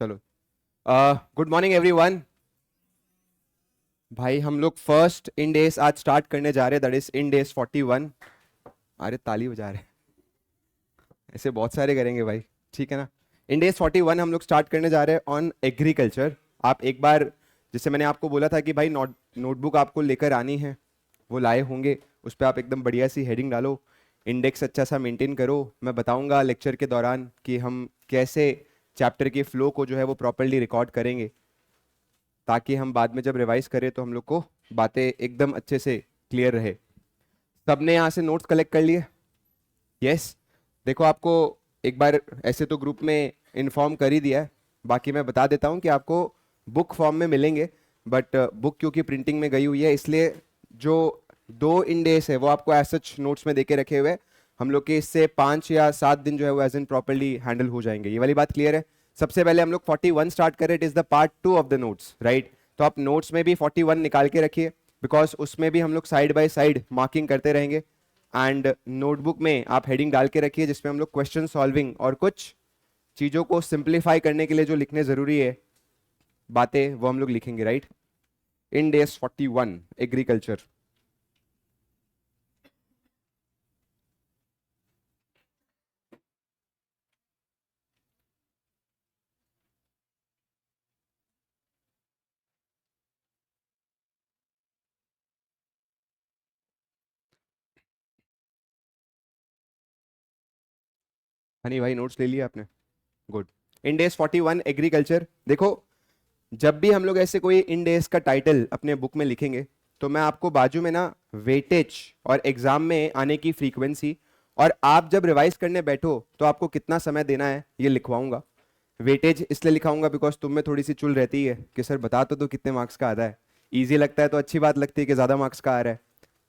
चलो। Good morning everyone. भाई हम लोग फर्स्ट इन डेज आज स्टार्ट करने जा रहे हैं, दैट इज इन डेज 41। अरे ताली बजा रहे हैं। ऐसे बहुत सारे करेंगे भाई, ठीक है ना। इन डेज 41 हम लोग स्टार्ट करने जा रहे हैं ऑन एग्रीकल्चर। आप एक बार, जैसे मैंने आपको बोला था कि भाई नोटबुक आपको लेकर आनी है, वो लाए होंगे। उस पर आप एकदम बढ़िया सी हेडिंग डालो, इंडेक्स अच्छा सा मेंटेन करो। मैं बताऊंगा लेक्चर के दौरान कि हम कैसे चैप्टर के फ्लो को जो है वो प्रॉपरली रिकॉर्ड करेंगे, ताकि हम बाद में जब रिवाइज करें तो हम लोग को बातें एकदम अच्छे से क्लियर रहे। सबने यहाँ से नोट्स कलेक्ट कर लिए? यस। देखो आपको एक बार ऐसे तो ग्रुप में इन्फॉर्म कर ही दिया है, बाकी मैं बता देता हूँ कि आपको बुक फॉर्म में मिलेंगे। बट बुक क्योंकि प्रिंटिंग में गई हुई है, इसलिए जो 2 इंडेस है वो आपको एज सच नोट्स में देके रखे हुए हैं। हम लोग के इससे 5 या 7 दिन जो है वो एज इन प्रॉपरली हैंडल हो जाएंगे। ये वाली बात क्लियर है? सबसे पहले हम लोग 41 स्टार्ट करें, it is the part 2 of the notes, right. तो आप नोट्स में भी 41 निकाल के रखिए, बिकॉज उसमें भी हम लोग साइड बाय साइड मार्किंग करते रहेंगे। एंड नोटबुक में आप हेडिंग डाल के रखिए जिसमें हम लोग क्वेश्चन सॉल्विंग और कुछ चीजों को सिंप्लीफाई करने के लिए जो लिखने जरूरी है बातें, वो हम लोग लिखेंगे, राइट। इन डेज 41 एग्रीकल्चर। हनी भाई नोट्स ले लिया आपने? गुड। इन डेज 41 एग्रीकल्चर। देखो, जब भी हम लोग ऐसे कोई इन डेज का टाइटल अपने बुक में लिखेंगे तो मैं आपको बाजू में ना वेटेज और एग्जाम में आने की फ्रीक्वेंसी, और आप जब रिवाइज करने बैठो तो आपको कितना समय देना है ये लिखवाऊंगा। वेटेज इसलिए लिखाऊंगा बिकॉज तुम में थोड़ी सी चुल रहती है कि सर बता तो कितने मार्क्स का आता है। इजी लगता है तो अच्छी बात लगती है कि ज्यादा मार्क्स का आ रहा है।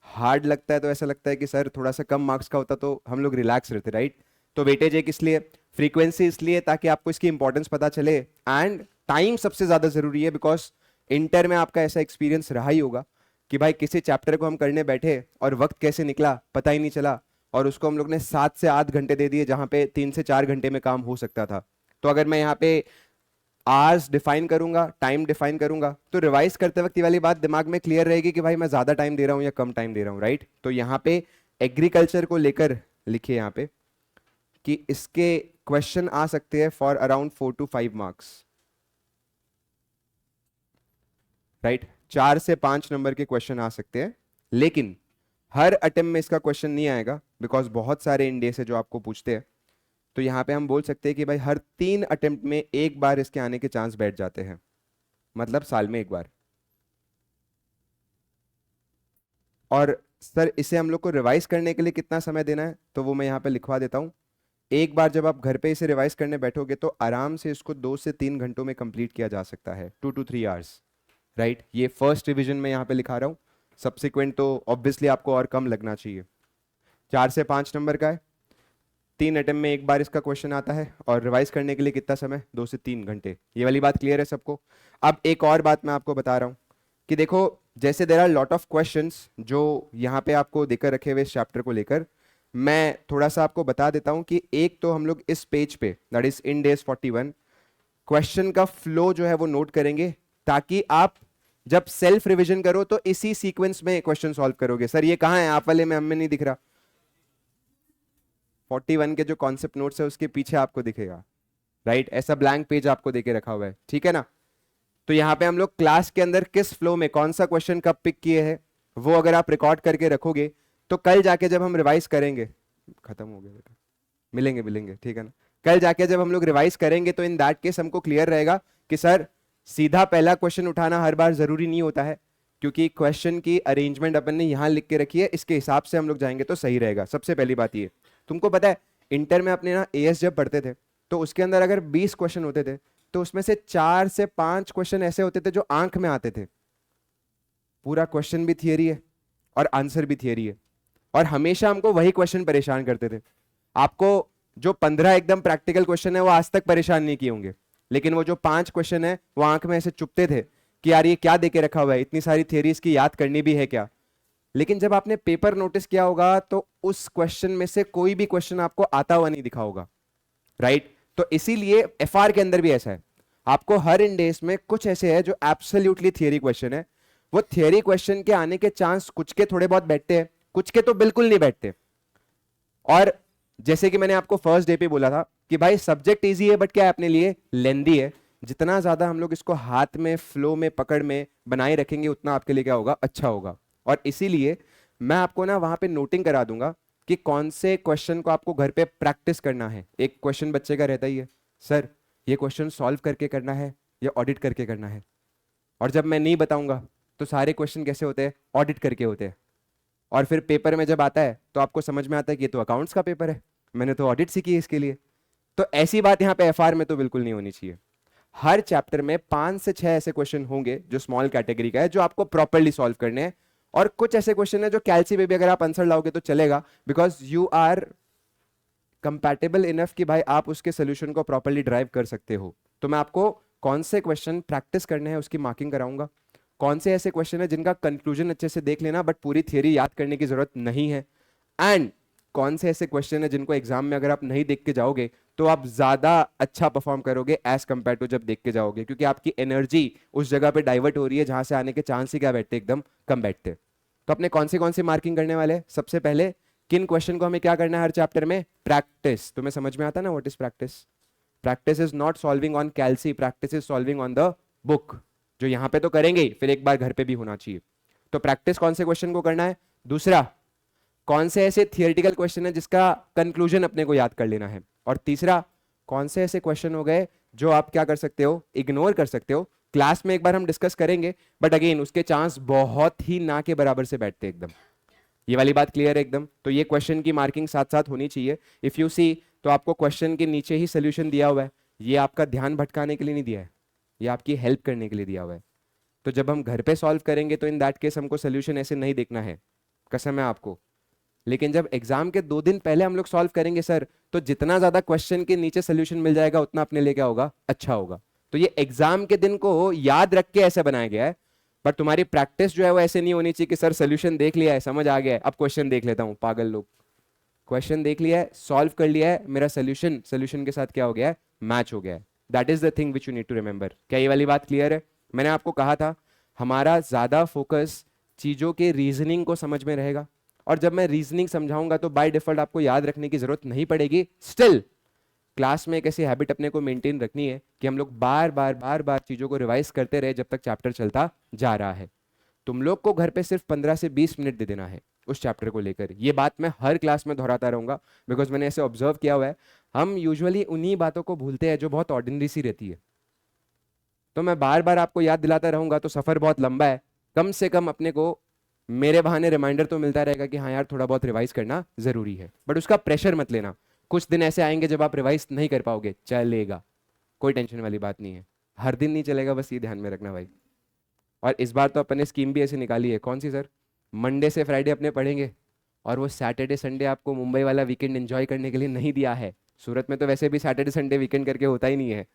हार्ड लगता है तो ऐसा लगता है कि सर थोड़ा सा कम मार्क्स का होता तो हम लोग रिलैक्स रहते, राइट। तो वेटेज एक इसलिए, फ्रीक्वेंसी इसलिए ताकि आपको इसकी इंपॉर्टेंस पता चले, एंड टाइम सबसे ज्यादा जरूरी है बिकॉज इंटर में आपका ऐसा एक्सपीरियंस रहा ही होगा कि भाई किसी चैप्टर को हम करने बैठे और वक्त कैसे निकला पता ही नहीं चला, और उसको हम लोग ने 7 से 8 घंटे दे दिए जहां पे 3 से 4 घंटे में काम हो सकता था। तो अगर मैं यहाँ पे आवर्स डिफाइन करूंगा, टाइम डिफाइन करूंगा, तो रिवाइज करते वक्त ये वाली बात दिमाग में क्लियर रहेगी कि भाई मैं ज्यादा टाइम दे रहा हूं या कम टाइम दे रहा हूं, राइट। तो यहाँ पे एग्रीकल्चर को लेकर लिखिए यहाँ पे कि इसके क्वेश्चन आ सकते हैं for around 4 to 5 marks, right. 4 से 5 नंबर के क्वेश्चन आ सकते हैं, लेकिन हर अटेम्प्ट में इसका क्वेश्चन नहीं आएगा बिकॉज बहुत सारे इंडेस है जो आपको पूछते हैं। तो यहाँ पे हम बोल सकते हैं कि भाई हर 3 अटेम्प्ट में एक बार इसके आने के चांस बैठ जाते हैं, मतलब साल में एक बार। और सर इसे हम लोग को रिवाइज करने के लिए कितना समय देना है, तो वो मैं यहाँ पे लिखवा देता हूँ। एक बार जब आप घर पे इसे रिवाइज करने बैठोगे तो आराम से इसको 2 से 3 घंटों में कंप्लीट किया जा सकता है, 2 to 3 आवर्स, राइट। ये फर्स्ट रिवीजन में यहाँ पे लिखा रहा हूँ, सब्सिक्वेंट तो ऑब्वियसली आपको और कम लगना चाहिए। 4 से 5 नंबर का है, 3 अटेम्प्ट में एक बार इसका क्वेश्चन आता है, और रिवाइज करने के लिए कितना समय, 2 से 3 घंटे। ये वाली बात क्लियर है सबको? अब एक और बात मैं आपको बता रहा हूँ कि देखो, जैसे there are lot of questions जो यहाँ पे आपको देकर रखे हुए इस चैप्टर को लेकर, मैं थोड़ा सा आपको बता देता हूँ कि एक तो हम लोग इस पेज पे, that is in days 41, question का फ्लो जो है वो नोट करेंगे, ताकि आप जब सेल्फ रिवीजन करो तो इसी सीक्वेंस में क्वेश्चन सॉल्व करोगे। सर ये कहाँ है आप वाले में, हमें नहीं दिख रहा। 41 के जो कॉन्सेप्ट नोट्स है उसके पीछे आपको दिखेगा, राइट। ऐसा ब्लैंक पेज आपको देके रखा हुआ है, ठीक है ना। तो यहाँ पे हम लोग क्लास के अंदर किस फ्लो में कौन सा क्वेश्चन कब पिक किए हैं, वो अगर आप रिकॉर्ड करके रखोगे तो कल जाके जब हम रिवाइज करेंगे, खत्म हो गया बेटा, मिलेंगे मिलेंगे, ठीक है ना। कल जाके जब हम लोग रिवाइज करेंगे तो इन दैट केस हमको क्लियर रहेगा कि सर सीधा पहला क्वेश्चन उठाना हर बार जरूरी नहीं होता है, क्योंकि क्वेश्चन की अरेंजमेंट अपन ने यहां लिख के रखी है, इसके हिसाब से हम लोग जाएंगे तो सही रहेगा। सबसे पहली बात ये, तुमको पता है इंटर में अपने ना एएस जब पढ़ते थे तो उसके अंदर अगर 20 क्वेश्चन होते थे तो उसमें से 4 से 5 क्वेश्चन ऐसे होते थे जो आंख में आते थे। पूरा क्वेश्चन भी थियरी है और आंसर भी थियरी है, और हमेशा हमको वही क्वेश्चन परेशान करते थे। आपको जो 15 एकदम प्रैक्टिकल क्वेश्चन है वो आज तक परेशान नहीं किए होंगे, लेकिन वो जो 5 क्वेश्चन है वो आंख में ऐसे चुभते थे कि यार ये क्या देके रखा हुआ है, इतनी सारी थियरी इसकी याद करनी भी है क्या। लेकिन जब आपने पेपर नोटिस किया होगा तो उस क्वेश्चन में से कोई भी क्वेश्चन आपको आता हुआ नहीं दिखा होगा, राइट। तो इसीलिए एफआर के अंदर भी ऐसा है, आपको हर इंडेस में कुछ ऐसे है जो एब्सोल्युटली थियरी क्वेश्चन है। वो थियरी क्वेश्चन के आने के चांस कुछ के थोड़े बहुत बैठते हैं, कुछ के तो बिल्कुल नहीं बैठते। और जैसे कि मैंने आपको फर्स्ट डे पे बोला था कि भाई सब्जेक्ट इजी है बट क्या है अपने लिए लेंदी है। जितना ज्यादा हम लोग इसको हाथ में फ्लो में पकड़ में बनाए रखेंगे उतना आपके लिए क्या होगा, अच्छा होगा। और इसीलिए मैं आपको ना वहां पे नोटिंग करा दूंगा कि कौन से क्वेश्चन को आपको घर पे प्रैक्टिस करना है। एक क्वेश्चन बच्चे का रहता ही है, सर ये क्वेश्चन सॉल्व करके करना है या ऑडिट करके करना है। और जब मैं नहीं बताऊंगा तो सारे क्वेश्चन कैसे होते हैं, ऑडिट करके होते हैं। और फिर पेपर में जब आता है तो आपको समझ में आता है कि ये तो अकाउंट्स का पेपर है, मैंने तो ऑडिट सीखी है इसके लिए। तो ऐसी बात यहाँ पे एफआर में तो बिल्कुल नहीं होनी चाहिए। हर चैप्टर में 5 से 6 ऐसे क्वेश्चन होंगे जो स्मॉल कैटेगरी का है, जो आपको प्रॉपरली सॉल्व करने हैं। और कुछ ऐसे क्वेश्चन है जो कैलसी में भी अगर आप आंसर लाओगे तो चलेगा, because you are compatible enough कि भाई आप उसके सोल्यूशन को प्रॉपरली ड्राइव कर सकते हो। तो मैं आपको कौन से क्वेश्चन प्रैक्टिस करने हैं उसकी मार्किंग कराऊंगा, कौन से ऐसे क्वेश्चन है जिनका कंक्लूजन अच्छे से देख लेना बट पूरी थियरी याद करने की जरूरत नहीं है, एंड कौन से ऐसे क्वेश्चन है जिनको एग्जाम में अगर आप नहीं देख के जाओगे तो आप ज्यादा अच्छा परफॉर्म करोगे एज कंपेयर टू जब देख के जाओगे, क्योंकि आपकी एनर्जी उस जगह पे डाइवर्ट हो रही है जहां से आने के चांस ही क्या बैठते, एकदम कम बैठते। तो अपने कौन सी मार्किंग करने वाले, सबसे पहले किन क्वेश्चन को हमें क्या करना है हर चैप्टर में, प्रैक्टिस। तुम्हें समझ में आता ना what is practice? Practice is not solving on कैलसी, practice is solving on the book. जो यहां पे तो करेंगे फिर एक बार घर पे भी होना चाहिए। तो प्रैक्टिस कौन से क्वेश्चन को करना है। दूसरा, कौन से ऐसे थियोरेटिकल क्वेश्चन है जिसका कंक्लूजन अपने को याद कर लेना है। और तीसरा, कौन से ऐसे क्वेश्चन हो गए जो आप क्या कर सकते हो, इग्नोर कर सकते हो। क्लास में एक बार हम डिस्कस करेंगे बट अगेन उसके चांस बहुत ही ना के बराबर से बैठते एकदम। ये वाली बात क्लियर है एकदम। तो ये क्वेश्चन की मार्किंग साथ साथ होनी चाहिए। इफ यू सी तो आपको क्वेश्चन के नीचे ही सोल्यूशन दिया हुआ है। ये आपका ध्यान भटकाने के लिए नहीं दिया है, ये आपकी हेल्प करने के लिए दिया हुआ है। तो जब हम घर पे सॉल्व करेंगे तो इन दैट केस हमको सोल्यूशन ऐसे नहीं देखना है, कसम है आपको। लेकिन जब एग्जाम के 2 दिन पहले हम लोग सॉल्व करेंगे सर, तो जितना ज्यादा क्वेश्चन के नीचे सोल्यूशन मिल जाएगा उतना अपने लिए क्या होगा, अच्छा होगा। तो ये एग्जाम के दिन को याद रख के ऐसे बनाया गया है। बट तुम्हारी प्रैक्टिस जो है वो ऐसे नहीं होनी चाहिए कि सर सोल्यूशन देख लिया है, समझ आ गया है, अब क्वेश्चन देख लेता हूं। पागल लोग, क्वेश्चन देख लिया है, सॉल्व कर लिया है, मेरा सोल्यूशन सोल्यूशन के साथ क्या हो गया है, मैच हो गया है। That is the thing which you need to remember. क्या ये वाली बात क्लियर है? मैंने आपको कहा था हमारा ज्यादा फोकस चीजों के रीजनिंग को समझ में रहेगा। और जब मैं रीजनिंग समझाऊंगा तो बाय डिफॉल्ट आपको याद रखने की जरूरत नहीं पड़ेगी। स्टिल क्लास में एक ऐसी हैबिट अपने को मेंटेन रखनी है कि हम लोग बार बार चीजों को रिवाइज करते रहे जब तक चैप्टर चलता जा रहा है। तुम लोग को घर पे सिर्फ 15 से 20 मिनट दे देना है उस चैप्टर को लेकर। ये बात मैं हर क्लास में दोहराता रहूंगा, बिकॉज मैंने ऐसे ऑब्जर्व किया हुआ है हम यूजुअली उन्हीं बातों को भूलते हैं जो बहुत ऑर्डिनरी सी रहती है। तो मैं बार बार आपको याद दिलाता रहूंगा तो सफर बहुत लंबा है। कम से कम अपने को मेरे बहाने रिमाइंडर तो मिलता रहेगा कि हाँ यार थोड़ा बहुत रिवाइज करना जरूरी है। बट उसका प्रेशर मत लेना, कुछ दिन ऐसे आएंगे जब आप रिवाइज नहीं कर पाओगे, चलेगा, कोई टेंशन वाली बात नहीं है। हर दिन नहीं चलेगा, बस ये ध्यान में रखना भाई। और इस बार तो अपने स्कीम भी ऐसे निकाली है, कौन सी सर, मंडे से फ्राइडे अपने पढ़ेंगे और वो सैटरडे संडे आपको मुंबई वाला वीकेंड एंजॉय करने के लिए नहीं दिया है। सूरत में तो वैसे भी सैटरडे संडे वीकेंड करके होता ही नहीं है।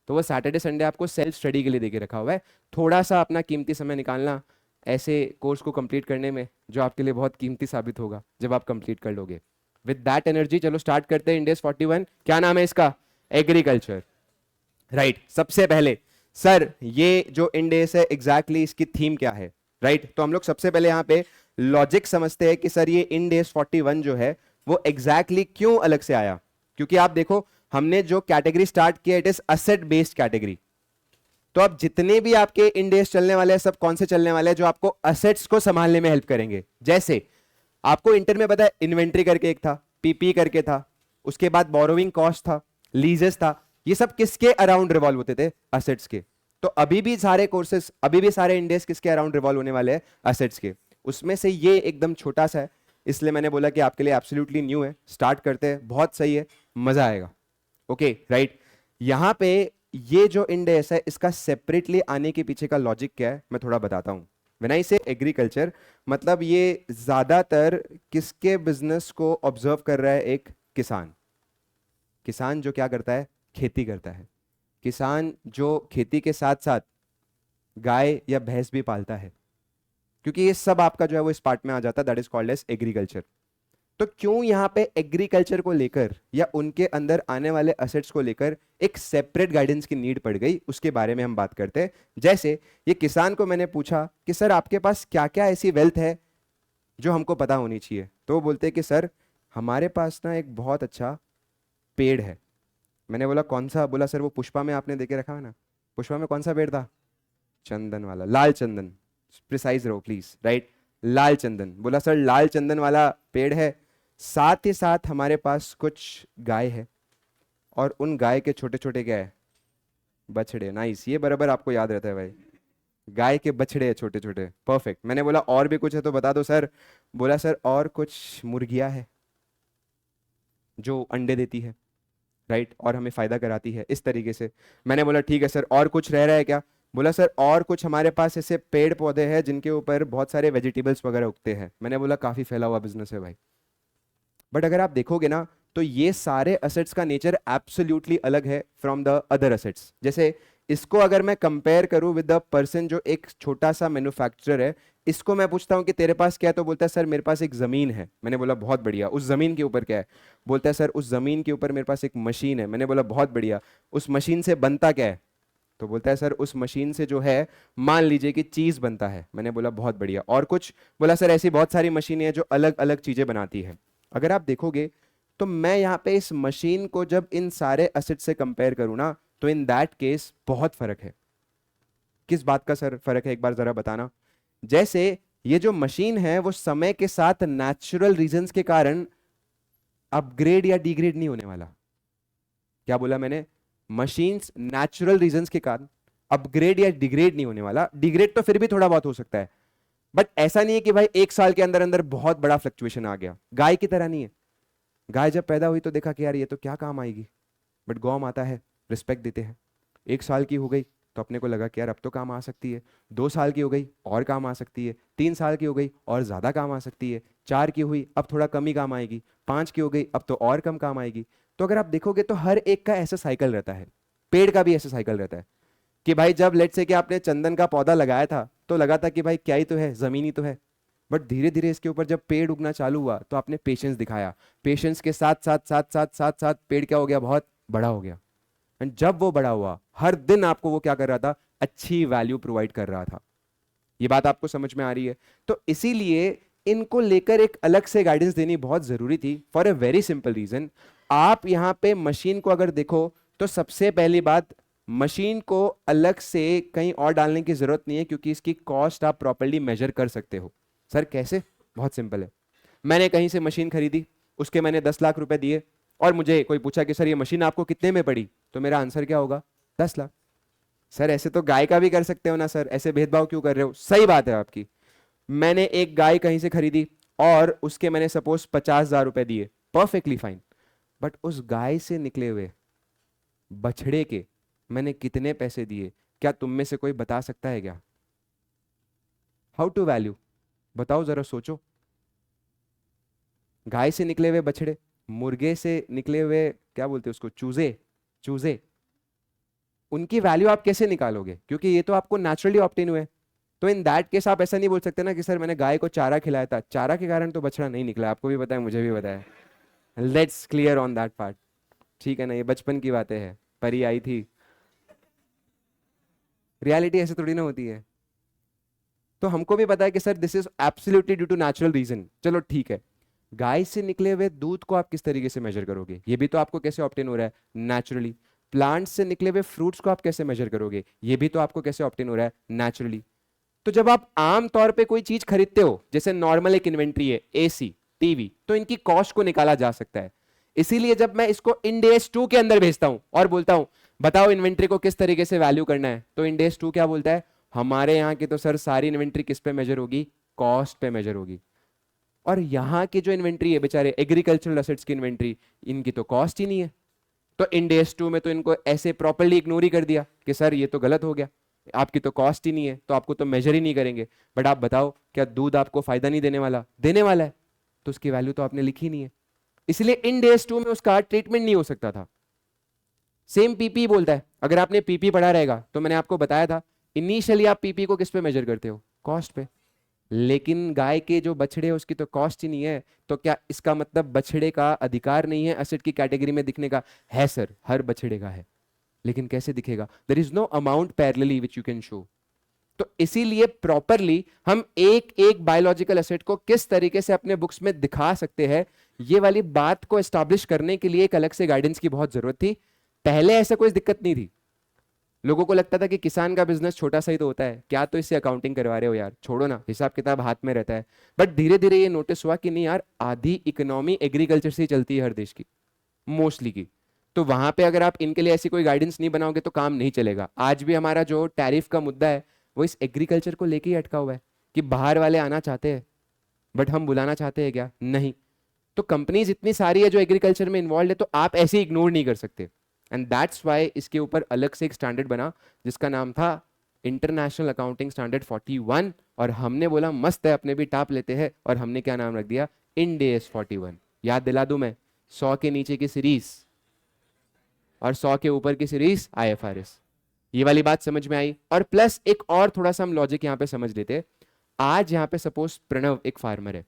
तो वो सैटरडे संडे आपको सेल्फ स्टडी के लिए देके रखा हुआ है। थोड़ा सा अपना कीमती समय निकालना ऐसे कोर्स को कंप्लीट करने में, जो आपके लिए बहुत कीमती साबित होगा जब आप कंप्लीट कर लोगे। विद दैट एनर्जी चलो स्टार्ट करते हैं। इंडेस 41 क्या नाम है इसका, एग्रीकल्चर, राइट। सबसे पहले सर ये जो इंडेस है एग्जैक्टली इसकी थीम क्या है, राइट। तो हम लोग सबसे पहले यहाँ पे लॉजिक समझते हैं कि सर ये इंडेस 41 जो है वो एग्जैक्टली क्यों अलग से आया। क्योंकि आप देखो हमने जो कैटेगरी स्टार्ट किया it is asset based category. तो अब जितने भी आपके इंडेस चलने वाले हैं सब कौन से चलने वाले हैं, जो आपको असेट्स को संभालने में हेल्प करेंगे। जैसे आपको इंटर में पता है इन्वेंट्री करके एक था, पीपी करके था, उसके बाद बोरोइंग कॉस्ट था, लीजेस था। ये सब किसके अराउंड रिवॉल्व होते थे, असेट्स के। तो अभी भी सारे कोर्सेस, अभी भी सारे इंडेस किसके अराउंड रिवॉल्व होने वाले हैं, असेट्स के। उसमें से ये एकदम छोटा सा है, इसलिए मैंने बोला कि आपके लिए एब्सोल्युटली न्यू है। स्टार्ट करते हैं, बहुत सही है, मजा आएगा। Okay right. यहां पे ये जो इंडेस है इसका सेपरेटली आने के पीछे का लॉजिक क्या है मैं थोड़ा बताता हूं। व्हेन आई से एग्रीकल्चर, मतलब ये ज्यादातर किसके बिजनेस को ऑब्जर्व कर रहा है, एक किसान। किसान जो क्या करता है, खेती करता है। किसान जो खेती के साथ साथ गाय या भैंस भी पालता है, क्योंकि ये सब आपका जो है वो इस पार्ट में आ जाता है, that is called as agriculture. तो क्यों यहाँ पे एग्रीकल्चर को लेकर या उनके अंदर आने वाले असेट्स को लेकर एक सेपरेट गाइडेंस की नीड पड़ गई, उसके बारे में हम बात करते हैं। जैसे ये किसान को मैंने पूछा कि सर आपके पास क्या क्या ऐसी वेल्थ है जो हमको पता होनी चाहिए, तो वो बोलते हैं कि सर हमारे पास ना एक बहुत अच्छा पेड़ है। मैंने बोला कौन सा? बोला सर वो पुष्पा में आपने देखे रखा है ना, पुष्पा में कौन सा पेड़ था? चंदन वाला, लाल चंदन, प्रिसाइज रहो प्लीज, राइट, लाल चंदन। बोला सर लाल चंदन वाला पेड़ है, साथ ही साथ हमारे पास कुछ गाय है और उन गाय के छोटे छोटे क्या है? बछड़े। नाइस, ये बराबर आपको याद रहता है भाई, गाय के बछड़े है छोटे छोटे, परफेक्ट। मैंने बोला और भी कुछ है तो बता दो सर। बोला सर और कुछ मुर्गियां है जो अंडे देती है, राइट, और हमें फायदा कराती है इस तरीके से। मैंने बोला ठीक है सर, और कुछ रह रहा है क्या? बोला सर और कुछ हमारे पास ऐसे पेड़ पौधे हैं जिनके ऊपर बहुत सारे वेजिटेबल्स वगैरह उगते हैं। मैंने बोला काफी फैला हुआ बिजनेस है भाई। बट अगर आप देखोगे ना तो ये सारे असेट्स का नेचर एब्सोल्युटली अलग है फ्रॉम द अदर असेट्स। जैसे इसको अगर मैं कंपेयर करूं विद द पर्सन जो एक छोटा सा मैन्युफैक्चरर है, इसको मैं पूछता हूं कि तेरे पास क्या है, तो बोलता है सर मेरे पास एक जमीन है। मैंने बोला बहुत बढ़िया, उस जमीन के ऊपर क्या है? बोलता है सर उस जमीन के ऊपर मेरे पास एक मशीन है। मैंने बोला बहुत बढ़िया, उस मशीन से बनता क्या है? तो बोलता है सर उस मशीन से जो है मान लीजिए कि चीज बनता है। मैंने बोला बहुत बढ़िया, और कुछ? बोला सर ऐसी बहुत सारी मशीनें हैं जो अलग अलग चीजें बनाती है। अगर आप देखोगे तो मैं यहाँ पे इस मशीन को जब इन सारे असेट से कंपेयर करूँ ना, तो इन दैट केस बहुत फर्क है। किस बात का सर फर्क है, एक बार जरा बताना। जैसे ये जो मशीन है वो समय के साथ नेचुरल रीजंस के कारण अपग्रेड या डिग्रेड नहीं होने वाला। क्या बोला मैंने? मशीन्स नेचुरल रीजंस के कारण अपग्रेड या डिग्रेड नहीं होने वाला। डिग्रेड तो फिर भी थोड़ा बहुत हो सकता है, बट ऐसा नहीं है कि भाई एक साल के अंदर अंदर बहुत बड़ा फ्लक्चुएशन आ गया। गाय की तरह नहीं है। गाय जब पैदा हुई तो देखा कि यार ये तो क्या काम आएगी, बट गौ माता है, रिस्पेक्ट देते हैं। एक साल की हो गई तो अपने को लगा कि यार अब तो काम आ सकती है। 2 साल की हो गई और काम आ सकती है। 3 साल की हो गई और ज्यादा काम आ सकती है। 4 की हुई अब थोड़ा कम ही काम आएगी। 5 की हो गई अब तो और कम काम आएगी। तो अगर आप देखोगे तो हर एक का ऐसा साइकिल रहता है। पेड़ का भी ऐसा साइकिल रहता है कि भाई जब लेट से कि आपने चंदन का पौधा लगाया था तो लगा था कि भाई क्या ही तो है, जमीन ही तो है। बट धीरे धीरे इसके ऊपर जब पेड़ उगना चालू हुआ तो आपने पेशेंस दिखाया। पेशेंस के साथ साथ साथ साथ साथ साथ पेड़ क्या हो गया? बहुत बड़ा हो गया। एंड जब वो बड़ा हुआ हर दिन आपको वो क्या कर रहा था? अच्छी वैल्यू प्रोवाइड कर रहा था। ये बात आपको समझ में आ रही है? तो इसीलिए इनको लेकर एक अलग से गाइडेंस देनी बहुत जरूरी थी for a very simple reason. आप यहां पे मशीन को अगर देखो तो सबसे पहली बात, मशीन को अलग से कहीं और डालने की जरूरत नहीं है, क्योंकि इसकी कॉस्ट आप प्रॉपर्ली मेजर कर सकते हो। सर कैसे? बहुत सिंपल है। मैंने कहीं से मशीन खरीदी, उसके मैंने 10 लाख रुपए दिए, और मुझे कोई पूछा कि सर ये मशीन आपको कितने में पड़ी, तो मेरा आंसर क्या होगा? 10 लाख। सर ऐसे तो गाय का भी कर सकते हो ना सर, ऐसे भेदभाव क्यों कर रहे हो? सही बात है आपकी। मैंने एक गाय कहीं से खरीदी और उसके मैंने सपोज 50,000 रुपए दिए, परफेक्टली फाइन। बट उस गाय से निकले हुए बछड़े के मैंने कितने पैसे दिए, क्या तुम में से कोई बता सकता है क्या? How to value? बताओ जरा, सोचो। गाय से निकले हुए बछड़े, मुर्गे से निकले हुए क्या बोलते हैं उसको, चूजे, चूजे, उनकी वैल्यू आप कैसे निकालोगे? क्योंकि ये तो आपको नेचुरली ऑब्टेन हुए। तो इन दैट केस आप ऐसा नहीं बोल सकते ना कि सर मैंने गाय को चारा खिलाया था, चारा के कारण तो बछड़ा नहीं निकला। आपको भी पता है, मुझे भी पता है। Let's clear on that part, ठीक है ना? ये बचपन की बातें हैं, परी आई थी। रियलिटी ऐसे थोड़ी ना होती है। तो हमको भी पता है कि sir this is absolutely due to natural reason. चलो ठीक है, गाय से निकले हुए दूध को आप किस तरीके से मेजर करोगे? ये भी तो आपको कैसे ऑब्टेन हो रहा है? नेचुरली। प्लांट से निकले हुए फ्रूट्स को आप कैसे मेजर करोगे? ये भी तो आपको कैसे ऑब्टेन हो रहा है? नेचुरली। तो जब आप आम तौर पे कोई चीज खरीदते हो, जैसे नॉर्मल एक इन्वेंट्री है, एसी, टीवी, तो इनकी कॉस्ट को निकाला जा सकता है। इसीलिए जब मैं इसको इंडेस 2 के अंदर भेजता हूं और बोलता हूं बताओ इन्वेंट्री को किस तरीके से वैल्यू करना है, तो इंडेस 2 क्या बोलता है? हमारे यहाँ की तो सर सारी इन्वेंट्री किस पे मेजर होगी? कॉस्ट पे मेजर होगी। और यहाँ की जो इन्वेंट्री है बेचारे एग्रीकल्चरल असेट्स की इन्वेंट्री, इनकी तो कॉस्ट ही नहीं है। तो इंडेस 2 में तो इनको ऐसे प्रॉपर्ली इग्नोर ही कर दिया कि सर ये तो गलत हो गया, आपकी तो कॉस्ट ही नहीं है तो आपको तो मेजर ही नहीं करेंगे। बट आप बताओ, क्या दूध आपको फायदा नहीं देने वाला? देने वाला है, तो उसकी वैल्यू तो आपने लिखी नहीं है। इसलिए इन डेज 2 में उसका ट्रीटमेंट नहीं हो सकता था। सेम पीपी बोलता है। अगर आपने पीपी पढ़ा रहेगा तो मैंने आपको बताया था, इनिशियली आप पीपी को किस पे मेजर करते हो? कॉस्ट पे। लेकिन गाय के जो बछड़े है उसकी तो कॉस्ट ही नहीं है, तो क्या इसका मतलब बछड़े का अधिकार नहीं है एसेट की कैटेगरी में दिखने का? है सर, हर बछड़े का है, लेकिन कैसे दिखेगा? There is no amount parallelly which you can show. तो इसीलिए प्रॉपरली हम एक एक बायोलॉजिकल एसेट को किस तरीके से अपने बुक्स में दिखा सकते हैं, ये वाली बात को एस्टैब्लिश करने के लिए एक अलग से गाइडेंस की बहुत जरूरत थी। पहले ऐसा कोई दिक्कत नहीं थी, लोगों को लगता था कि किसान का बिजनेस छोटा सा ही तो होता है, क्या तो इससे अकाउंटिंग करवा रहे हो यार, छोड़ो ना, हिसाब किताब हाथ में रहता है। बट धीरे धीरे ये नोटिस हुआ कि नहीं यार, आधी इकोनॉमी एग्रीकल्चर से ही चलती है हर देश की, मोस्टली की। तो वहां पे अगर आप इनके लिए ऐसी कोई गाइडेंस नहीं बनाओगे तो काम नहीं चलेगा। आज भी हमारा जो टैरिफ का मुद्दा है वो इस एग्रीकल्चर को लेके ही अटका हुआ है कि बाहर वाले आना चाहते हैं, बट हम बुलाना चाहते हैं क्या? नहीं। तो कंपनीज इतनी सारी है जो एग्रीकल्चर में इन्वॉल्व है, तो आप ऐसे इग्नोर नहीं कर सकते। एंड दैट्स वाई इसके ऊपर अलग से एक स्टैंडर्ड बना जिसका नाम था इंटरनेशनल अकाउंटिंग स्टैंडर्ड 41। और हमने बोला मस्त है, अपने भी टाप लेते हैं, और हमने क्या नाम रख दिया? End AS 41। याद दिला दूं मैं, 100 के नीचे की सीरीज और 100 के ऊपर की सीरीज आईएफआरएस। ये वाली बात समझ में आई? और प्लस एक और थोड़ा सा हम लॉजिक यहाँ पे समझ लेते। आज यहाँ पे सपोज प्रणव एक फार्मर है,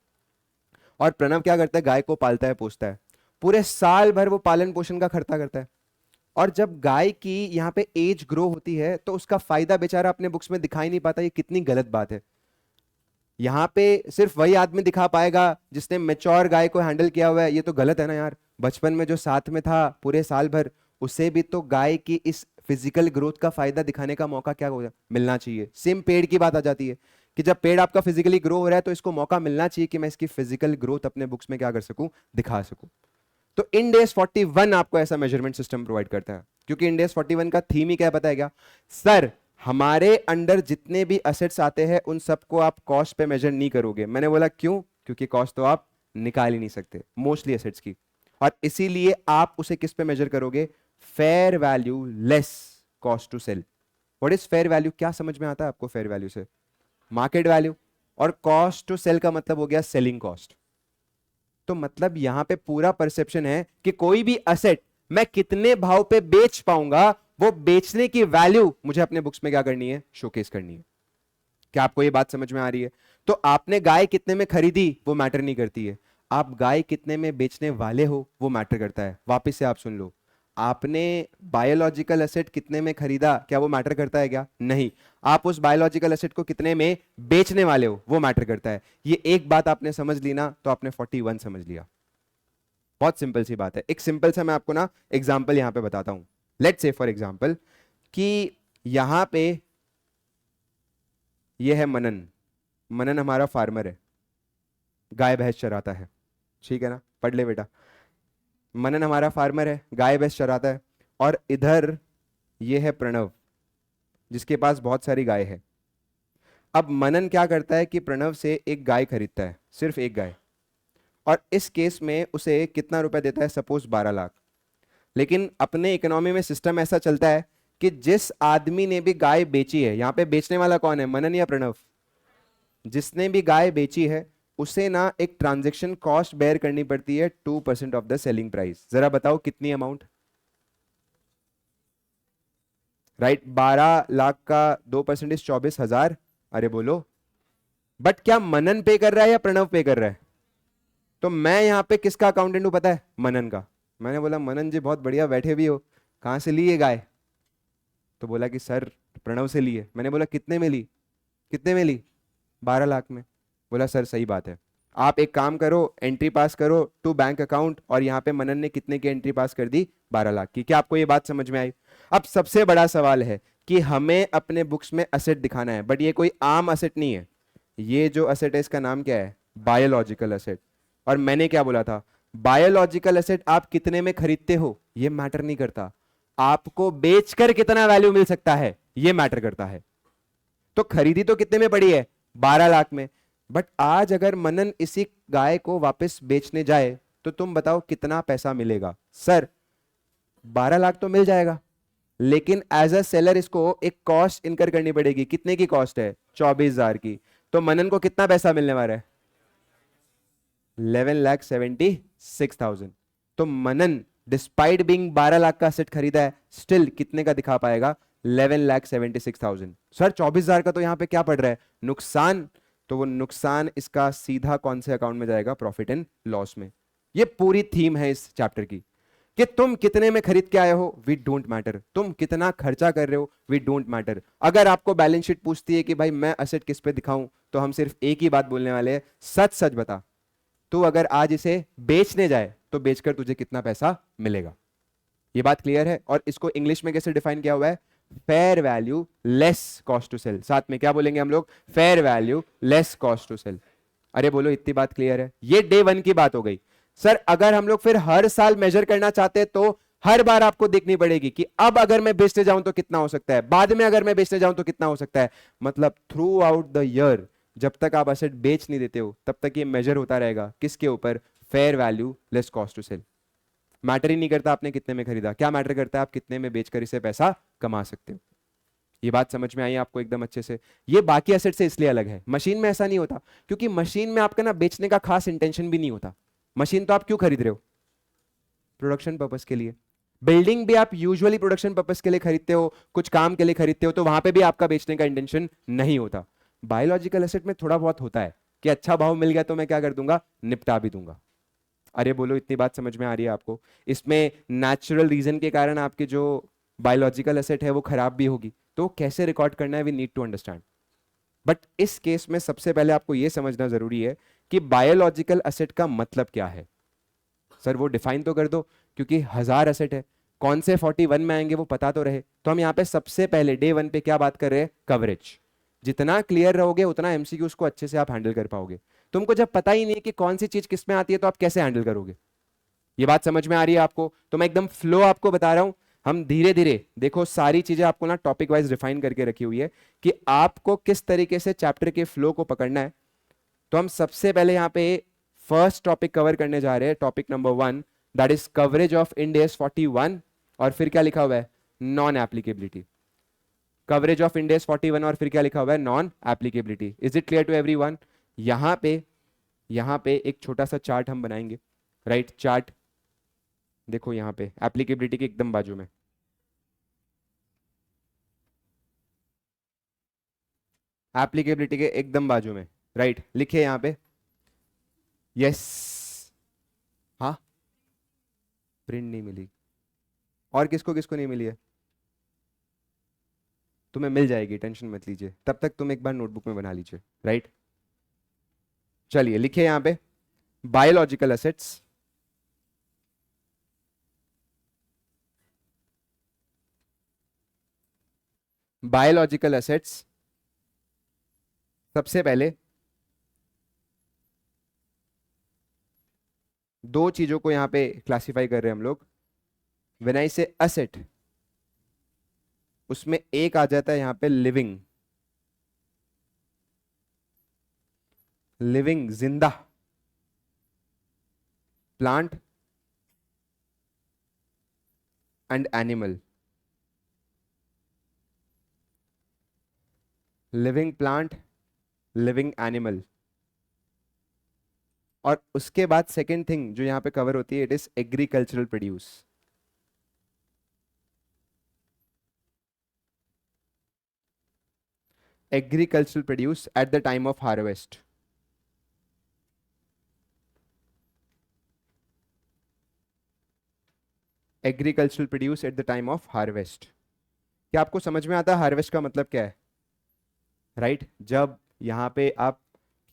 और प्रणव क्या करता है? गाय को पालता है, पोसता है, पूरे साल भर वो पालन पोषण का खर्चा करता है। और जब गाय की यहाँ पे एज ग्रो होती है तो उसका फायदा बेचारा अपने बुक्स में दिखाई नहीं पाता। ये कितनी गलत बात है। यहाँ पे सिर्फ वही आदमी दिखा पाएगा जिसने मेच्योर गाय को हैंडल किया हुआ है। ये तो गलत है ना यार। बचपन में जो साथ में था पूरे साल भर, उसे भी तो गाय की इस फिजिकल ग्रोथ का फायदा दिखाने का मौका क्या हो मिलना चाहिए। सेम पेड़ की बात आ जाती है कि जब पेड़ आपका फिजिकली ग्रो हो रहा है तो इसको मौका मिलना चाहिए कि मैं इसकी फिजिकल ग्रोथ अपने बुक्स में क्या कर सकूं, दिखा सकूं। तो इंड एस 41 आपको ऐसा मेजरमेंट सिस्टम प्रोवाइड करता है, क्योंकि इंड एस 41 का थीम ही क्या पता है क्या सर? हमारे अंडर जितने भी असेट्स आते हैं उन सबको आप कॉस्ट पे मेजर नहीं करोगे। मैंने बोला क्यों? क्योंकि कॉस्ट तो आप निकाल ही नहीं सकते मोस्टली असेट्स की, और इसीलिए आप उसे किस पे मेजर करोगे? Fair value less cost to sell. What is fair value? क्या समझ में आता है आपको फेयर वैल्यू से? Market value. और कॉस्ट टू सेल का मतलब हो गया सेलिंग कॉस्ट। तो मतलब यहां पे पूरा परसेप्शन है कि कोई भी असेट मैं कितने भाव पे बेच पाऊंगा, वो बेचने की वैल्यू मुझे अपने बुक्स में क्या करनी है? शोकेस करनी है। क्या आपको ये बात समझ में आ रही है? तो आपने गाय कितने में खरीदी वो मैटर नहीं करती है, आप गाय कितने में बेचने वाले हो वो मैटर करता है। वापिस से आप सुन लो, आपने बायोलॉजिकल एसेट कितने में खरीदा क्या वो मैटर करता है क्या? नहीं। आप उस बायोलॉजिकल एसेट को कितने में बेचने वाले हो वो मैटर करता है। ये एक बात आपने समझ ली ना, तो आपने 41 समझ लिया। बहुत सिंपल सी बात है। एक सिंपल सा मैं आपको ना एग्जांपल यहां पे बताता हूं। लेट्स से फॉर एग्जांपल कि यहां पे ये है मनन। मनन हमारा फार्मर है, गाय भैंस चराता है, ठीक है ना? पढ़ ले बेटा। मनन हमारा फार्मर है, गाय भैंस चराता है। और इधर ये है प्रणव, जिसके पास बहुत सारी गाय है। अब मनन क्या करता है कि प्रणव से एक गाय खरीदता है, सिर्फ एक गाय, और इस केस में उसे कितना रुपए देता है? सपोज 12 लाख। लेकिन अपने इकोनॉमी में सिस्टम ऐसा चलता है कि जिस आदमी ने भी गाय बेची है, यहां पे बेचने वाला कौन है? मनन या प्रणव? जिसने भी गाय बेची है उसे ना एक ट्रांजैक्शन कॉस्ट बेयर करनी पड़ती है 2% ऑफ द सेलिंग प्राइस। जरा बताओ कितनी अमाउंट? राइट, 12 लाख का 2% 24,000। अरे बोलो। बट क्या मनन पे कर रहा है या प्रणव पे कर रहा है? तो मैं यहां पे किसका अकाउंटेंट हूं पता है? मनन का। मैंने बोला मनन जी बहुत बढ़िया बैठे भी हो, कहां से ली ये गाय? तो बोला कि सर प्रणव से ली है। मैंने बोला कितने में ली? कितने में ली? 12 लाख में। बोला सर सही बात है, आप एक काम करो, एंट्री पास करो टू बैंक अकाउंट। और यहाँ पे मनन ने कितने की एंट्री पास कर दी? 12 लाख की। क्या आपको ये बात समझ में आई? अब सबसे बड़ा सवाल है कि हमें अपने बुक्स में असेट दिखाना है, बट ये कोई आम असेट नहीं है। ये जो असेट है इसका नाम क्या है? Biological asset. और मैंने क्या बोला था? बायोलॉजिकल असेट आप कितने में खरीदते हो ये मैटर नहीं करता, आपको बेचकर कितना वैल्यू मिल सकता है ये मैटर करता है। तो खरीदी तो कितने में पड़ी है? 12 लाख में। बट आज अगर मनन इसी गाय को वापस बेचने जाए तो तुम बताओ कितना पैसा मिलेगा? सर 12 लाख तो मिल जाएगा, लेकिन एज अ सेलर इसको एक कॉस्ट इनकर करनी पड़ेगी। कितने की कॉस्ट है? 24,000 की। तो मनन को कितना पैसा मिलने वाला है? 11,76,000। तो मनन डिस्पाइट बीइंग 12 लाख का सेट खरीदा है, स्टिल कितने का दिखा पाएगा? 11,76,000। सर 24,000 का तो यहां पे क्या पड़ रहा है? नुकसान। तो वो नुकसान इसका सीधा कौन से अकाउंट में जाएगा? प्रॉफिट एंड लॉस में। ये पूरी थीम है इस चैप्टर की कि तुम कितने में खरीद के आए हो, वी डोंट मैटर, तुम कितना खर्चा कर रहे हो, वी डोंट मैटर। अगर आपको बैलेंस शीट पूछती है कि भाई मैं असेट किस पे दिखाऊं, तो हम सिर्फ एक ही बात बोलने वाले हैं, सच सच बता, तू अगर आज इसे बेचने जाए तो बेचकर तुझे कितना पैसा मिलेगा। ये बात क्लियर है? और इसको इंग्लिश में कैसे डिफाइन किया हुआ है? Fair value less cost to sell. साथ में क्या बोलेंगे हम लोग? Fair value less cost to sell. अरे बोलो, इतनी बात क्लियर है? ये डे वन की बात हो गई। सर अगर हम लोग फिर हर साल मेजर करना चाहते हैं तो हर बार आपको देखनी पड़ेगी कि अब अगर मैं बेचने जाऊं तो कितना हो सकता है, बाद में अगर मैं बेचने जाऊं तो कितना हो सकता है। मतलब थ्रू आउट द ईयर जब तक आप असेट बेच नहीं देते हो तब तक ये मेजर होता रहेगा। किसके ऊपर? Fair value less cost to sell. Matter ही नहीं करता आपने कितने में खरीदा, क्या मैटर करता है आप कितने में बेचकर इसे पैसा कमा सकते हो। ये बात समझ में आई आपको एकदम अच्छे से? ये बाकी एसेट से इसलिए अलग है, मशीन में ऐसा नहीं होता, क्योंकि मशीन में आपका ना बेचने का खास इंटेंशन भी नहीं होता। मशीन तो आप क्यों खरीद रहे हो? प्रोडक्शन पर्पस के लिए। बिल्डिंग भी आप यूजुअली प्रोडक्शन पर्पस के लिए खरीदते हो, कुछ काम के लिए खरीदते हो, तो वहां पे भी आपका बेचने का इंटेंशन नहीं होता। बायोलॉजिकल एसेट में थोड़ा बहुत होता है कि अच्छा भाव मिल गया तो मैं क्या कर दूंगा? निपटा भी दूंगा। अरे बोलो, इतनी बात समझ में आ रही है आपको? इसमें नेचुरल रीजन के कारण आपके जो बायोलॉजिकल एसेट है वो खराब भी होगी, तो कैसे रिकॉर्ड करना है we need to understand. But इस केस में सबसे पहले आपको यह समझना जरूरी है कि बायोलॉजिकल एसेट का मतलब क्या है। सर वो डिफाइन तो कर दो, क्योंकि 1000 एसेट है, कौन से 41 में आएंगे वो पता तो रहे। तो हम यहाँ पे सबसे पहले डे वन पे क्या बात कर रहे हैं? कवरेज। जितना क्लियर रहोगे उतना एमसीक्यूज को अच्छे से आप हैंडल कर पाओगे। तुमको जब पता ही नहीं कि कौन सी चीज किस में आती है तो आप कैसे हैंडल करोगे? ये बात समझ में आ रही है आपको? तो मैं एकदम फ्लो आपको बता रहा हूं। हम धीरे धीरे देखो, सारी चीजें आपको ना टॉपिक वाइज डिफाइन करके रखी हुई है कि आपको किस तरीके से चैप्टर के फ्लो को पकड़ना है। तो हम सबसे पहले यहाँ पे फर्स्ट टॉपिक कवर करने जा रहे हैं, topic number 1, that is coverage of Ind AS 41। और फिर क्या लिखा हुआ है? Non applicability. Coverage of Ind AS 41 और फिर क्या लिखा हुआ है? Non applicability. Is it clear to everyone? यहाँ पे एक छोटा सा चार्ट हम बनाएंगे, राइट? चार्ट देखो यहाँ पे एप्लीकेबिलिटी के एकदम बाजू में, एप्लीकेबिलिटी के एकदम बाजू में, राइट? लिखिए यहाँ पे यस। हाँ, प्रिंट नहीं मिली। और किसको किसको नहीं मिली है? तुम्हें मिल जाएगी, टेंशन मत लीजिए, तब तक तुम एक बार नोटबुक में बना लीजिए, राइट? चलिए लिखिए यहाँ पे बायोलॉजिकल एसेट्स, बायोलॉजिकल एसेट्स सबसे पहले दो चीजों को यहां पे क्लासिफाई कर रहे हैं हम लोग। व्हेन आई से असेट, उसमें एक आ जाता है यहां पे लिविंग, लिविंग जिंदा plant and animal, living plant, living animal. और उसके बाद सेकेंड थिंग जो यहां पे कवर होती है, it is agricultural produce. Agricultural produce at the time of harvest. Agricultural produce at the time of harvest. क्या आपको समझ में आता है हार्वेस्ट का मतलब क्या है? राइट जब यहाँ पे आप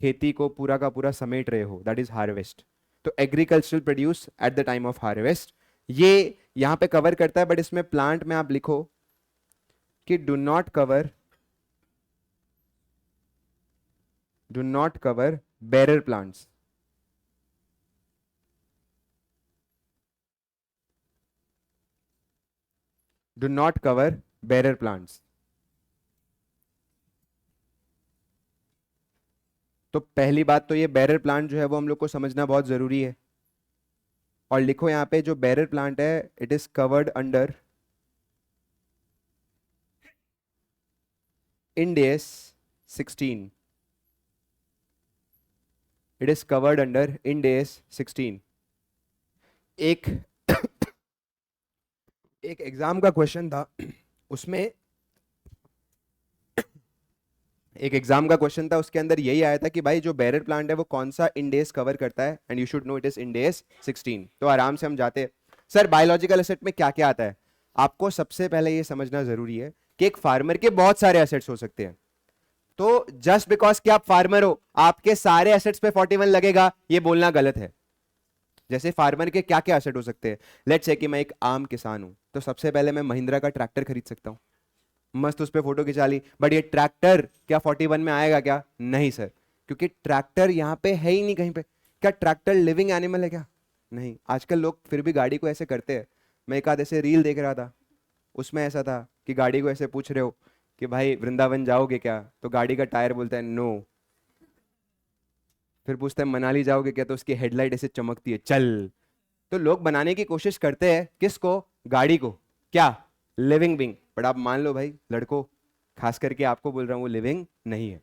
खेती को पूरा का पूरा समेट रहे हो, दैट इज हार्वेस्ट। तो agricultural produce at the time of harvest ये यहाँ पे कवर करता है। बट इसमें प्लांट में आप लिखो कि do not cover bearer plants. Do not cover bearer plants. तो पहली बात तो ये बेरर प्लांट जो है वो हम लोग को समझना बहुत जरूरी है। और लिखो यहाँ पे जो बेरर प्लांट है, it is covered under end AS 16। It is covered under end AS 16। एक एग्जाम का क्वेश्चन था, उसमें एक एग्जाम का क्वेश्चन था, उसके अंदर यही आया था कि भाई जो बेरर प्लांट है वो कौन सा इंडेस कवर करता है, and you should know it is Ind AS 16। तो आराम से हम जाते हैं। सर बायोलॉजिकल एसेट में क्या क्या आता है, आपको सबसे पहले ये समझना जरूरी है कि एक फार्मर के बहुत सारे एसेट्स हो सकते हैं। तो जस्ट बिकॉज कि आप फार्मर हो आपके सारे एसेट्स पे 41 लगेगा, ये बोलना गलत है। जैसे फार्मर के क्या क्या एसेट हो सकते हैं, लेट्स से कि मैं एक आम किसान हूं, तो सबसे पहले मैं महिंद्रा का ट्रैक्टर खरीद सकता हूं, मस्त उस पर फोटो खिंचा ली। बट ये ट्रैक्टर क्या 41 में आएगा क्या? नहीं सर, क्योंकि ट्रैक्टर यहां पे है ही नहीं कहीं पे। क्या ट्रैक्टर लिविंग एनिमल है क्या? नहीं। आजकल लोग फिर भी गाड़ी को ऐसे करते हैं। मैं एक आध ऐसे रील देख रहा था, उसमें ऐसा था कि गाड़ी को ऐसे पूछ रहे हो कि भाई वृंदावन जाओगे क्या, तो गाड़ी का टायर बोलता है नो। फिर पूछते हैं मनाली जाओगे क्या, तो उसकी हेडलाइट ऐसे चमकती है चल। तो लोग बनाने की कोशिश करते हैं किसको? गाड़ी को। क्या? Living being. बट आप मान लो भाई लड़कों, खास करके आपको बोल रहा हूं, वो लिविंग नहीं है।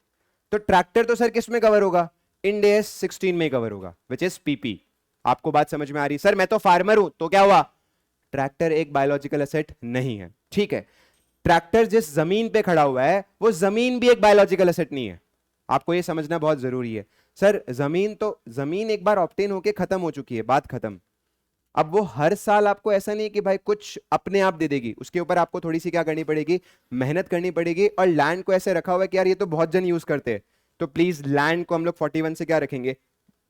तो ट्रैक्टर तो सर किस में कवर होगा? इंड एस 16 में कवर होगा, विच इज पीपी। आपको बात समझ में आ रही? सर मैं तो फार्मर हूं, तो क्या हुआ? ट्रैक्टर एक बायोलॉजिकल एसेट नहीं है, ठीक है। ट्रैक्टर जिस जमीन पे खड़ा हुआ है वो जमीन भी एक बायोलॉजिकल एसेट नहीं है। आपको ये समझना बहुत जरूरी है। सर जमीन तो जमीन एक बार ऑब्टेन होके खत्म हो चुकी है, बात खत्म। अब वो हर साल आपको ऐसा नहीं कि भाई कुछ अपने आप दे देगी, उसके ऊपर आपको थोड़ी सी क्या करनी पड़ेगी? मेहनत करनी पड़ेगी। और लैंड को ऐसे रखा हुआ है कि यार ये तो बहुत जन यूज करते हैं, तो प्लीज लैंड को हम लोग 41 से क्या रखेंगे?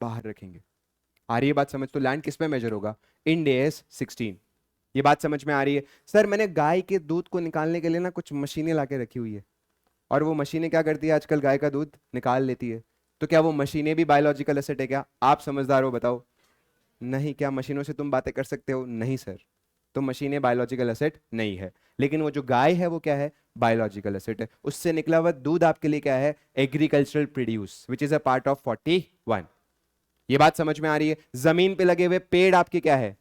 बाहर रखेंगे। आ रही है बात समझ? तो लैंड किस पे मेजर होगा? Ind AS 16। ये बात समझ में आ रही है? सर मैंने गाय के दूध को निकालने के लिए ना कुछ मशीनें लाके रखी हुई है, और वो मशीनें क्या करती है आजकल? गाय का दूध निकाल लेती है। तो क्या वो मशीनें भी बायोलॉजिकल एसेट है क्या? आप समझदार हो बताओ। नहीं। क्या मशीनों से तुम बातें कर सकते हो? नहीं सर। तो मशीनें बायोलॉजिकल एसेट नहीं है, लेकिन वो जो गाय है वो क्या है? बायोलॉजिकल एसेट है। उससे निकला हुआ दूध आपके लिए क्या है? Agricultural produce, which is a part of 41। ये बात समझ में आ रही है? जमीन पे लगे हुए पेड़ आपके क्या है?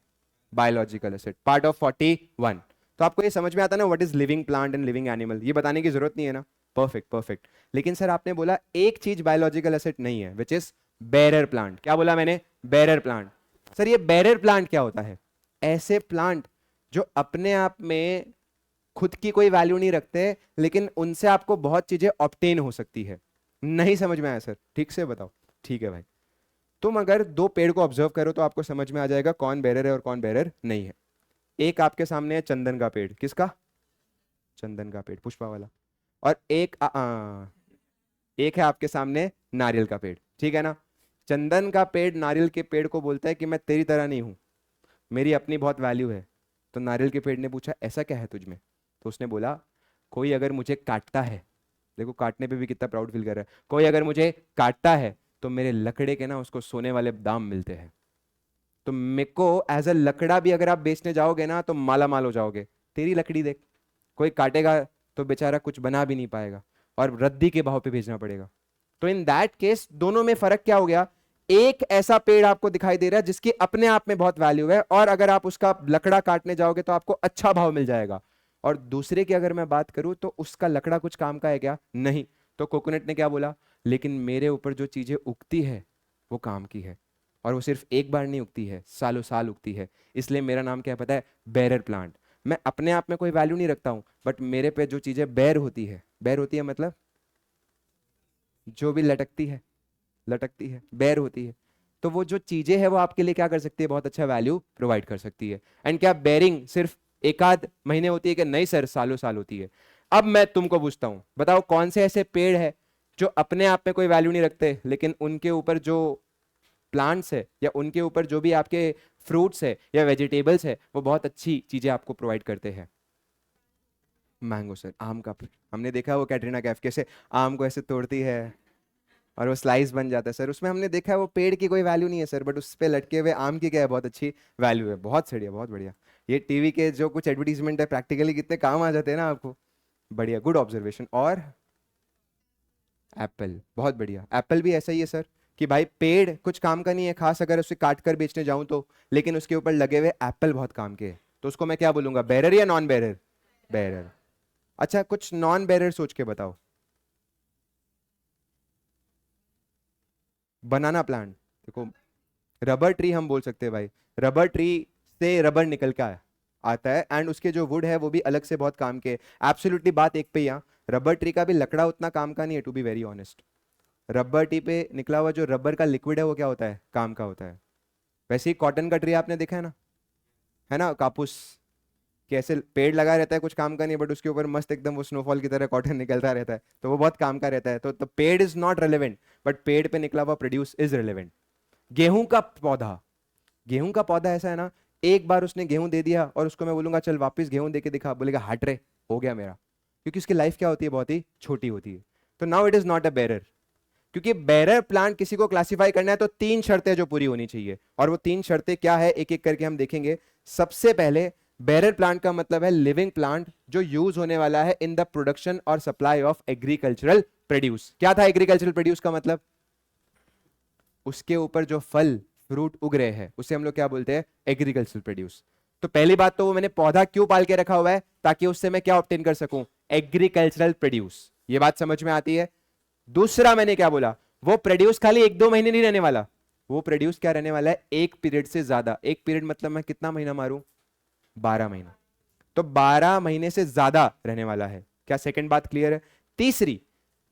Biological asset, part of 41। तो आपको ये समझ में आता है ना what is living plant and living animal? ये बताने की जरूरत नहीं है ना? Perfect perfect. लेकिन सर आपने बोला एक चीज बायोलॉजिकल एसेट नहीं है, विच इज बेरर प्लांट। क्या बोला मैंने? Bearer plant. सर ये बेरर प्लांट क्या होता है? ऐसे प्लांट जो अपने आप में खुद की कोई वैल्यू नहीं रखते, लेकिन उनसे आपको बहुत चीजें ऑब्टेन हो सकती है। नहीं समझ में आया सर? ठीक से बताओ। ठीक है भाई। तुम अगर दो पेड़ को ऑब्जर्व करो तो आपको समझ में आ जाएगा कौन बेरर है और कौन बेरर नहीं है। एक आपके सामने है चंदन का पेड़। किसका? चंदन का पेड़, पुष्पा वाला। और एक है आपके सामने नारियल का पेड़, ठीक है ना? चंदन का पेड़ नारियल के पेड़ को बोलता है कि मैं तेरी तरह नहीं हूं, मेरी अपनी बहुत वैल्यू है। तो नारियल के पेड़ ने पूछा ऐसा क्या है तुझ में? तो उसने बोला कोई अगर मुझे काटता है, देखो काटने पे भी कितना प्राउड फील कर रहा है, कोई अगर मुझे काटता है तो मेरे लकड़े के ना उसको सोने वाले दाम मिलते हैं। तो मेरे को एज अ लकड़ा भी अगर आप बेचने जाओगे ना तो माला माल हो जाओगे। तेरी लकड़ी देख, कोई काटेगा तो बेचारा कुछ बना भी नहीं पाएगा, और रद्दी के भाव पे भेजना पड़ेगा। तो इन दैट केस दोनों में फर्क क्या हो गया? एक ऐसा पेड़ आपको दिखाई दे रहा है जिसकी अपने आप में बहुत वैल्यू है, और अगर आप उसका लकड़ा काटने जाओगे तो आपको अच्छा भाव मिल जाएगा। और दूसरे की अगर मैं बात करूं तो उसका लकड़ा कुछ काम का है क्या? नहीं। तो कोकोनट ने क्या बोला? लेकिन मेरे ऊपर जो चीजें उगती है वो काम की है, और वो सिर्फ एक बार नहीं उगती है, सालों साल उगती है। इसलिए मेरा नाम क्या है पता है? Bearer plant. मैं अपने आप में कोई वैल्यू नहीं रखता हूं, बट मेरे पे जो चीजें बेर होती है, बेर होती है मतलब जो भी लटकती है, लटकती है बेर होती है। तो वो जो चीजें हैं वो आपके लिए क्या कर सकती है? बहुत अच्छा वैल्यू प्रोवाइड कर सकती है। एंड क्या बेरिंग सिर्फ एक आध महीने होती है? कि नहीं सर, सालों साल होती है। अब मैं तुमको पूछता हूं, बताओ कौन से ऐसे पेड़ है जो अपने आप में कोई वैल्यू नहीं रखते, लेकिन उनके ऊपर जो प्लांट्स है या उनके ऊपर जो भी आपके फ्रूट्स है या वेजिटेबल्स है वो बहुत अच्छी चीजें आपको प्रोवाइड करते हैं? मैंगो सर, आम का पेड़। हमने देखा है वो कैटरीना कैफ कैसे आम को ऐसे तोड़ती है और वो स्लाइस बन जाता है सर, उसमें हमने देखा है वो पेड़ की कोई वैल्यू नहीं है सर, बट उस पे लटके हुए आम की क्या है? बहुत अच्छी वैल्यू है। बहुत बढ़िया, बहुत बढ़िया। ये टीवी के जो कुछ एडवर्टीजमेंट है प्रैक्टिकली कितने काम आ जाते हैं ना आपको। बढ़िया, गुड ऑब्जर्वेशन। और एप्पल, बहुत बढ़िया। एप्पल भी ऐसा ही है सर कि भाई पेड़ कुछ काम का नहीं है खास अगर उसे काट कर बेचने जाऊं तो, लेकिन उसके ऊपर लगे हुए एप्पल बहुत काम के हैं। तो उसको मैं क्या बोलूंगा? बेरर या नॉन बेरर? बेरर। अच्छा कुछ नॉन बेरर सोच के बताओ। बनाना प्लांट। देखो, रबर ट्री हम बोल सकते हैं भाई। रबर ट्री से रबर निकल के आता है, एंड उसके जो वुड है वो भी अलग से बहुत काम के। एब्सोल्युटली बात एक पे यहाँ, रबर ट्री का भी लकड़ा उतना काम का नहीं है, to be very honest. Rubber tree पे निकला हुआ जो रबर का लिक्विड है वो क्या होता है, काम का होता है। वैसे ही कॉटन का ट्री आपने देखा है ना, कापूस, कैसे पेड़ लगा रहता है, कुछ काम का नहीं, बट उसके ऊपर मस्त एकदम वो स्नोफॉल की तरह कॉटन निकलता रहता है, तो वो बहुत काम का रहता है। तो पेड़ इज नॉट रेलेवेंट, बट पेड़ पे निकला हुआ प्रोड्यूस इज रेलेवेंट। गेहूं का पौधा, गेहूं का पौधा ऐसा है ना, एक बार उसने गेहूं दे दिया और उसको मैं बोलूंगा चल वापस गेहूं दे के दिखा, बोलेगा हट रे, हो गया मेरा, क्योंकि उसकी लाइफ क्या होती है, बहुत ही छोटी होती है। तो now it is not a bearer, क्योंकि बेरर प्लांट किसी को क्लासिफाई करना है तो 3 शर्तें जो पूरी होनी चाहिए, और वो 3 शर्तें क्या है एक एक करके हम देखेंगे। सबसे पहले, बेरर प्लांट का मतलब है लिविंग प्लांट जो यूज होने वाला है इन द प्रोडक्शन और सप्लाई ऑफ एग्रीकल्चरल प्रोड्यूस। क्या था एग्रीकल्चरल प्रोड्यूस का मतलब, उसके ऊपर जो फल फ्रूट उग रहे हैं उसे हम लोग क्या बोलते हैं, एग्रीकल्चरल प्रोड्यूस। तो पहली बात तो वो मैंने पौधा क्यों पाल के रखा हुआ है, ताकि उससे मैं क्या ऑब्टेन कर सकूं, एग्रीकल्चरल प्रोड्यूस। ये बात समझ में आती है। दूसरा मैंने क्या बोला, वो प्रोड्यूस खाली 1-2 महीने नहीं रहने वाला, वो प्रोड्यूस क्या रहने वाला है, एक पीरियड से ज्यादा। एक पीरियड मतलब मैं कितना महीना मारूं, 12 महीना, तो 12 महीने से ज्यादा रहने वाला है। क्या सेकंड बात क्लियर है। तीसरी,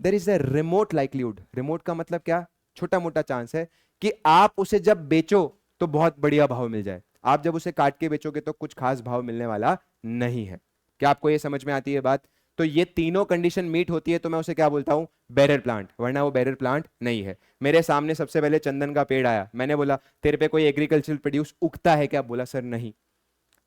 there is a remote likelihood, remote का मतलब क्या, छोटा मोटा चांस है कि आप उसे जब बेचो तो बहुत बढ़िया भाव मिल जाए, आप जब उसे काट के बेचोगे तो कुछ खास भाव मिलने वाला नहीं है। क्या आपको यह समझ में आती है बात। तो ये तीनों कंडीशन मीट होती है तो मैं उसे क्या बोलता हूं, बैरर प्लांट, वरना वो बैरर प्लांट नहीं है। मेरे सामने सबसे पहले चंदन का पेड़ आया, मैंने बोला तेरे पे कोई एग्रीकल्चरल प्रोड्यूस उगता है क्या, बोला सर नहीं।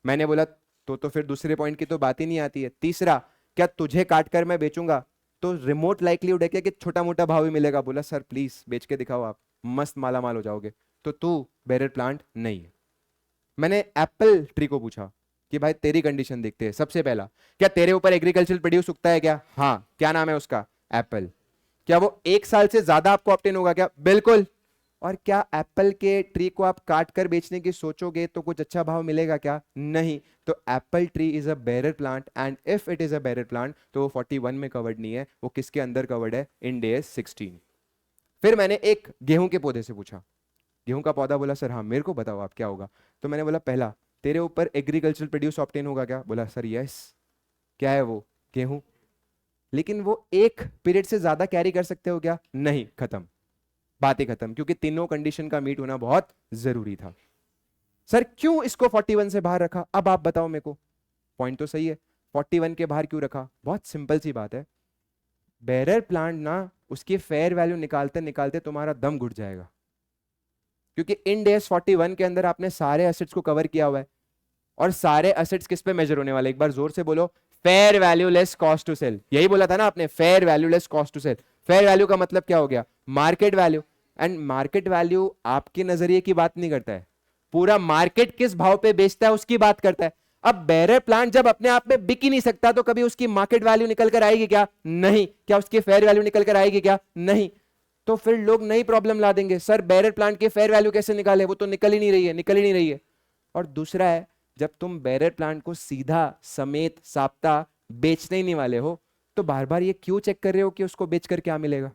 मैंने बोला तो फिर दूसरे पॉइंट की तो बात ही नहीं आती है। तीसरा, क्या तुझे काट कर मैं बेचूंगा तो रिमोट लाइकलीहुड है क्या कि छोटा मोटा भाव ही मिलेगा, बोला सर प्लीज बेच के दिखाओ, आप मस्त माला माल हो जाओगे, तो तू बैरर प्लांट नहीं है। मैंने एप्पल ट्री को पूछा कि भाई तेरी कंडीशन देखते हैं, सबसे पहला, क्या तेरे ऊपर एग्रीकल्चर प्रोड्यूस उगता है क्या, हाँ, क्या नाम है उसका, एप्पल। क्या वो 1 साल से ज्यादा आपको ऑब्टेन होगा क्या, बिल्कुल। और क्या एप्पल के ट्री को आप काट कर बेचने की सोचोगे तो कुछ अच्छा भाव मिलेगा क्या, नहीं। तो Apple tree is a bearer plant, and if it is a bearer plant तो वो 41 में कवर्ड नहीं है, वो किसके अंदर कवर्ड है, इंड AS 16। फिर मैंने एक गेहूं के पौधे से पूछा, गेहूं का पौधा, बोला सर हाँ मेरे को बताओ आप क्या होगा। तो मैंने बोला पहला, तेरे ऊपर एग्रीकल्चरल प्रोड्यूस ऑब्टेन होगा क्या, बोला सर यस। क्या है वो, गेहूं। लेकिन वो एक पीरियड से ज्यादा कैरी कर सकते हो क्या, नहीं, खत्म, बात ही खत्म, क्योंकि तीनों कंडीशन का मीट होना बहुत जरूरी था। सर क्यों इसको 41 से बाहर रखा, अब आप बताओ मेरे को, पॉइंट तो सही है, 41 के बाहर क्यों रखा, बहुत सिंपल सी बात है। बेरर प्लांट ना, उसकी फेयर वैल्यू निकालते निकालते तुम्हारा दम घुट जाएगा, क्योंकि इंड AS 41 के अंदर आपने सारे एसेट्स को कवर किया हुआ है, और सारे एसेट्स किस पे मेजर होने वाले, एक बार जोर से बोलो, fair value less cost to sell. यही बोला था ना आपने, fair value less cost to sell. Fair value का मतलब क्या हो गया, market value. And market value आपके नजरिए की बात नहीं करता है, पूरा मार्केट किस भाव पे बेचता है उसकी बात करता है। अब बेरर प्लांट जब अपने आप में बिक ही नहीं सकता तो कभी उसकी मार्केट वैल्यू निकल कर आएगी क्या, नहीं। क्या उसकी फेयर वैल्यू निकल कर आएगी क्या, नहीं। तो फिर लोग नई प्रॉब्लम ला देंगे, सर बेरर प्लांट की फेयर वैल्यू कैसे निकाले, वो तो निकल ही नहीं रही है, निकल ही नहीं रही है। और दूसरा है, जब तुम बैरर प्लांट को सीधा समेत साप्ता बेचने ही नहीं वाले हो, तो बार बार ये क्यों चेक कर रहे हो कि उसको बेचकर क्या मिलेगा,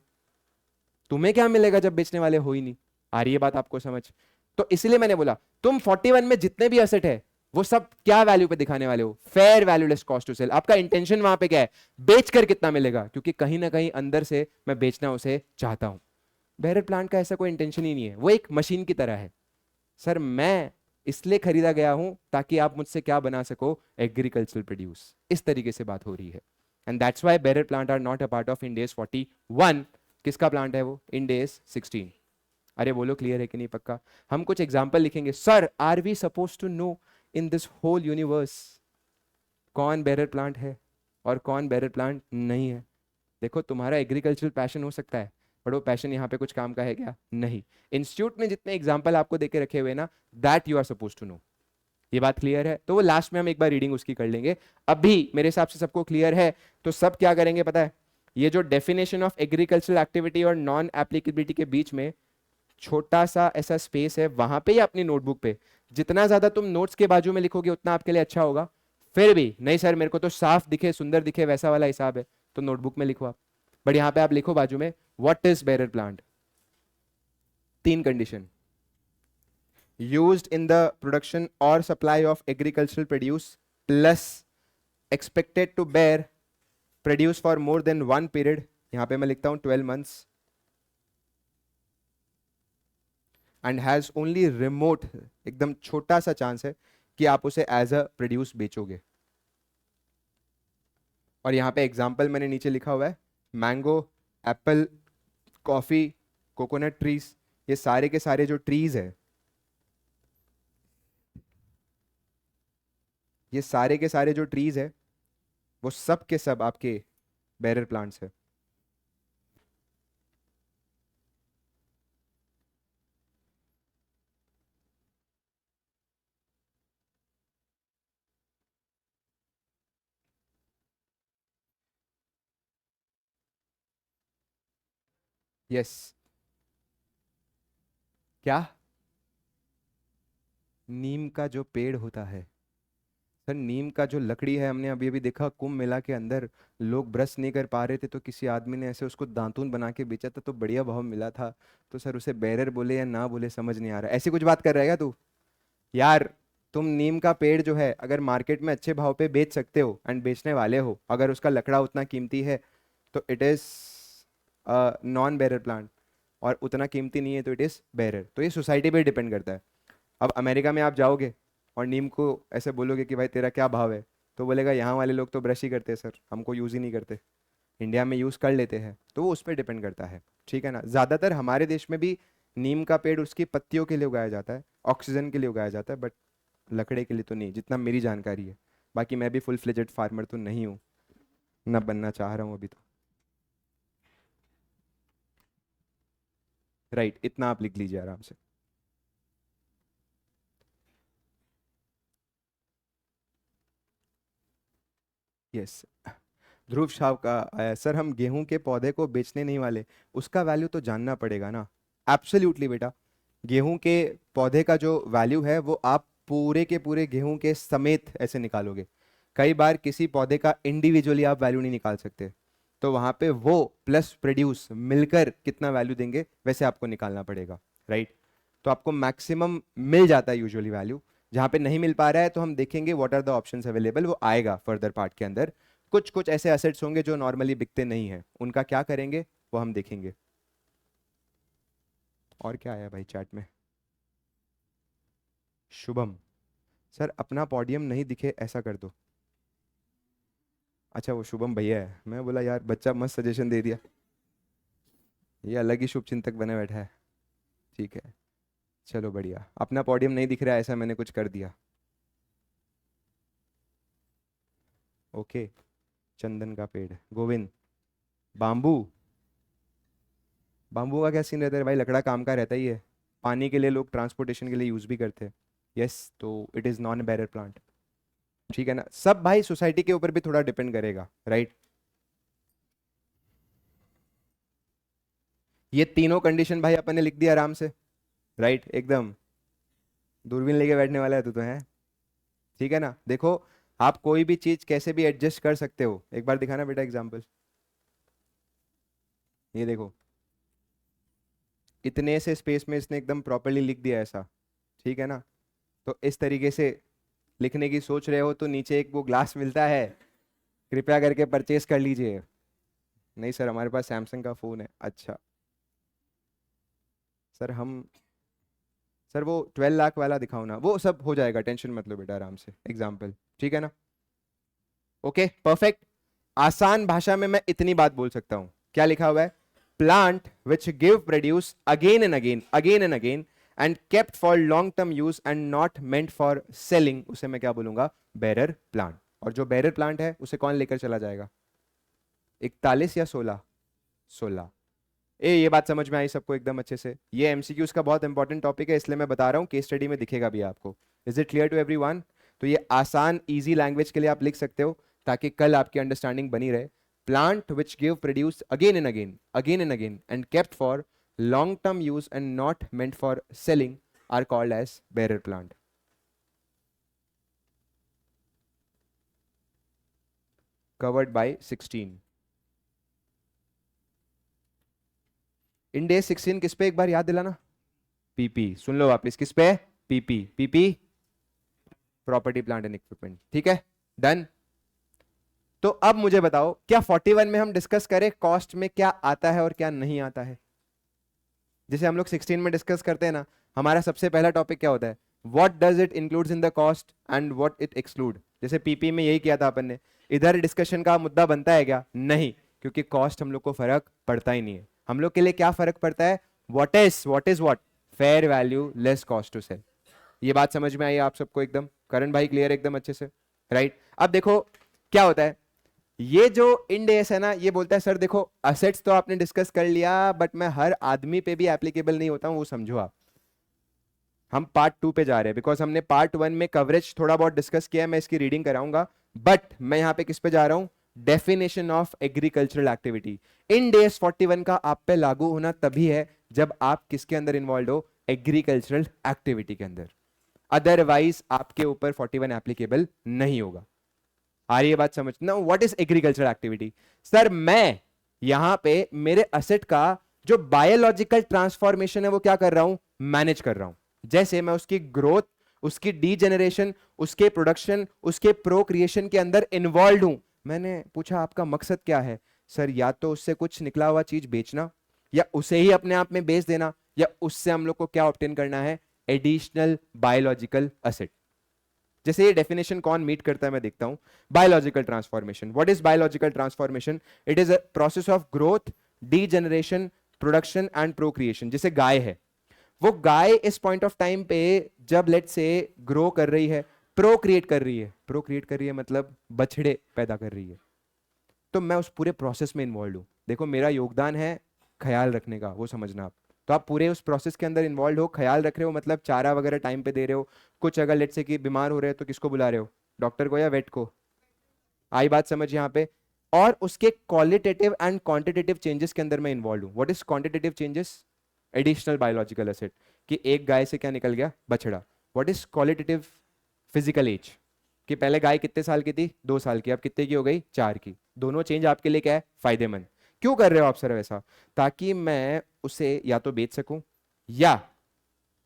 तुम्हें क्या मिलेगा जब बेचने वाले हो ही नहीं। आ रही है बात आपको समझ। तो इसलिए मैंने बोला तुम 41 में जितने भी एसेट है वो सब क्या वैल्यू पे दिखाने वाले हो, fair value less cost to sell. आपका इंटेंशन वहां पे क्या है, बेचकर कितना मिलेगा, क्योंकि कहीं ना कहीं अंदर से मैं बेचना उसे चाहता हूं। बैरर प्लांट का ऐसा कोई इंटेंशन ही नहीं है, वो एक मशीन की तरह है। सर मैं इसलिए खरीदा गया हूं ताकि आप मुझसे क्या बना सको, एग्रीकल्चरल प्रोड्यूस। इस तरीके से बात हो रही है, and that's why bearer plant are not a part of Ind AS 41। किसका प्लांट है वो, इंड AS 16। अरे बोलो क्लियर है कि नहीं, पक्का। हम कुछ एग्जांपल लिखेंगे। Sir are we suppose to know in this whole universe कौन बैरर प्लांट है और कौन बैरर प्लांट नहीं है। देखो तुम्हारा एग्रीकल्चरल पैशन हो सकता है, पर वो पैशन यहाँ पे कुछ काम का है क्या, नहीं। इंस्टीट्यूट में जितने एग्जाम्पल आपको देके रखे हुए ना, that you are suppose to know. ये बात क्लियर है, तो वो लास्ट में हम एक बार रीडिंग उसकी कर लेंगे। अभी मेरे हिसाब से सबको क्लियर है, तो सब क्या करेंगे पता है, ये जो डेफिनेशन ऑफ एग्रीकल्चरल एक्टिविटी और नॉन एप्लीकेबिलिटी के बीच में छोटा सा ऐसा स्पेस है, वहां पे या अपनी नोटबुक पे, जितना ज्यादा तुम नोट्स के बाजू में लिखोगे उतना आपके लिए अच्छा होगा। फिर भी नहीं सर मेरे को तो साफ दिखे सुंदर दिखे वैसा वाला हिसाब है, तो नोटबुक में लिखो आप। बट यहां पे आप लिखो बाजू में, what is bearer plant, 3 condition, used in the production और supply of agricultural produce plus expected to bear produce for more than 1 period, यहां पे मैं लिखता हूं 12 months, and has only remote, एकदम छोटा सा चांस है कि आप उसे एज अ प्रोड्यूस बेचोगे। और यहाँ पे एग्जाम्पल मैंने नीचे लिखा हुआ है, mango, Apple, coffee, coconut trees, ये सारे के सारे जो ट्रीज है, ये सारे के सारे जो ट्रीज है वो सब के सब आपके बेरर प्लांट्स है। यस। क्या? नीम का जो पेड़ होता है, सर नीम का जो लकड़ी है, हमने अभी अभी देखा कुंभ मेला के अंदर, लोग ब्रश नहीं कर पा रहे थे तो किसी आदमी ने ऐसे उसको दातून बना के बेचा था तो बढ़िया भाव मिला था। तो सर उसे बेरर बोले या ना बोले समझ नहीं आ रहा, ऐसी कुछ बात कर रहा है क्या तू? यार, तुम नीम का पेड़ जो है अगर मार्केट में अच्छे भाव पे बेच सकते हो एंड बेचने वाले हो, अगर उसका लकड़ा उतना कीमती है तो it is non bearer plant, और उतना कीमती नहीं है तो इट इज बेरर। तो ये सोसाइटी पे डिपेंड करता है। अब अमेरिका में आप जाओगे और नीम को ऐसे बोलोगे कि भाई तेरा क्या भाव है, तो बोलेगा यहाँ वाले लोग तो ब्रश ही करते हैं सर, हमको यूज़ ही नहीं करते, इंडिया में यूज़ कर लेते हैं। तो वो उस पर डिपेंड करता है, ठीक है ना। ज़्यादातर हमारे देश में भी नीम का पेड़ उसकी पत्तियों के लिए उगाया जाता है, ऑक्सीजन के लिए उगाया जाता है, बट लकड़े के लिए तो नहीं, जितना मेरी जानकारी है। बाकी मैं भी फुल फ्लेजेड फार्मर तो नहीं हूँ, ना बनना चाह रहा हूँ अभी तो। राइट, इतना आप लिख लीजिए आराम से। यस। ध्रुव शाह का आया, सर हम गेहूं के पौधे को बेचने नहीं वाले, उसका वैल्यू तो जानना पड़ेगा ना। एब्सोल्युटली बेटा, गेहूं के पौधे का जो वैल्यू है वो आप पूरे के पूरे गेहूं के समेत ऐसे निकालोगे। कई बार किसी पौधे का इंडिविजुअली आप वैल्यू नहीं निकाल सकते, तो वहां पे वो प्लस प्रोड्यूस मिलकर कितना वैल्यू देंगे वैसे आपको निकालना पड़ेगा, राइट। तो आपको मैक्सिमम मिल जाता है यूजुअली वैल्यू। जहां पे नहीं मिल पा रहा है तो हम देखेंगे what are the options available, वो आएगा फर्दर पार्ट के अंदर। कुछ कुछ ऐसे एसेट्स होंगे जो नॉर्मली बिकते नहीं है, उनका क्या करेंगे वो हम देखेंगे। और क्या आया भाई चैट में? शुभम, सर अपना पॉडियम नहीं दिखे ऐसा कर दो। अच्छा वो शुभम भैया है, मैं बोला यार बच्चा मस्त सजेशन दे दिया, ये अलग ही शुभ चिंतक बने बैठा है। ठीक है, चलो बढ़िया, अपना पॉडियम नहीं दिख रहा है ऐसा मैंने कुछ कर दिया। ओके, चंदन का पेड़, गोविंद, बाम्बू। बाम्बू का क्या सीन रहता है भाई, लकड़ा काम का रहता ही है, पानी के लिए लोग ट्रांसपोर्टेशन के लिए यूज भी करते हैं। यस, तो it is non bearer plant, ठीक है ना। सब भाई सोसाइटी के ऊपर भी थोड़ा डिपेंड करेगा, राइट। ये तीनों कंडीशन भाई अपन ने लिख दिया आराम से, राइट एकदम। दूरबीन लेके बैठने वाला है तू तो है, ठीक है ना। देखो, आप कोई भी चीज कैसे भी एडजस्ट कर सकते हो, एक बार दिखाना बेटा एग्जांपल। ये देखो, इतने से स्पेस में इसने एकदम प्रॉपरली लिख दिया ऐसा, ठीक है ना। तो इस तरीके से लिखने की सोच रहे हो तो नीचे एक वो ग्लास मिलता है, कृपया करके परचेस कर लीजिए। नहीं सर हमारे पास सैमसंग का फोन है। अच्छा सर हम, सर वो 12 लाख वाला दिखाओ ना, वो सब हो जाएगा, टेंशन मत लो बेटा आराम से, एग्जाम्पल, ठीक है ना। Okay perfect. आसान भाषा में मैं इतनी बात बोल सकता हूं, क्या लिखा हुआ है, plant which give produce again and again, again and again, and kept for long term use and not meant for selling, उसे मैं क्या बोलूंगा, बेरर प्लांट। और जो बेरर प्लांट है उसे कौन लेकर चला जाएगा? 41 या 16? 16। ये बात समझ में आई सबको एकदम अच्छे से? ये एमसीक्यूज का बहुत इंपॉर्टेंट टॉपिक है इसलिए मैं बता रहा हूँ, केस स्टडी में दिखेगा भी आपको। Is it clear to everyone? तो ये आसान इजी लैंग्वेज के लिए आप लिख सकते हो ताकि कल आपकी अंडरस्टैंडिंग बनी रहे। Plant which give produce again and again, again and again, and kept for long term use and not meant for selling are called as bearer plant. Covered by 16। In the 16 किस पे, एक बार याद दिलाना। PP, सुन लो वापिस, किस पे? PP, PP property plant and equipment, ठीक है, डन। तो अब मुझे बताओ, क्या 41 में हम डिस्कस करें कॉस्ट में क्या आता है और क्या नहीं आता है? जैसे हम लोग 16 में डिस्कस करते हैं ना, हमारा सबसे पहला टॉपिक क्या होता है? What does it includes in the cost and what it exclude. जैसे पीपी में यही किया था अपन ने। इधर डिस्कशन का मुद्दा बनता है क्या? नहीं, क्योंकि कॉस्ट हम लोग को फर्क पड़ता ही नहीं है। हम लोग के लिए क्या फर्क पड़ता है? What fair value less cost to sell. ये बात समझ में आई आप सबको एकदम? करण भाई क्लियर एकदम अच्छे से? राइट। अब देखो क्या होता है, ये जो इंड एस है ना, ये बोलता है सर देखो असेट्स तो आपने डिस्कस कर लिया, बट मैं हर आदमी पे भी एप्लीकेबल नहीं होता हूं, वो समझो आप। हम पार्ट 2 पे जा रहे हैं, बिकॉज हमने पार्ट 1 में कवरेज थोड़ा बहुत डिस्कस किया है, मैं इसकी रीडिंग कराऊंगा। बट मैं यहां पे किस पे जा रहा हूं? Definition of agricultural activity. End AS 41 का आप पे लागू होना तभी है जब आप किसके अंदर इन्वॉल्व हो? एग्रीकल्चरल एक्टिविटी के अंदर। अदरवाइज आपके ऊपर 41 एप्लीकेबल नहीं होगा। आ रही है बात समझ? ना what is agricultural activity? Sir मैं यहां पे मेरे असेट का जो बायोलॉजिकल ट्रांसफॉर्मेशन है वो क्या कर रहा हूं? मैनेज कर रहा हूं। जैसे मैं उसकी ग्रोथ, उसकी डीजेनरेशन, उसके प्रोडक्शन, उसके प्रोक्रिएशन के अंदर इन्वॉल्व हूं। मैंने पूछा आपका मकसद क्या है? सर या तो उससे कुछ निकला हुआ चीज बेचना, या उसे ही अपने आप में बेच देना, या उससे हम लोग को क्या ऑब्टेन करना है? Additional biological asset. जैसे ये डेफिनेशन कौन मीट करता है मैं देखता हूं। Biological transformation, what is biological transformation? It is a process of growth, degeneration, production and procreation. जैसे गाय है, वो गाय इस पॉइंट ऑफ टाइम पे जब लेट से ग्रो कर रही है, प्रोक्रिएट कर रही है, प्रोक्रिएट कर रही है मतलब बछड़े पैदा कर रही है, तो मैं उस पूरे प्रोसेस में इन्वॉल्व हूं। देखो मेरा योगदान है ख्याल रखने का, वो समझना आप। तो आप पूरे उस प्रोसेस के अंदर इन्वॉल्व हो, ख्याल रख रहे हो, मतलब चारा वगैरह टाइम पे दे रहे हो। कुछ अगर लेट से कि बीमार हो रहे हो तो किसको बुला रहे हो? डॉक्टर को या वेट को? आई बात समझ यहाँ पे? और उसके क्वालिटेटिव एंड क्वांटिटेटिव चेंजेस के अंदर मैं इन्वॉल्व हूँ। What is quantitative changes? Additional biological asset, कि एक गाय से क्या निकल गया? बछड़ा। What is qualitative? Physical age, कि पहले गाय कितने साल की थी? 2 साल की, अब कितने की हो गई? 4 की। दोनों चेंज आपके लिए क्या है? फायदेमंद। क्यों कर रहे हो आप सर वैसा? ताकि मैं उसे या तो बेच सकूं, या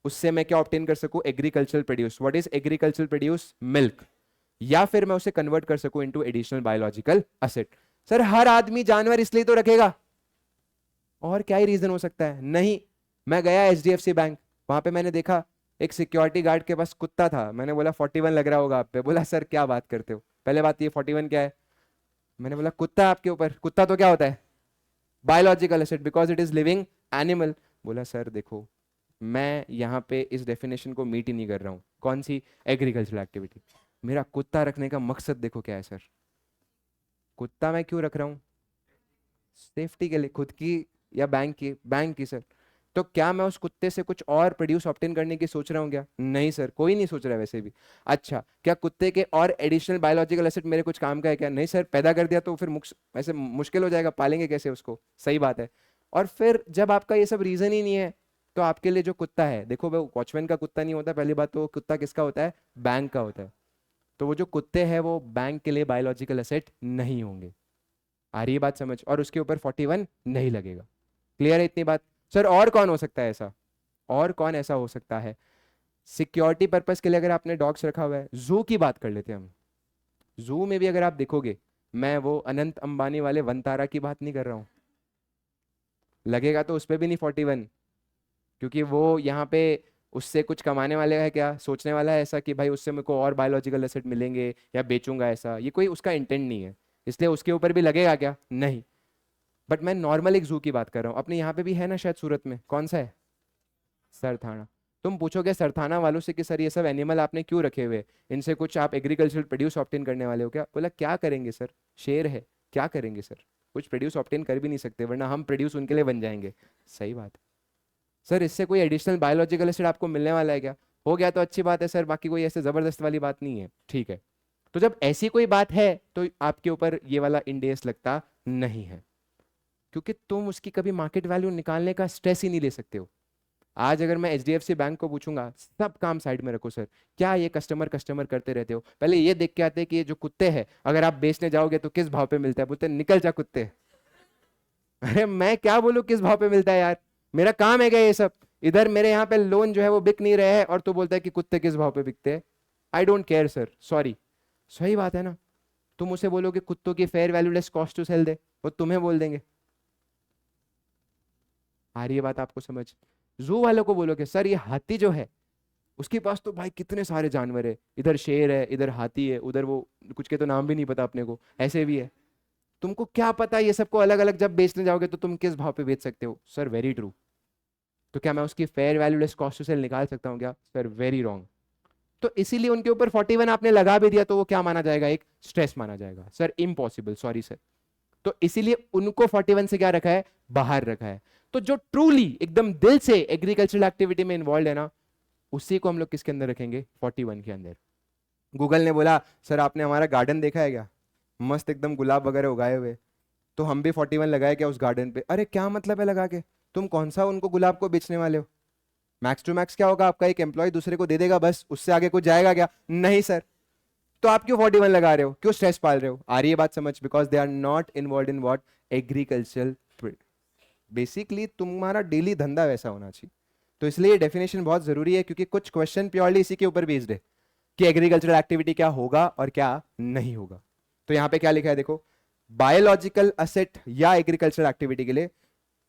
उससे मैं क्या ऑब्टेन कर सकूं? Agricultural produce. What is agricultural produce? Milk. या फिर मैं उसे कन्वर्ट कर सकूं into additional biological asset. Sir हर आदमी जानवर इसलिए तो रखेगा, और क्या ही रीजन हो सकता है? नहीं। मैं गया एचडीएफसी बैंक, वहां पे मैंने देखा एक सिक्योरिटी गार्ड के पास कुत्ता था। मैंने बोला 41 लग रहा होगा आप पे। बोला सर क्या बात करते हो, पहले बात ये 41 क्या है? मैंने बोला कुत्ता आपके ऊपर। कुत्ता तो क्या होता है? Biological asset, because it is living animal. बोला सर देखो मैं यहाँ पे इस डेफिनेशन को मीट ही नहीं कर रहा हूँ। कौन सी? Agricultural activity. मेरा कुत्ता रखने का मकसद देखो क्या है सर। कुत्ता मैं क्यों रख रहा हूँ? सेफ्टी के लिए, खुद की या बैंक की? बैंक की सर। तो क्या मैं उस कुत्ते से कुछ और प्रोड्यूस ऑब्टेन करने की सोच रहा हूँ क्या? नहीं सर, कोई नहीं सोच रहा है वैसे भी। अच्छा, क्या कुत्ते के और एडिशनल बायोलॉजिकल एसेट मेरे कुछ काम का है क्या? नहीं सर, पैदा कर दिया तो फिर ऐसे मुश्किल हो जाएगा, पालेंगे कैसे उसको? सही बात है। और फिर जब आपका ये सब रीजन ही नहीं है, तो आपके लिए जो कुत्ता है, देखो वो वॉचमैन का कुत्ता नहीं होता पहली बात तो, वो कुत्ता किसका होता है? बैंक का होता है। तो वो जो कुत्ते हैं वो बैंक के लिए बायोलॉजिकल एसेट नहीं होंगे। आ रही है बात समझ? और उसके ऊपर 41 नहीं लगेगा। क्लियर है इतनी बात? सर और कौन हो सकता है ऐसा? और कौन ऐसा हो सकता है? सिक्योरिटी पर्पस के लिए अगर आपने डॉग्स रखा हुआ है, जू की बात कर लेते हैं हम। जू में भी अगर आप देखोगे, मैं वो अनंत अंबानी वाले वनतारा की बात नहीं कर रहा हूं। लगेगा तो उस पर भी नहीं 41, क्योंकि वो यहाँ पे उससे कुछ कमाने वाले है क्या? सोचने वाला है ऐसा कि भाई उससे मेरे को और बायोलॉजिकल एसेट मिलेंगे या बेचूंगा, ऐसा ये कोई उसका इंटेंट नहीं है। इसलिए उसके ऊपर भी लगेगा क्या? नहीं। बट मैं नॉर्मल एक जू की बात कर रहा हूँ। अपने यहाँ पे भी है ना शायद सूरत में, कौन सा है? सरथाना। तुम पूछोगे सरथाना वालों से कि सर ये सब एनिमल आपने क्यों रखे हुए, इनसे कुछ आप एग्रीकल्चरल प्रोड्यूस ऑब्टेन करने वाले हो क्या? बोला क्या करेंगे सर, शेर है, क्या करेंगे सर? कुछ प्रोड्यूस ऑब्टेन कर भी नहीं सकते, वरना हम प्रोड्यूस उनके लिए बन जाएंगे। सही बात है। सर इससे कोई एडिशनल बायोलॉजिकल एसिड आपको मिलने वाला है क्या? हो गया तो अच्छी बात है सर, बाकी कोई ऐसे जबरदस्त वाली बात नहीं है। ठीक है। तो जब ऐसी कोई बात है तो आपके ऊपर ये वाला इंडेस लगता नहीं है, क्योंकि तुम उसकी कभी मार्केट वैल्यू निकालने का स्ट्रेस ही नहीं ले सकते हो। आज अगर मैं एचडीएफसी बैंक को पूछूंगा सब काम साइड में रखो सर, क्या ये कस्टमर कस्टमर करते रहते हो, पहले ये देख के आते हैं कि ये जो कुत्ते हैं अगर आप बेचने जाओगे तो किस भाव पे मिलता है? बोलते निकल जा कुत्ते। अरे मैं क्या बोलूं किस भाव पे मिलता है यार, मेरा काम है क्या ये सब? इधर मेरे यहाँ पे लोन जो है वो बिक नहीं रहे हैं और तू बोलता है कि कुत्ते किस भाव पे बिकते हैं। I don't care sir, sorry. सही बात है ना? तुम उसे बोलोगे कुत्तों की fair value less cost to sell दे, वो तुम्हें बोल देंगे। आ रही है बात आपको समझ? जू वालों को बोलोगे सर ये हाथी जो है उसके पास तो भाई कितने सारे जानवर है, इधर शेर है, इधर हाथी है, उधर वो कुछ के तो नाम भी नहीं पता अपने को, ऐसे भी है। तुमको क्या पता ये सबको अलग अलग जब बेचने जाओगे तो तुम किस भाव पे बेच सकते हो? Sir very true. तो क्या मैं उसकी fair value less cost to sell निकाल सकता हूँ क्या? Sir very wrong. तो इसीलिए उनके ऊपर 41 आपने लगा भी दिया तो वो क्या माना जाएगा? एक स्ट्रेस माना जाएगा। Sir impossible, sorry sir. तो इसीलिए उनको 41 से क्या रखा है? बाहर रखा है। तो जो ट्रूली एकदम दिल से एग्रीकल्चरल एक्टिविटी में इन्वॉल्व है ना, उसी को हम लोग किसके अंदर रखेंगे? 41 के अंदर। गूगल ने बोला सर आपने हमारा गार्डन देखा है क्या, मस्त एकदम गुलाब वगैरह उगाए हुए, तो हम भी 41 लगाए क्या उस गार्डन पे? अरे क्या मतलब है लगा के, तुम कौन सा उनको गुलाब को बेचने वाले हो? मैक्स टू मैक्स क्या होगा, आपका एक एम्प्लॉय दूसरे को दे देगा बस, उससे आगे कुछ जाएगा क्या? नहीं सर। तो आप क्यों 41 लगा रहे हो, क्यों स्ट्रेस पाल रहे हो? आ रही है बात समझ? Because they are not involve in what? Agriculture. Basically तुम्हारा डेली धंधा वैसा होना चाहिए। तो इसलिए डेफिनेशन बहुत जरूरी है, क्योंकि कुछ क्वेश्चन प्योरली इसी के ऊपर बेस्ड है कि एग्रीकल्चरल एक्टिविटी क्या होगा और क्या नहीं होगा। तो यहां पे क्या लिखा है देखो, बायोलॉजिकल असेट या एग्रीकल्चरल एक्टिविटी के लिए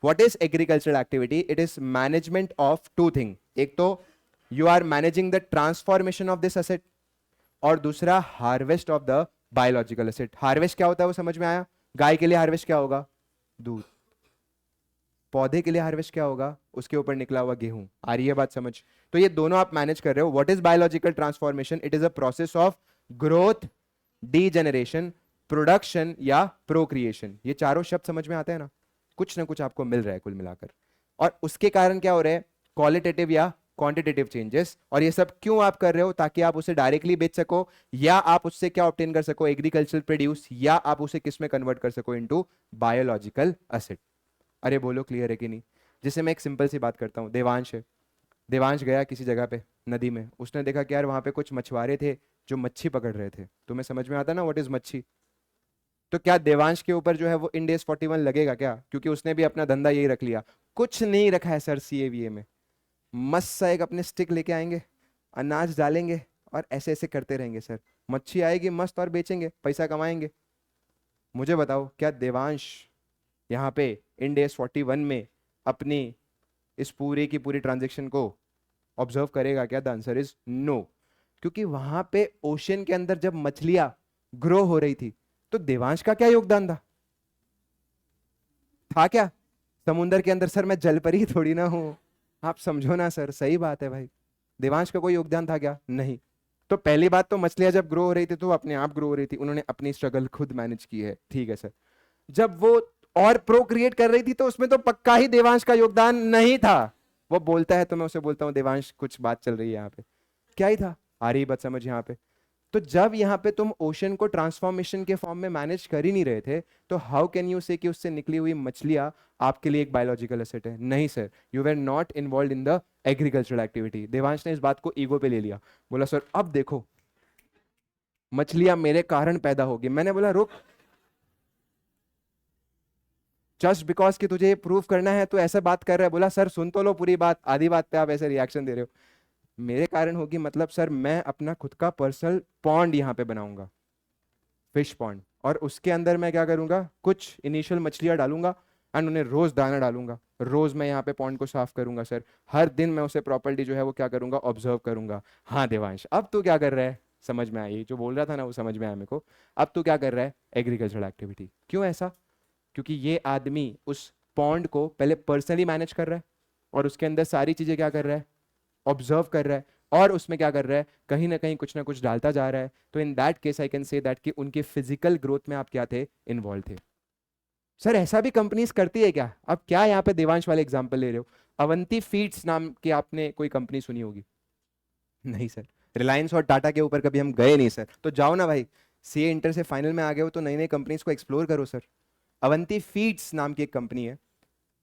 what is agricultural activity? It is management of two thing. एक तो you are managing the transformation of this asset, और दूसरा harvest of the biological asset. Harvest क्या होता है वो समझ में आया? गाय के लिए हार्वेस्ट क्या होगा? दूध। पौधे के लिए हार्वेस्ट क्या होगा? उसके ऊपर निकला हुआ गेहूं। आ रही है बात समझ? तो ये दोनों आप मैनेज कर रहे हो। What is biological transformation? It is a process of growth, degeneration, production या प्रोक्रिएशन। ये चारों शब्द समझ में आते हैं ना कुछ आपको मिल रहा है कुल मिलाकर। और उसके कारण क्या हो रहा है? क्वालिटेटिव या क्वांटिटेटिव चेंजेस। और ये सब क्यों आप कर रहे हो? ताकि आप उसे डायरेक्टली बेच सको, या आप उससे क्या ऑब्टेन कर सको? एग्रीकल्चरल प्रोड्यूस, या आप उसे किस में कन्वर्ट कर सको? Into biological acid. अरे बोलो क्लियर है कि नहीं? जिसे मैं एक सिंपल सी बात करता हूँ, देवांश है। देवांश गया किसी जगह पे नदी में, उसने देखा कि यार वहां पे कुछ मछुआरे थे जो मच्छी पकड़ रहे थे। तुम्हें समझ में आता ना व्हाट इज मच्छी? तो क्या देवांश के ऊपर जो है वो इंड एस 41 लगेगा क्या? क्योंकि उसने भी अपना धंधा यही रख लिया। कुछ नहीं रखा है सर सीएवीए में। मस्त सा एक अपने स्टिक लेके आएंगे, अनाज डालेंगे और ऐसे ऐसे करते रहेंगे सर। मच्छी आएगी मस्त और बेचेंगे, पैसा कमाएंगे। मुझे बताओ क्या देवांश यहाँ पे इंड एस 41 में अपनी इस पूरी की पूरी ट्रांजेक्शन को ऑब्जर्व करेगा क्या? The answer is no. क्योंकि वहां पे ओशन के अंदर जब मछलियां ग्रो हो रही थी तो देवांश का क्या योगदान था? था क्या? समुंदर के अंदर सर मैं जलपरी थोड़ी ना हूं, आप समझो ना सर। सही बात है भाई, देवांश का कोई योगदान था क्या? नहीं। तो पहली बात तो मछलियां जब ग्रो हो रही थी तो वो अपने आप ग्रो हो रही थी, उन्होंने अपनी स्ट्रगल खुद मैनेज की है, ठीक है सर। जब वो और प्रोक्रिएट कर रही थी तो उसमें तो पक्का ही देवांश का योगदान नहीं था। वो बोलता है तो मैं उसे बोलता हूँ देवांश कुछ बात चल रही है यहाँ पे, क्या ही था? आ रही बात समझ यहाँ पे? तो जब यहाँ पे तुम ओशन को ट्रांसफॉर्मेशन के फॉर्म में मैनेज कर ही नहीं रहे थे, तो हाउ कैन यू से कि उससे निकली हुई मछलियां आपके लिए एक बायोलॉजिकल एसेट है? नहीं sir, you were not involve in the agricultural activity. Devansh ने इस बात को ईगो पे ले लिया, बोला सर अब देखो मछलियां मेरे कारण पैदा होगी। मैंने बोला रुक, जस्ट बिकॉज कि तुझे ये प्रूव करना है तो ऐसा बात कर रहा है। बोला सर सुन तो लो पूरी बात, आधी बात पे आप ऐसे रिएक्शन दे रहे हो। मेरे कारण होगी मतलब सर मैं अपना खुद का पर्सनल पॉन्ड यहाँ पे बनाऊंगा, फिश पॉन्ड, और उसके अंदर मैं क्या करूंगा? कुछ इनिशियल मछलियां डालूंगा एंड उन्हें रोज दाना डालूंगा। रोज मैं यहाँ पे पॉन्ड को साफ करूंगा सर। हर दिन मैं उसे प्रॉपर्ली जो है वो क्या करूंगा? ऑब्जर्व करूंगा। हाँ देवांश अब तू क्या कर रहा है? समझ में आई? जो बोल रहा था ना वो समझ में आया मेरे को। अब तू क्या कर रहा है? Agricultural activity. क्यों ऐसा? क्योंकि ये आदमी उस पॉन्ड को पहले पर्सनली मैनेज कर रहा है और उसके अंदर सारी चीजें क्या कर रहा है? ऑब्जर्व कर रहा है, और उसमें क्या कर रहा है? कहीं ना कुछ डालता जा रहा है। तो in that case I can say that कि उनके फिजिकल ग्रोथ में आप क्या थे? इन्वॉल्व थे। सर ऐसा भी कंपनीज करती है क्या? अब क्या यहाँ पे देवांश वाले एग्जांपल ले रहे हो? अवंती फीड्स नाम की आपने कोई कंपनी सुनी होगी? नहीं सर। रिलायंस और टाटा के ऊपर कभी हम गए नहीं सर। तो जाओ ना भाई, सीए इंटर से फाइनल में आ गए हो तो नई नई कंपनीज को एक्सप्लोर करो सर। अवंती फीड्स नाम की एक कंपनी है,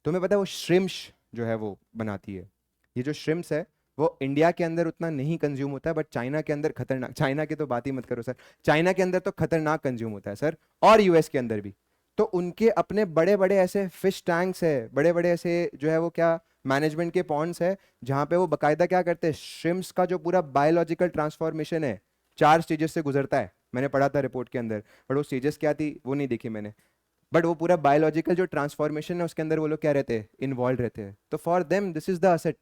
तुम्हें पता है वो श्रिम्स जो है वो बनाती है। ये जो श्रिम्स है वो इंडिया के अंदर उतना नहीं कंज्यूम होता है, बट चाइना के अंदर खतरनाक, चाइना की तो बात ही मत करो सर, चाइना के अंदर तो खतरनाक कंज्यूम होता है सर, और यूएस के अंदर भी। तो उनके अपने बड़े बड़े ऐसे फिश टैंक्स है, बड़े बड़े ऐसे जो है वो क्या मैनेजमेंट के पॉन्ड्स है, जहां पे वो बकायदा क्या करते हैं? श्रिम्स का जो पूरा बायोलॉजिकल ट्रांसफॉर्मेशन है 4 स्टेजेस से गुजरता है। मैंने पढ़ा था रिपोर्ट के अंदर, बट वो स्टेजेस क्या थी वो नहीं देखी मैंने। बट वो पूरा बायोलॉजिकल जो ट्रांसफॉर्मेशन है उसके अंदर वो लोग क्या रहते हैं, इन्वॉल्व रहते हैं। तो for them this is the asset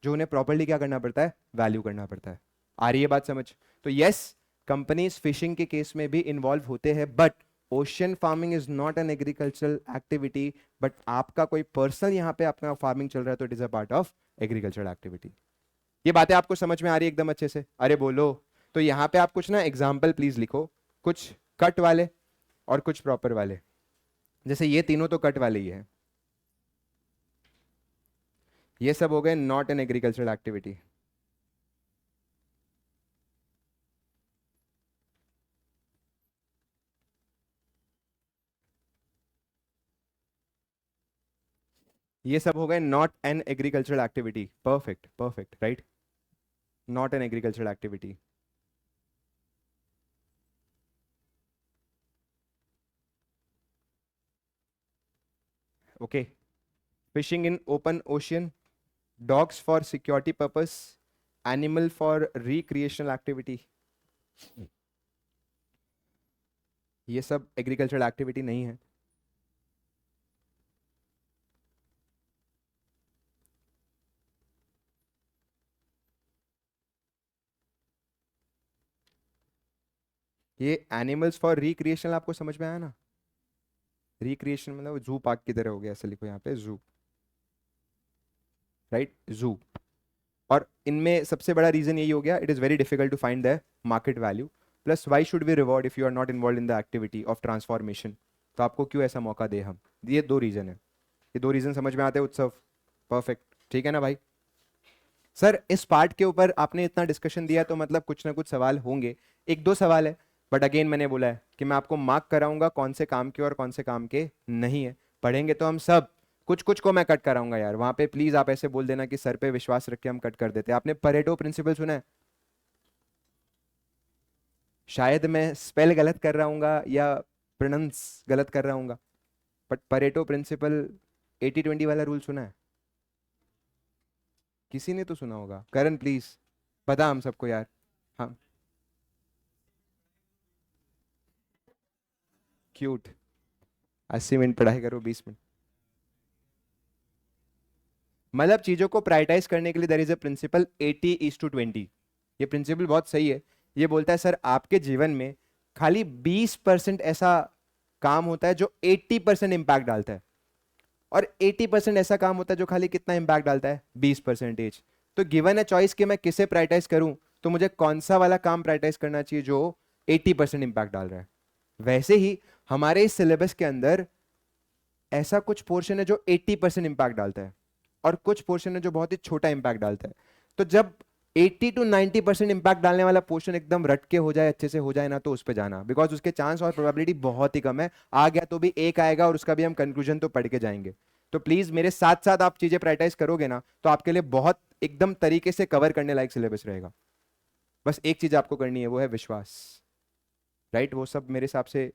जो उन्हें प्रॉपर्ली क्या करना पड़ता है, वैल्यू करना पड़ता है। आ रही है बात समझ? तो यस, कंपनीज फिशिंग के केस में भी इन्वॉल्व होते हैं, but ocean farming is not an agricultural activity. But आपका कोई पर्सनल यहाँ पे आपका फार्मिंग चल रहा है तो it is a part of agricultural activity. ये बातें आपको समझ में आ रही है एकदम अच्छे से? अरे बोलो। तो यहाँ पे आप कुछ ना एग्जाम्पल प्लीज लिखो, कुछ कट वाले और कुछ प्रॉपर वाले। जैसे ये तीनों तो कट वाले ही है, ये सब हो गए नॉट एन एग्रीकल्चरल एक्टिविटी। ये सब हो गए not an agricultural activity. Perfect perfect right, not an agricultural activity. Okay, fishing in open ocean, dogs for security purpose, animal for recreational activity, ये सब एग्रीकल्चरल एक्टिविटी नहीं है। ये एनिमल्स फॉर रिक्रिएशनल आपको समझ में आया ना? रिक्रिएशन मतलब जू पार्क की तरह हो गया, ऐसे लिखो यहाँ पे जू, राइट, जू। और इनमें सबसे बड़ा रीजन यही हो गया, it is very difficult to find the market value, plus why should we reward if you are not involve in the activity of transformation. तो आपको क्यों ऐसा मौका दे हम? ये दो रीजन है। ये दो रीजन समझ में आते हैं उत्सव? परफेक्ट, ठीक है ना भाई? सर इस पार्ट के ऊपर आपने इतना डिस्कशन दिया तो मतलब कुछ ना कुछ सवाल होंगे, एक दो सवाल है। बट अगेन मैंने बोला है कि मैं आपको मार्क कराऊंगा कौन से काम के और कौन से काम के नहीं है। पढ़ेंगे तो हम सब, कुछ कुछ को मैं कट कराऊंगा यार, वहां पे प्लीज आप ऐसे बोल देना कि सर पे विश्वास रख के हम कट कर देते हैं। आपने परेटो प्रिंसिपल सुना है? शायद मैं स्पेल गलत कर रहा हूँ या प्रोनाउंस गलत कर रहा हूँ, बट परेटो प्रिंसिपल 80-20 वाला रूल सुना है? किसी ने तो सुना होगा। करण प्लीज बता हम सबको यार। हाँ, क्यूट। 80 मिनट पढ़ाई करो, 20 मिनट। मतलब चीजों को प्रायोरिटाइज करने के लिए देयर इज अ प्रिंसिपल 80:20। ये प्रिंसिपल बहुत सही है। ये बोलता है सर आपके जीवन में खाली 20% ऐसा काम होता है जो 80% इंपैक्ट डालता है, और 80% ऐसा काम होता है जो खाली कितना इंपैक्ट डालता है, 20%। तो गिवन है चॉइस कि मैं किसे प्रायोरिटाइज करूं, तो मुझे कौन सा वाला काम प्रायोरिटाइज करना चाहिए जो 80% इंपैक्ट डाल रहा है। वैसे ही हमारे इस सिलेबस के अंदर ऐसा कुछ पोर्शन है जो 80% इंपैक्ट डालता है, और कुछ पोर्शन है जो बहुत ही छोटा इंपैक्ट डालता है। तो जब 80 to 90% इंपैक्ट डालने वाला पोर्शन एकदम रट के हो जाए, अच्छे से हो जाए ना, तो उस पर जाना, बिकॉज उसके चांस और प्रोबेबिलिटी बहुत ही कम है। आ गया तो भी एक आएगा, और उसका भी हम कंक्लूजन तो पढ़ के जाएंगे। तो प्लीज मेरे साथ साथ आप चीजें प्रायोरिटाइज करोगे ना, तो आपके लिए बहुत एकदम तरीके से कवर करने लायक सिलेबस रहेगा। बस एक चीज आपको करनी है, वो है विश्वास, राइट? वो सब मेरे हिसाब से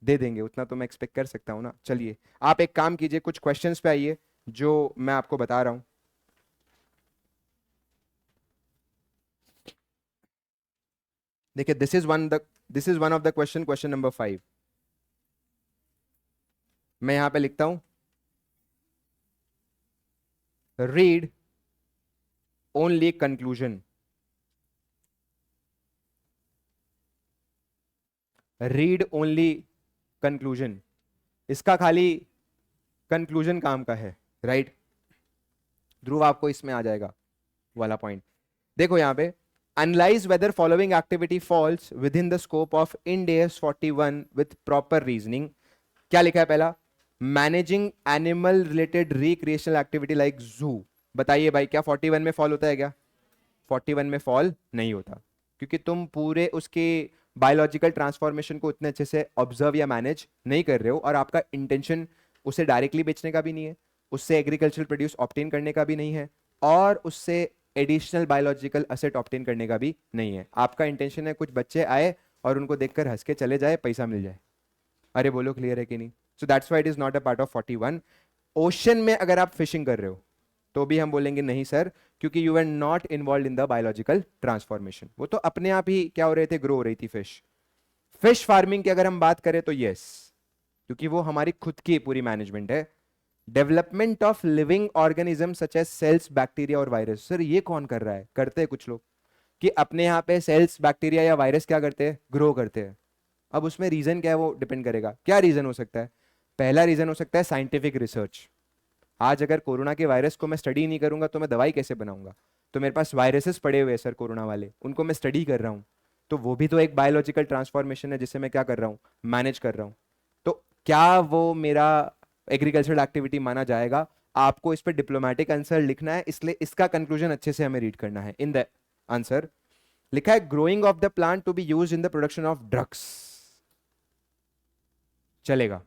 दे देंगे, उतना तो मैं एक्सपेक्ट कर सकता हूं ना। चलिए आप एक काम कीजिए, कुछ क्वेश्चंस पे आइए जो मैं आपको बता रहा हूं। देखिए this is one of the question, question number 5। मैं यहां पे लिखता हूं, read only conclusion. Read only conclusion, इसका खाली कंक्लूजन काम का है, राइट? ध्रुव आपको इसमें आ जाएगा वाला पॉइंट। देखो यहां पे, analyse whether following activity falls within the scope of Ind AS 41 with proper reasoning. क्या लिखा है पहला? Managing animal related recreational activity like zoo. बताइए भाई, क्या 41 में फॉल होता है क्या? 41 में फॉल नहीं होता, क्योंकि तुम पूरे उसके बायोलॉजिकल ट्रांसफॉर्मेशन को उतने अच्छे से ऑब्जर्व या मैनेज नहीं कर रहे हो, और आपका इंटेंशन उसे डायरेक्टली बेचने का भी नहीं है, उससे एग्रीकल्चरल प्रोड्यूस ऑब्टेन करने का भी नहीं है, और उससे एडिशनल बायोलॉजिकल असेट ऑब्टेन करने का भी नहीं है। आपका इंटेंशन है कुछ बच्चे आए और उनको देखकर हंस के चले जाए, पैसा मिल जाए। अरे बोलो क्लियर है कि नहीं? So that's why it is not a part of 41। Ocean में अगर आप फिशिंग कर रहे हो तो भी हम बोलेंगे नहीं सर, क्योंकि you are not involve in the biological transformation. वो तो अपने आप ही क्या हो रहे थे, ग्रो हो रही थी फिश। फिश फार्मिंग की अगर हम बात करें तो यस, क्योंकि वो हमारी खुद की पूरी मैनेजमेंट है। Development of living organism such as cells, bacteria और वायरस। सर ये कौन कर रहा है? करते हैं कुछ लोग कि अपने यहाँ पे सेल्स, बैक्टीरिया या वायरस क्या करते हैं, ग्रो करते हैं। अब उसमें रीजन क्या है वो डिपेंड करेगा। क्या रीजन हो सकता है? पहला रीजन हो सकता है साइंटिफिक रिसर्च। आज अगर कोरोना के वायरस को मैं स्टडी नहीं करूंगा तो मैं दवाई कैसे बनाऊंगा? तो मेरे पास वायरसेस पड़े हुए हैं सर कोरोना वाले, उनको मैं स्टडी कर रहा हूं, तो वो भी तो एक बायोलॉजिकल ट्रांसफॉर्मेशन है जिसे मैं क्या कर रहा हूं, मैनेज कर रहा हूं। तो क्या वो मेरा एग्रीकल्चरल एक्टिविटी माना जाएगा? आपको इस पर डिप्लोमेटिक आंसर लिखना है, इसलिए इसका कंक्लूजन अच्छे से हमें रीड करना है। इन द आंसर लिखा है growing of the plant to be use in the production of drugs. चलेगा,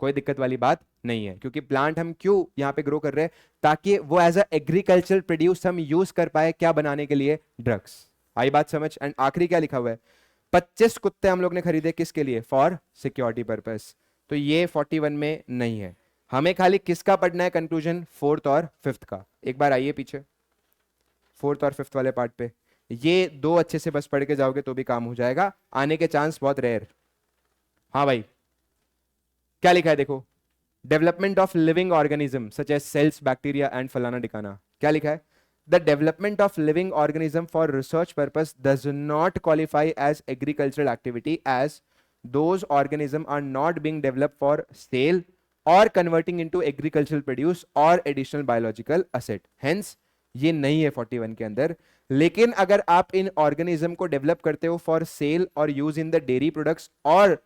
कोई दिक्कत वाली बात नहीं है, क्योंकि प्लांट हम क्यों यहां पे ग्रो कर रहे हैं? ताकि वो एज अ एग्रीकल्चर प्रोड्यूस हम यूज कर पाए, क्या बनाने के लिए? ड्रग्स। आई बात समझ? एंड आखिरी क्या लिखा हुआ है? 25 कुत्ते हम लोग ने खरीदे, किसके लिए? For security purpose. तो ये 41 में नहीं है। हमें खाली किसका पढ़ना है कंक्लूजन? फोर्थ और फिफ्थ का। एक बार आइए पीछे, फोर्थ और फिफ्थ वाले पार्ट पे। ये दो अच्छे से बस पढ़ के जाओगे तो भी काम हो जाएगा, आने के चांस बहुत रेयर। हाँ भाई, क्या लिखा है देखो, development of living organism such as cells, bacteria and फलाना डिकाना। क्या लिखा है? The development of living organism for research purpose does not qualify as agricultural activity as those organisms are not being developed for sale or converting into agricultural produce or additional biological asset. Hence ये नहीं है 41 के अंदर। लेकिन अगर आप इन organism को develop करते हो फॉर सेल और use in the dairy products, और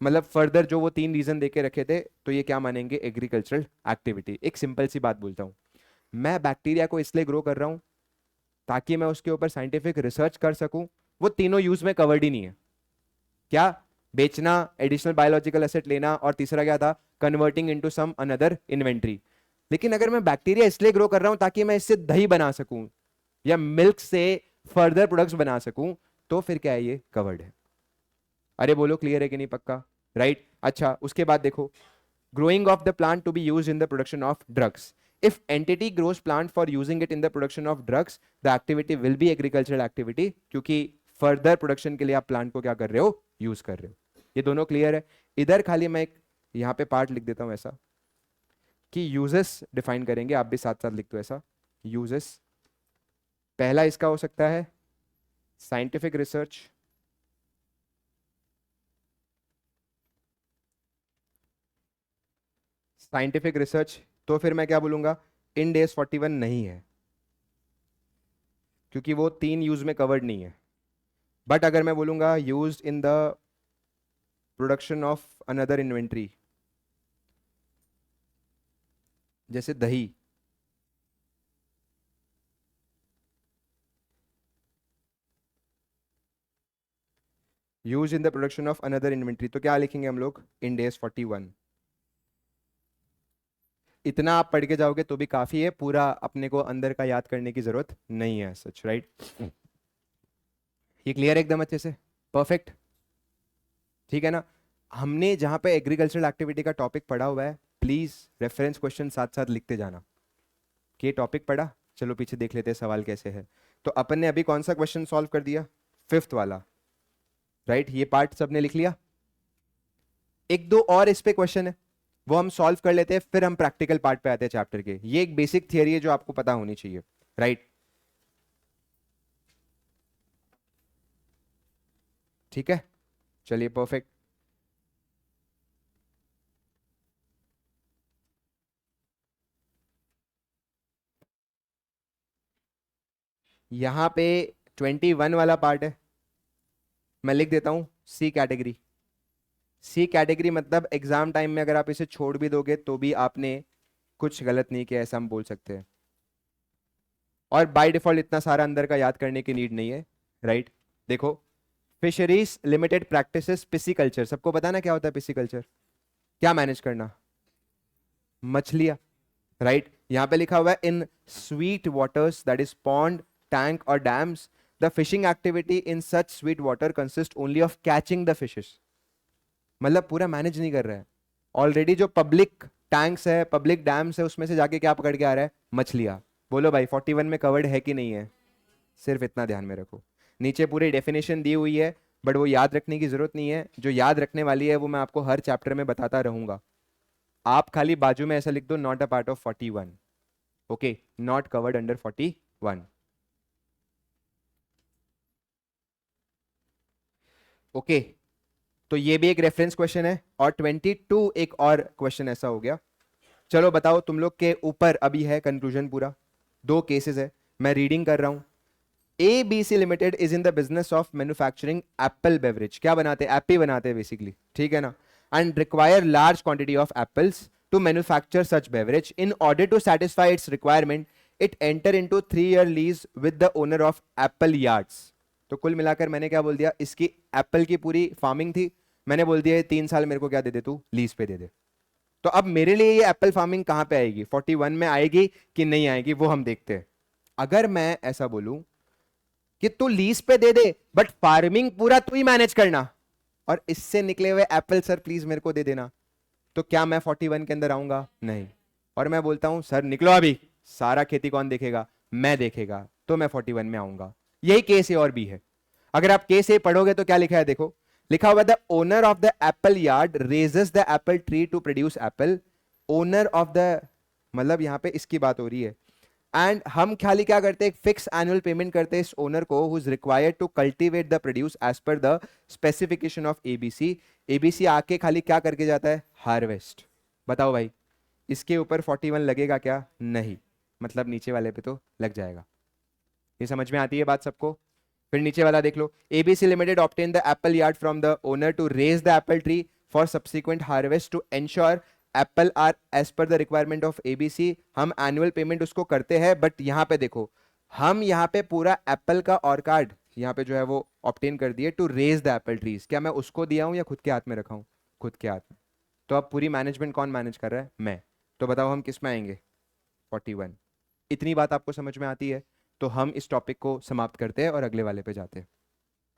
मतलब फर्दर जो वो 3 रीजन देके रखे थे, तो ये क्या मानेंगे? Agricultural activity. एक सिंपल सी बात बोलता हूं, मैं बैक्टीरिया को इसलिए ग्रो कर रहा हूं ताकि मैं उसके ऊपर साइंटिफिक रिसर्च कर सकूं। वो तीनों यूज में कवर्ड ही नहीं है। क्या? बेचना, एडिशनल बायोलॉजिकल एसेट लेना, और तीसरा क्या था? Converting into some another inventory. लेकिन अगर मैं बैक्टीरिया इसलिए ग्रो कर रहा हूं ताकि मैं इससे दही बना सकूं या मिल्क से फर्दर प्रोडक्ट्स बना सकूं, तो फिर क्या है? ये कवर्ड है। अरे बोलो क्लियर है कि नहीं? पक्का? राइट। अच्छा, उसके बाद देखो, growing of the plant to be used in the production of drugs. If entity grows plant for using it in the production of drugs, the activity will be agricultural activity, क्योंकि further production के लिए आप plant को क्या कर रहे हो? Use कर रहे हो। ये दोनों क्लियर है? इधर खाली मैं एक यहाँ पे पार्ट लिख देता हूं ऐसा कि यूजेस डिफाइन करेंगे, आप भी साथ साथ लिख दो ऐसा। यूजेस पहला इसका हो सकता है साइंटिफिक रिसर्च, साइंटिफिक रिसर्च। तो फिर मैं क्या बोलूंगा? इन डेज 41 नहीं है, क्योंकि वो 3 यूज में कवर्ड नहीं है। बट अगर मैं बोलूंगा use in the production of another inventory, जैसे दही, use in the production of another inventory, तो क्या लिखेंगे हम लोग? इन डेज 41। इतना आप पढ़ के जाओगे तो भी काफी है, पूरा अपने को अंदर का याद करने की जरूरत नहीं है सच। राइट, ये क्लियर है एकदम अच्छे से? परफेक्ट, ठीक है ना? हमने जहां पे एग्रीकल्चरल एक्टिविटी का टॉपिक पढ़ा हुआ है, प्लीज रेफरेंस क्वेश्चन साथ साथ लिखते जाना कि टॉपिक पढ़ा। चलो पीछे देख लेते हैं सवाल कैसे है। तो अपन ने अभी कौन सा क्वेश्चन सॉल्व कर दिया? फिफ्थ वाला। राइट, ये पार्ट सबने लिख लिया। एक दो और इस पे क्वेश्चन है, वो हम सॉल्व कर लेते हैं, फिर हम प्रैक्टिकल पार्ट पे आते हैं चैप्टर के। ये एक बेसिक थियरी है जो आपको पता होनी चाहिए। राइट, ठीक है, चलिए परफेक्ट। यहां पे 21 वाला पार्ट है, मैं लिख देता हूं सी कैटेगरी। सी कैटेगरी मतलब एग्जाम टाइम में अगर आप इसे छोड़ भी दोगे तो भी आपने कुछ गलत नहीं किया, ऐसा हम बोल सकते हैं। और बाय डिफॉल्ट इतना सारा अंदर का याद करने की नीड नहीं है। राइट, देखो, फिशरीज लिमिटेड प्रैक्टिसेस पिसिकल्चर, सबको पता ना क्या होता है पिसिकल्चर? क्या मैनेज करना? मछलियां। राइट, यहां पे लिखा हुआ है in sweet waters that is pond, tank और dams, the fishing activity in such sweet water consist only of catching the fishes. मतलब पूरा मैनेज नहीं कर रहा है। ऑलरेडी जो पब्लिक टैंक्स है, पब्लिक डैम्स है, उसमें से जाके क्या पकड़ के आ रहा है? मछलियां। बोलो भाई 41 में कवर्ड है कि नहीं है? सिर्फ इतना ध्यान में रखो। नीचे पूरी डेफिनेशन दी हुई है, बट वो याद रखने की जरूरत नहीं है, जो याद रखने वाली है वो मैं आपको हर चैप्टर में बताता रहूंगा। आप खाली बाजू में ऐसा लिख दो, not a part of 41, okay, not covered under 41, okay. तो ये भी एक रेफरेंस क्वेश्चन है, और 22 एक और क्वेश्चन ऐसा हो गया। चलो बताओ, तुम लोग के ऊपर अभी है कंक्लूजन पूरा, दो केसेस है, मैं रीडिंग कर रहा हूं। ABC limited is in the business of manufacturing Apple beverage, क्या बनाते हैं, एप्पी बनाते हैं बेसिकली, ठीक है ना, and require large quantity of apples to manufacture such beverage. In order to satisfy its requirement it enter into 3 year lease with the owner of apple yards. तो कुल मिलाकर मैंने क्या बोल दिया, इसकी एप्पल की पूरी फार्मिंग थी, मैंने बोल दिया 3 साल मेरे को क्या दे दे, तू लीज पे दे दे। तो अब मेरे लिए ये एप्पल फार्मिंग कहां पे आएगी, 41 में आएगी कि नहीं आएगी, वो हम देखते हैं। अगर मैं ऐसा बोलूं कि तू लीज पे दे दे बट फार्मिंग पूरा तू ही मैनेज करना, और इससे निकले हुए एप्पल सर प्लीज मेरे को दे देना, तो क्या मैं 41 के अंदर आऊंगा, नहीं। और मैं बोलता हूं सर निकलो अभी, सारा खेती कौन देखेगा, मैं देखेगा, तो मैं 41 में आऊंगा। यही केस ए और बी है। अगर आप केस ए पढ़ोगे तो क्या लिखा है, देखो लिखा हुआ the owner of the apple yard raises the apple tree to produce apple. Owner of the, मतलब यहां पे इसकी बात हो रही है, एंड हम खाली क्या करते हैं, फिक्स एनुअल पेमेंट करते हैं इस ओनर को who is required to cultivate the produce as per the specification of ABC. ABC आके खाली क्या करके जाता है, हार्वेस्ट। बताओ भाई, इसके ऊपर 41 लगेगा क्या, नहीं, मतलब नीचे वाले पे तो लग जाएगा। ये समझ में आती है बात सबको। फिर नीचे वाला देख लो, ABC limited obtain the apple yard from the owner to raise the apple tree for subsequent harvest to ensure apple are as per the requirement of ABC. हम एनुअल पेमेंट उसको करते हैं, बट यहां पे देखो, हम यहां पे पूरा एप्पल का और कार्ड यहाँ पे जो है वो ऑब्टेन कर दिए to raise the apple trees. क्या मैं उसको दिया हूं या खुद के हाथ में रखा हूं, खुद के हाथ में। तो अब पूरी मैनेजमेंट कौन मैनेज कर रहा है, मैं। तो बताओ हम किस में आएंगे, 41। इतनी बात आपको समझ में आती है, तो हम इस टॉपिक को समाप्त करते हैं और अगले वाले पे जाते हैं।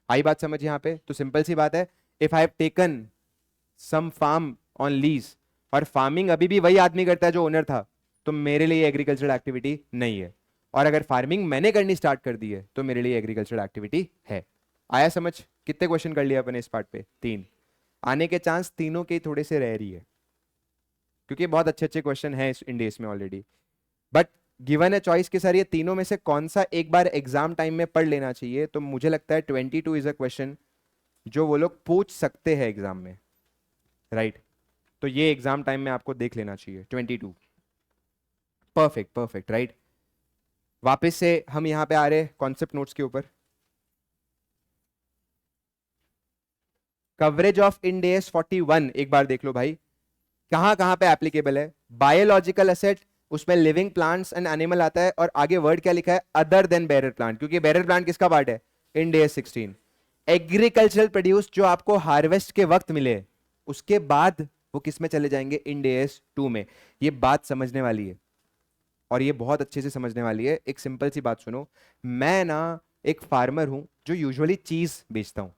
आई बात समझ यहाँ पे, तो सिंपल सी बात है, if I have taken some farm on lease, और फार्मिंग अभी भी वही आदमी करता है जो ओनर था, तो मेरे लिए एग्रीकल्चरल एक्टिविटी नहीं है। और अगर फार्मिंग मैंने करनी स्टार्ट कर दी है तो मेरे लिए एग्रीकल्चरल एक्टिविटी है। आया समझ, कितने क्वेश्चन कर लिए अपने इस पार्ट पे, 3। आने के चांस तीनों के थोड़े से रह रही है, क्योंकि बहुत अच्छे अच्छे क्वेश्चन है इस इंडेस में ऑलरेडी। बट गिवन है चॉइस के सर ये तीनों में से कौन सा एक बार एग्जाम टाइम में पढ़ लेना चाहिए, तो मुझे लगता है 22 इज अ क्वेश्चन जो वो लोग पूछ सकते हैं एग्जाम में, राइट। तो ये एग्जाम टाइम में आपको देख लेना चाहिए 22। Perfect perfect, right. वापस से हम यहां पे आ रहे कॉन्सेप्ट नोट्स के ऊपर। कवरेज ऑफ इंड एस 41 एक बार देख लो भाई, कहां कहां पे एप्लीकेबल है। बायोलॉजिकल एसेट, उसमें लिविंग प्लांट्स एंड एनिमल आता है, और आगे वर्ड क्या लिखा है, अदर देन बेरर प्लांट, क्योंकि बेरर प्लांट किसका पार्ट है, इंड एस 16। एग्रीकल्चरल प्रोड्यूस जो आपको हार्वेस्ट के वक्त मिले, उसके बाद वो किस में चले जाएंगे, इंड एस 2 में। ये बात समझने वाली है, और ये बहुत अच्छे से समझने वाली है। एक सिंपल सी बात सुनो, मैं ना एक फार्मर हूं जो यूजुअली चीज बेचता हूं,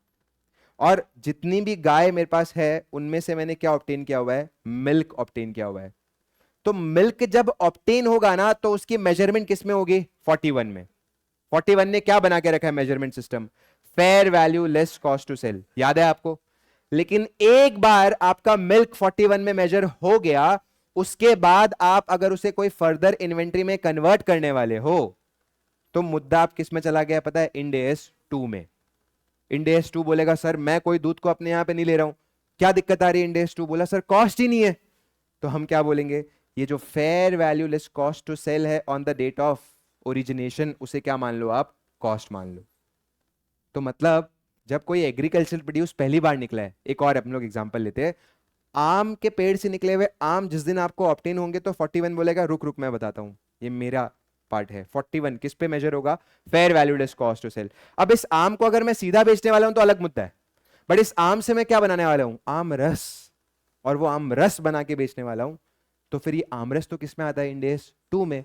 और जितनी भी गाय मेरे पास है उनमें से मैंने क्या ऑब्टेन किया हुआ है, मिल्क ऑब्टेन किया हुआ है। तो मिल्क जब ऑब्टेन होगा ना, तो उसकी मेजरमेंट किस में होगी, 41 में। 41 ने क्या बना के रखा है measurement system, fair value less cost to sell, याद है आपको। लेकिन एक बार आपका मिल्क 41 में मेजर हो गया, उसके बाद आप अगर उसे कोई फर्दर इन्वेंट्री में कन्वर्ट करने वाले हो, तो मुद्दा आप किस में चला गया पता है, इंड एस 2 में। इंड एस 2 बोलेगा सर मैं कोई दूध को अपने यहां पे नहीं ले रहा हूं, क्या दिक्कत आ रही है, इंड एस 2 बोला सर कॉस्ट ही नहीं है। तो हम क्या बोलेंगे, ये जो fair value less cost to sell है on the date of origination, उसे क्या मान लो आप, कॉस्ट मान लो। तो मतलब जब कोई एग्रीकल्चर प्रोड्यूस पहली बार निकला है, एक और हम लोग एग्जांपल लेते हैं, आम के पेड़ से निकले हुए आम जिस दिन आपको ऑब्टेन होंगे, तो 41 बोलेगा रुक रुक मैं बताता हूं, ये मेरा पार्ट है। 41 किस पे मेजर होगा, fair value less cost to sell. अब इस आम को अगर मैं सीधा बेचने वाला हूं तो अलग मुद्दा है, बट इस आम से मैं क्या बनाने वाला हूं, आम रस, और वो आम रस बना के बेचने वाला हूं, तो फिर ये आम रस तो किस में आता है, इंड एस 2 में।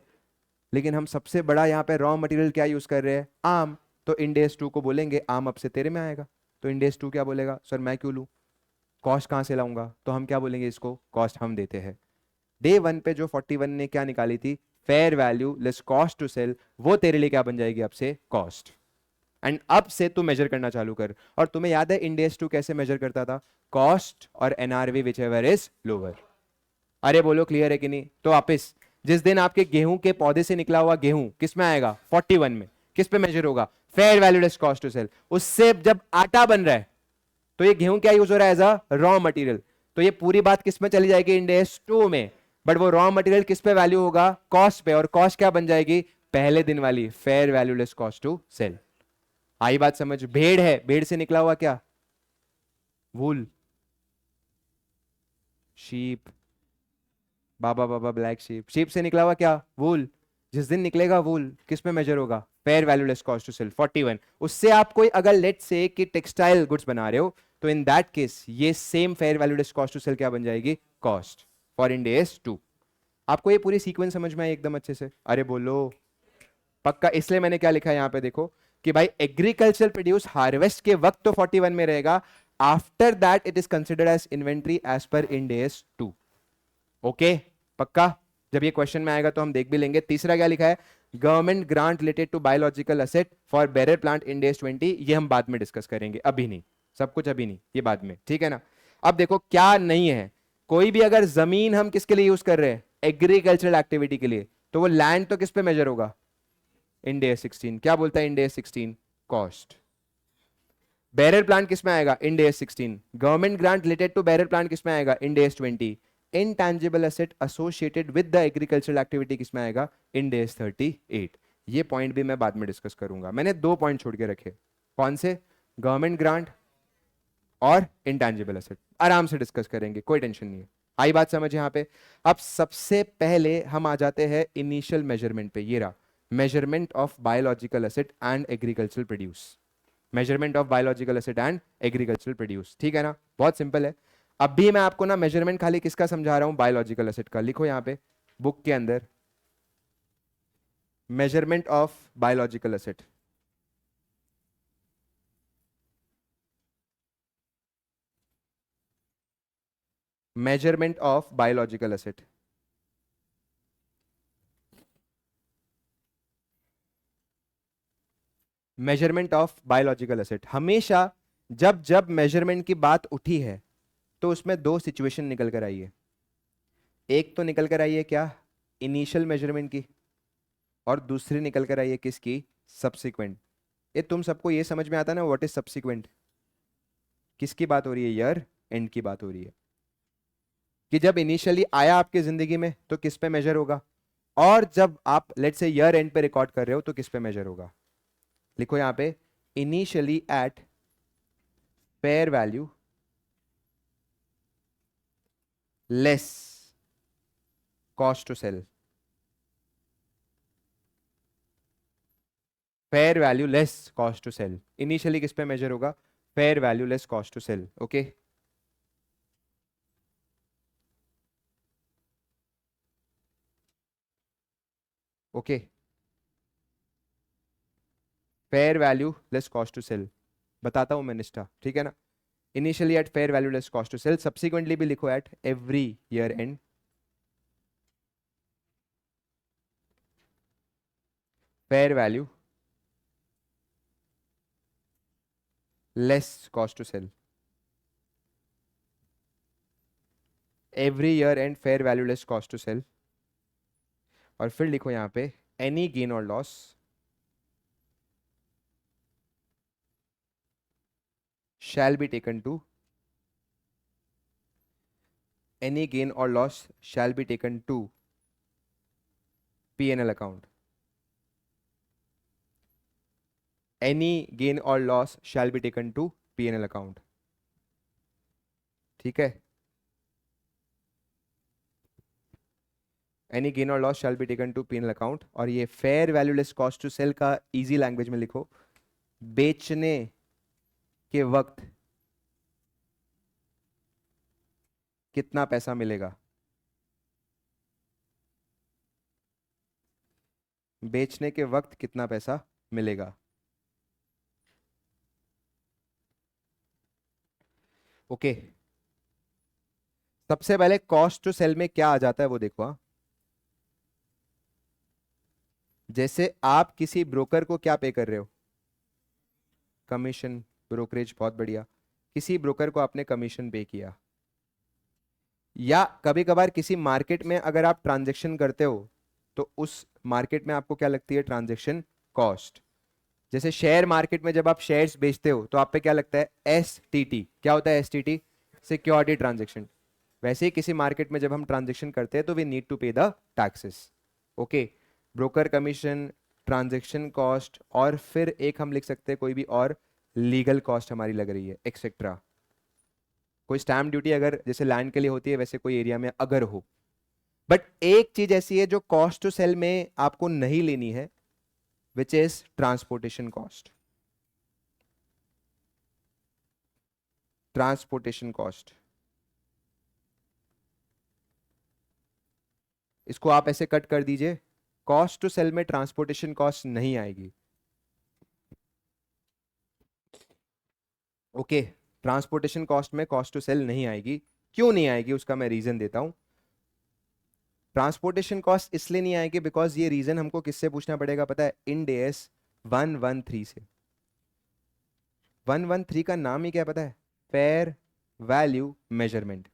लेकिन हम सबसे बड़ा यहाँ पे रॉ मटेरियल क्या यूज कर रहे हैं, आम, तो इंड एस 2 को बोलेंगे आम अब से तेरे में आएगा। तो इंड एस 2 क्या बोलेगा, सर मैं क्यों लूं, कॉस्ट कहां से लाऊंगा, तो हम क्या बोलेंगे, इसको कॉस्ट हम देते हैं। डे 1 पे जो 41 ने क्या निकाली थी, fair value less cost to sell, वो तेरे लिए क्या बन जाएगी अब से, कॉस्ट। एंड अब से तू मेजर करना चालू कर। और तुम्हें याद है इंड एस 2 कैसे मेजर करता था? कॉस्ट और NRV whichever is lower. अरे बोलो क्लियर है कि नहीं? तो वापिस, जिस दिन आपके गेहूं के पौधे से निकला हुआ गेहूं किस में आएगा? 41 में। किस पे मेजर होगा? Fair value less cost to sell. उससे जब आटा बन रहा है तो ये गेहूं क्या यूज हो रहा है? As a raw material. तो ये पूरी बात किस में चली जाएगी? इंड एस 2 में। बट वो रॉ मटेरियल किस पे वैल्यू होगा? कॉस्ट पे। और कॉस्ट क्या बन जाएगी? पहले दिन वाली fair value less cost to sell. आई बात समझ? भेड़ है, भेड़ से निकला हुआ क्या? Wool. Sheep. Baa baa black sheep. Sheep से निकला हुआ क्या? वूल। जिस दिन निकलेगा वूल किस में मेजर होगा? Fair value less cost to sell 41। उससे आप कोई अगर लेट से कि टेक्सटाइल गुड्स बना रहे हो तो इन दैट केस ये same fair value less cost to sell क्या बन जाएगी? Cost for Ind AS 2। आपको ये पूरी सीक्वेंस समझ में आई एकदम अच्छे से? अरे बोलो पक्का। इसलिए मैंने क्या लिखा है यहां पे देखो कि भाई एग्रीकल्चर प्रोड्यूस हार्वेस्ट के वक्त तो 41 में रहेगा, after that it is considered as inventory as per Ind AS 2। Okay पक्का? जब ये क्वेश्चन में आएगा तो हम देख भी लेंगे। तीसरा क्या लिखा है? Government grant related to biological asset for bearer plant Ind AS 20। ये हम बाद में डिस्कस करेंगे, अभी नहीं। सब कुछ अभी नहीं, ये बाद में, ठीक है ना? अब देखो क्या नहीं है, कोई भी अगर जमीन हम किसके लिए यूज कर रहे हैं? एग्रीकल्चरल एक्टिविटी के लिए, तो वो लैंड तो किस पे मेजर होगा? Ind AS 16। क्या बोलता है Ind AS 16? Cost. Bearer plant किस में आएगा? Ind AS 16। Government grant related to bearer plant किस में आएगा? Ind AS 20। Intangible asset associated with the agricultural activity किस में आएगा? Ind AS 38। ये पॉइंट भी मैं बाद में डिस्कस करूंगा। मैंने 2 पॉइंट छोड़ के रखे। कौन से? गवर्नमेंट ग्रांट और इनटैंजिबल एसेट। आराम से डिस्कस करेंगे, कोई टेंशन नहीं है। आई बात समझ यहां पे? अब सबसे पहले हम आ जाते हैं इनिशियल मेजरमेंट पे। ये रहा measurement of biological asset and agricultural produce. Measurement of biological acid and agricultural produce, ठीक है ना? बहुत सिंपल है। अब भी मैं आपको ना मेजरमेंट खाली किसका समझा रहा हूं? बायोलॉजिकल एसिड का। लिखो यहां पे बुक के अंदर, measurement of biological acid. Measurement of biological acid. Measurement of biological acid. हमेशा जब जब मेजरमेंट की बात उठी है तो उसमें 2 सिचुएशन निकल कर आई है। एक तो निकल कर आई है क्या? इनिशियल मेजरमेंट की। और दूसरी निकल कर आई है किसकी? सब्सिक्वेंट। ये तुम सबको ये समझ में आता है ना व्हाट इज सब्सिक्वेंट? किसकी बात हो रही है? ईयर एंड की बात हो रही है कि जब इनिशियली आया आपकी जिंदगी में तो किस पे मेजर होगा, और जब आप लेट से ईयर एंड पे रिकॉर्ड कर रहे हो तो किस पे मेजर होगा? लिखो यहां पे initially at fair value less cost to sell. Fair value less cost to sell. Initially किस पे मेजर होगा? Fair value less cost to sell. Okay, okay. Fair value less cost to sell बताता हूं मैं निष्ठा, ठीक है ना? Initially at fair value less cost to sell, subsequently भी लिखो at every year end fair value less cost to sell. Every year end fair value less cost to sell. और फिर लिखो यहां पे एनी गेन और loss shall be taken to any gain or loss shall be taken to P&L account. Any gain or loss shall be taken to P&L account. ठीक है? Any gain or loss shall be taken to P&L account। और ये fair value less cost to sell का easy language में लिखो, बेचने के वक्त कितना पैसा मिलेगा? बेचने के वक्त कितना पैसा मिलेगा? ओके। सबसे पहले कॉस्ट टू सेल में क्या आ जाता है वो देखो। हाँ, जैसे आप किसी ब्रोकर को क्या पे कर रहे हो? कमीशन, ब्रोकरेज, बहुत बढ़िया। किसी ब्रोकर को आपने कमीशन पे किया, या कभी कभार किसी मार्केट में अगर आप ट्रांजेक्शन करते हो तो उस मार्केट में आपको क्या लगती है, ट्रांजेक्शन कॉस्ट। जैसे शेयर मार्केट में जब आप शेयर्स बेचते हो तो आप पे क्या लगता है, STT। क्या होता है STT? Security transaction. वैसे ही किसी मार्केट में जब हम ट्रांजेक्शन करते हैं तो वी नीड टू पे the taxes. Okay, broker commission, transaction cost, और फिर एक हम लिख सकते हैं कोई भी और लीगल कॉस्ट हमारी लग रही है, एक्सेट्रा। कोई स्टैम्प ड्यूटी अगर जैसे लैंड के लिए होती है वैसे कोई एरिया में अगर हो। बट एक चीज ऐसी है जो कॉस्ट टू सेल में आपको नहीं लेनी है, which is transportation cost. Transportation cost, इसको आप ऐसे कट कर दीजिए, कॉस्ट टू सेल में ट्रांसपोर्टेशन कॉस्ट नहीं आएगी। ओके, ट्रांसपोर्टेशन कॉस्ट में कॉस्ट टू सेल नहीं आएगी। क्यों नहीं आएगी उसका मैं रीजन देता हूं। ट्रांसपोर्टेशन कॉस्ट इसलिए नहीं आएगी बिकॉज ये रीजन हमको किससे पूछना पड़ेगा पता है, इंड एस 113 से। 113 का नाम ही क्या पता है, फेयर वैल्यू मेजरमेंट।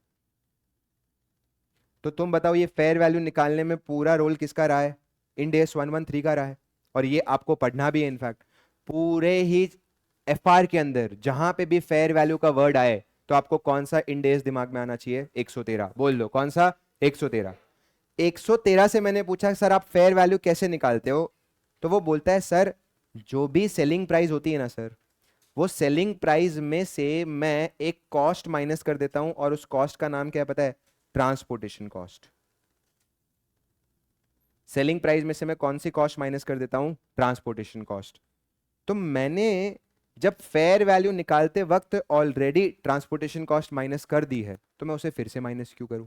तो तुम बताओ ये फेयर वैल्यू निकालने में पूरा रोल किसका रहा है, इंड एस 113 का रहा है। और ये आपको पढ़ना भी है इनफैक्ट, पूरे ही FR के अंदर जहां पे भी फेयर वैल्यू का वर्ड आए तो आपको कौन सा इंड एस दिमाग में आना चाहिए, 113। बोल दो कौन सा, 113। 113 से मैंने पूछा सर आप फेयर वैल्यू कैसे निकालते हो, तो वो बोलता है सर जो भी सेलिंग प्राइस होती है ना सर, वो सेलिंग प्राइस में से मैं एक कॉस्ट माइनस कर देता हूं, और उस कॉस्ट का नाम क्या है पता है, ट्रांसपोर्टेशन कॉस्ट। सेलिंग प्राइस में से मैं कौन सी कॉस्ट माइनस कर देता हूं, ट्रांसपोर्टेशन कॉस्ट। तो मैंने जब फेयर वैल्यू निकालते वक्त ऑलरेडी ट्रांसपोर्टेशन कॉस्ट माइनस कर दी है तो मैं उसे फिर से माइनस क्यों करूं।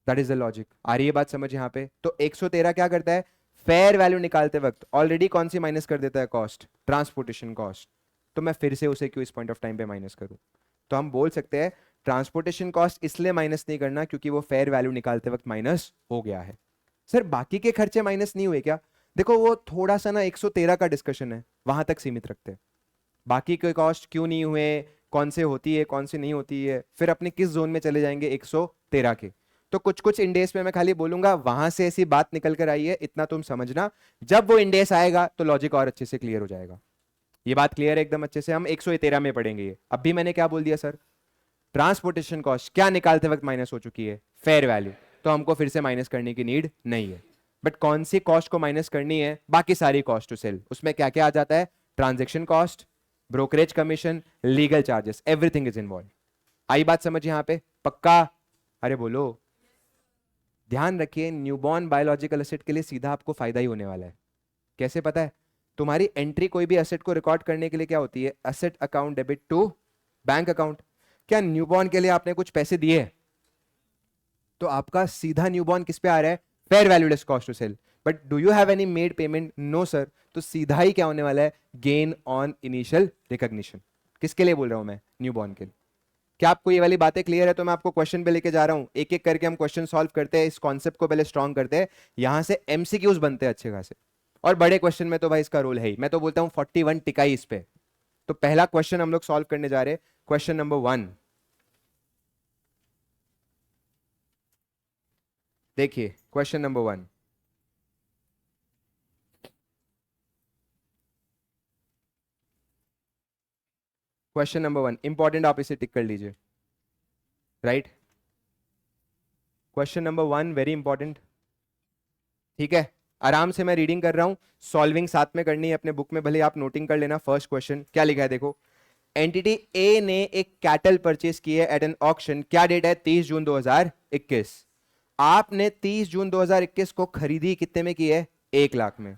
That is the logic. आ रही है बात समझ यहां पे। तो 113 क्या करता है, फेयर वैल्यू निकालते वक्त ऑलरेडी कौन सी माइनस कर देता है, कॉस्ट, ट्रांसपोर्टेशन कॉस्ट। तो मैं फिर से उसे क्यों इस पॉइंट ऑफ टाइम पे माइनस करूं। तो हम बोल सकते हैं ट्रांसपोर्टेशन कॉस्ट इसलिए माइनस नहीं करना क्योंकि वो फेयर वैल्यू निकालते वक्त माइनस हो गया है। सर बाकी के खर्चे माइनस नहीं हुए क्या, देखो वो थोड़ा सा ना 113 का डिस्कशन है, वहां तक सीमित रखते हैं। बाकी के कॉस्ट क्यों नहीं हुए, कौन से होती है कौन से नहीं होती है, फिर अपने किस जोन में चले जाएंगे 113 के। तो कुछ कुछ इंडेस में मैं खाली बोलूंगा वहां से ऐसी बात निकल कर आई है, इतना तुम समझना। जब वो इंडेस आएगा तो लॉजिक और अच्छे से क्लियर हो जाएगा। ये बात क्लियर है एकदम अच्छे से, हम 113 में पढ़ेंगे ये। अब भी मैंने क्या बोल दिया सर, ट्रांसपोर्टेशन कॉस्ट क्या निकालते वक्त माइनस हो चुकी है, फेयर वैल्यू, तो हमको फिर से माइनस करने की नीड नहीं है। बट कौन सी कॉस्ट को माइनस करनी है, बाकी सारी कॉस्ट टू सेल, उसमें क्या क्या आ जाता है, transaction cost, brokerage commission, legal charges, everything is involve. आई बात समझ यहां पे, पक्का? अरे बोलो। ध्यान रखिए न्यूबॉर्न बायोलॉजिकल एसेट के लिए सीधा आपको फायदा ही होने वाला है। कैसे पता है, तुम्हारी एंट्री कोई भी एसेट को रिकॉर्ड करने के लिए क्या होती है, asset account debit to bank account. क्या न्यूबॉर्न के लिए आपने कुछ पैसे दिए, तो आपका सीधा न्यूबॉर्न किस पे आ रहा है, fair value less cost to sell. But do you have any made payment, no sir, तो सीधा ही क्या होने वाला है, गेन ऑन इनिशियल रिकॉग्निशन। किसके लिए बोल रहा हूं मैं, न्यूबॉर्न के लिए। क्या आपको ये वाली बातें क्लियर है? तो मैं आपको क्वेश्चन पे लेके जा रहा हूं, एक एक करके हम क्वेश्चन सॉल्व करते हैं, इस कॉन्सेप्ट को पहले स्ट्रॉन्ग करते हैं, यहां से MCQs बनते हैं अच्छे खासे। और बड़े क्वेश्चन में तो भाई इसका रोल है ही, मैं तो बोलता हूं 41 टिकाई इस पे। तो पहला क्वेश्चन हम लोग सॉल्व करने जा रहे हैं, क्वेश्चन नंबर 1। देखिए question number 1, question number 1 important, आप इसे टिक कर लीजिए, right. Question number 1 very important, ठीक है। आराम से मैं रीडिंग कर रहा हूं, सॉल्विंग साथ में करनी है अपने बुक में, भले आप नोटिंग कर लेना। फर्स्ट क्वेश्चन क्या लिखा है देखो, एंटिटी ए ने एक कैटल परचेज की है एट एन ऑक्शन, क्या डेट है, 30 जून 2021। आपने 30 जून 2021 को खरीदी कितने में की है, 1 लाख में।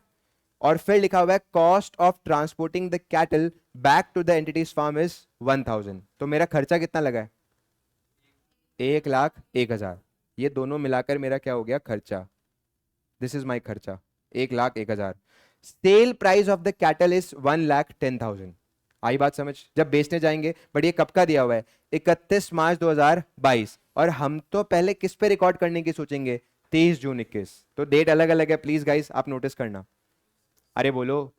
और फिर लिखा हुआ है cost of transporting the cattle back to the entity's farm is 1000। तो मेरा खर्चा कितना लगा है, 1,01,000। ये दोनों मिलाकर मेरा क्या हो गया, खर्चा। दिस इज माई खर्चा, 1,01,000। Sale price of the cattle is 1,10,000। आई बात समझ, जब बेचने जाएंगे। बट ये कब का दिया हुआ है, 31 मार्च 2022। और हम तो पहले किस पे रिकॉर्ड करने की सोचेंगे, 30 जून 21। तो डेट अलग अलग है, प्लीज गाइस आप नोटिस करना। अरे बोलो,